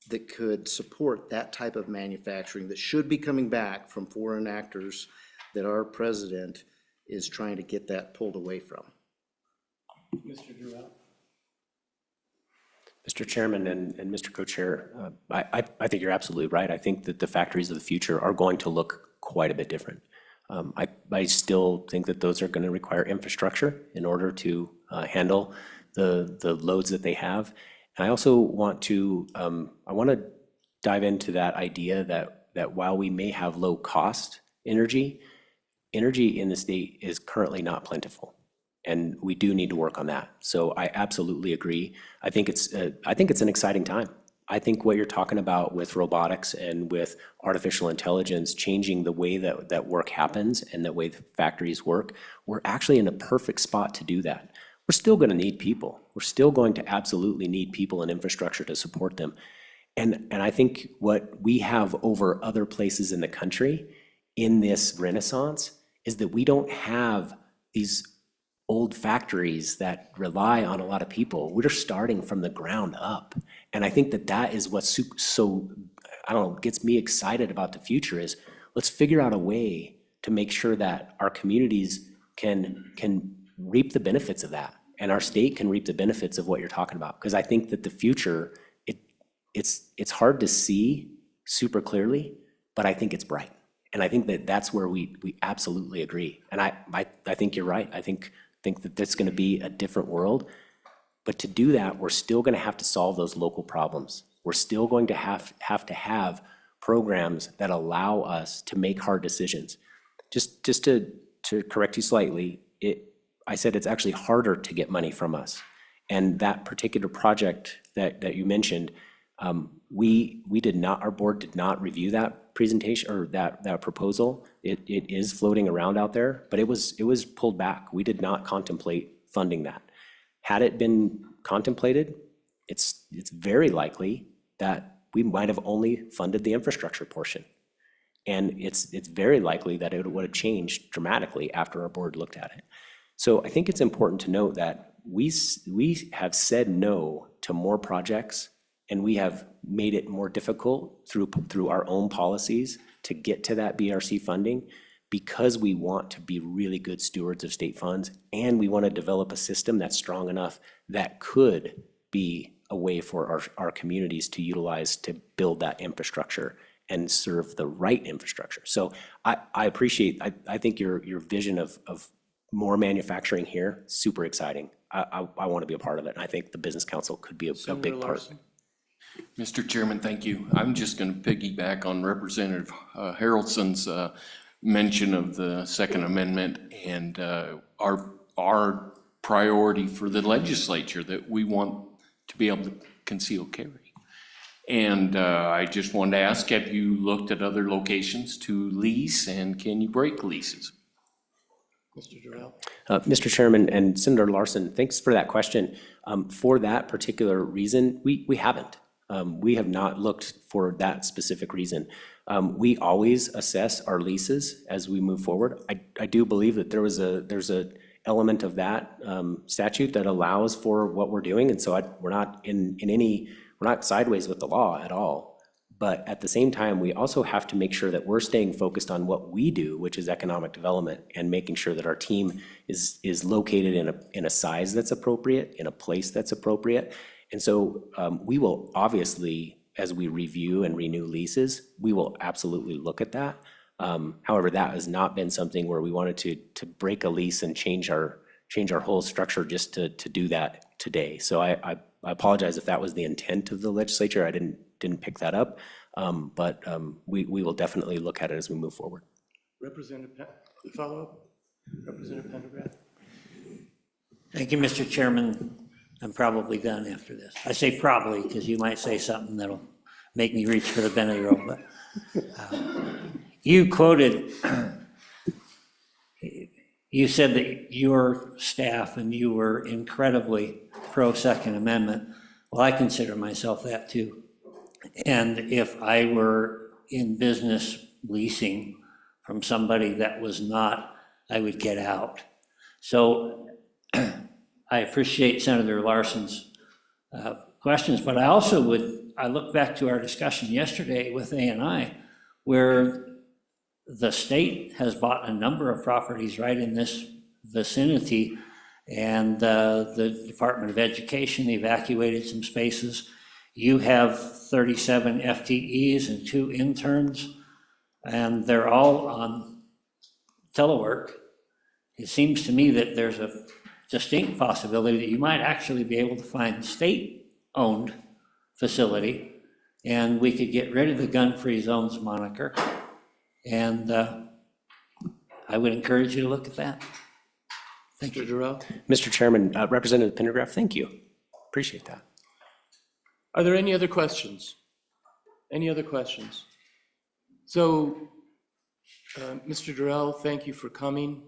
that could support that type of manufacturing that should be coming back from foreign actors that our president is trying to get that pulled away from. Mr. Durrell. Mr. Chairman and Mr. Co-Chair, I think you're absolutely right. I think that the factories of the future are going to look quite a bit different. I still think that those are going to require infrastructure in order to handle the loads that they have. And I also want to dive into that idea that while we may have low cost energy in the state is currently not plentiful. And we do need to work on that. So I absolutely agree. I think it's an exciting time. I think what you're talking about with robotics and with artificial intelligence changing the way that work happens and the way the factories work, we're actually in a perfect spot to do that. We're still going to need people. We're still going to absolutely need people and infrastructure to support them. And I think what we have over other places in the country in this renaissance is that we don't have these old factories that rely on a lot of people. We're starting from the ground up. And I think that is what's so, I don't know, gets me excited about the future is let's figure out a way to make sure that our communities can reap the benefits of that. And our state can reap the benefits of what you're talking about. Because I think that the future, it's hard to see super clearly, but I think it's bright. And I think that's where we absolutely agree. And I think you're right. I think that that's going to be a different world. But to do that, we're still going to have to solve those local problems. We're still going to have to have programs that allow us to make hard decisions. Just to correct you slightly, I said it's actually harder to get money from us. And that particular project that you mentioned, our board did not review that presentation or that proposal. It is floating around out there, but it was pulled back. We did not contemplate funding that. Had it been contemplated, it's very likely that we might have only funded the infrastructure portion. And it's very likely that it would have changed dramatically after our board looked at it. So I think it's important to note that we have said no to more projects, and we have made it more difficult through our own policies to get to that BRC funding, because we want to be really good stewards of state funds, and we want to develop a system that's strong enough that could be a way for our communities to utilize to build that infrastructure and serve the right infrastructure. So I appreciate, I think your vision of more manufacturing here, super exciting. I want to be a part of it, and I think the Business Council could be a big part. Mr. Chairman, thank you. I'm just going to piggyback on Representative Harrelson's mention of the Second Amendment and our priority for the legislature that we want to be able to conceal carry. And I just wanted to ask, have you looked at other locations to lease, and can you break leases? Mr. Durrell? Mr. Chairman and Senator Larson, thanks for that question. For that particular reason, we haven't. We have not looked for that specific reason. We always assess our leases as we move forward. I do believe that there's a element of that statute that allows for what we're doing, and so we're not we're not sideways with the law at all. But at the same time, we also have to make sure that we're staying focused on what we do, which is economic development, and making sure that our team is located in a size that's appropriate, in a place that's appropriate. And so we will obviously, as we review and renew leases, we will absolutely look at that. However, that has not been something where we wanted to break a lease and change our whole structure just to do that today. So I apologize if that was the intent of the legislature. I didn't pick that up, but we will definitely look at it as we move forward. Representative, follow-up? Representative Pendergrass? Thank you, Mr. Chairman. I'm probably done after this. I say probably because you might say something that'll make me reach for the Benadryl, but you quoted, you said that your staff and you were incredibly pro-Second Amendment. Well, I consider myself that too. And if I were in business leasing from somebody that was not, I would get out. So I appreciate Senator Larson's questions, but I also I look back to our discussion yesterday with A&I, where the state has bought a number of properties right in this vicinity, and the Department of Education evacuated some spaces. You have 37 FTEs and 2 interns, and they're all on telework. It seems to me that there's a distinct possibility that you might actually be able to find a state-owned facility, and we could get rid of the gun-free zones moniker. And I would encourage you to look at that. Thank you. Mr. Durrell? Mr. Chairman, Representative Pendergrass, thank you. Appreciate that. Are there any other questions? Any other questions? So, Mr. Durrell, thank you for coming.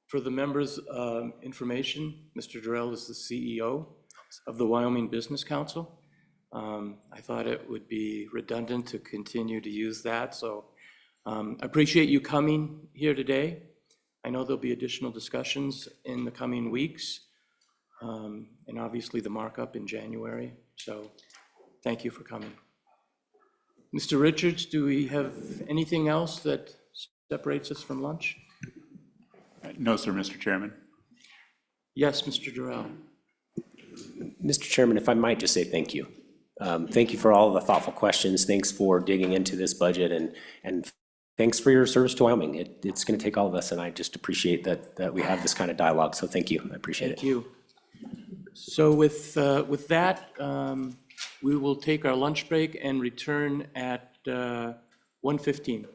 For the members' information, Mr. Durrell is the CEO of the Wyoming Business Council. I thought it would be redundant to continue to use that, so I appreciate you coming here today. I know there'll be additional discussions in the coming weeks, and obviously the markup in January, so thank you for coming. Mr. Richards, do we have anything else that separates us from lunch? No, sir, Mr. Chairman. Yes, Mr. Durrell. Mr. Chairman, if I might just say thank you. Thank you for all the thoughtful questions. Thanks for digging into this budget, and thanks for your service to Wyoming. It's going to take all of us, and I just appreciate that we have this kind of dialogue. So thank you. I appreciate it. Thank you. So with that, we will take our lunch break and return at 1:15.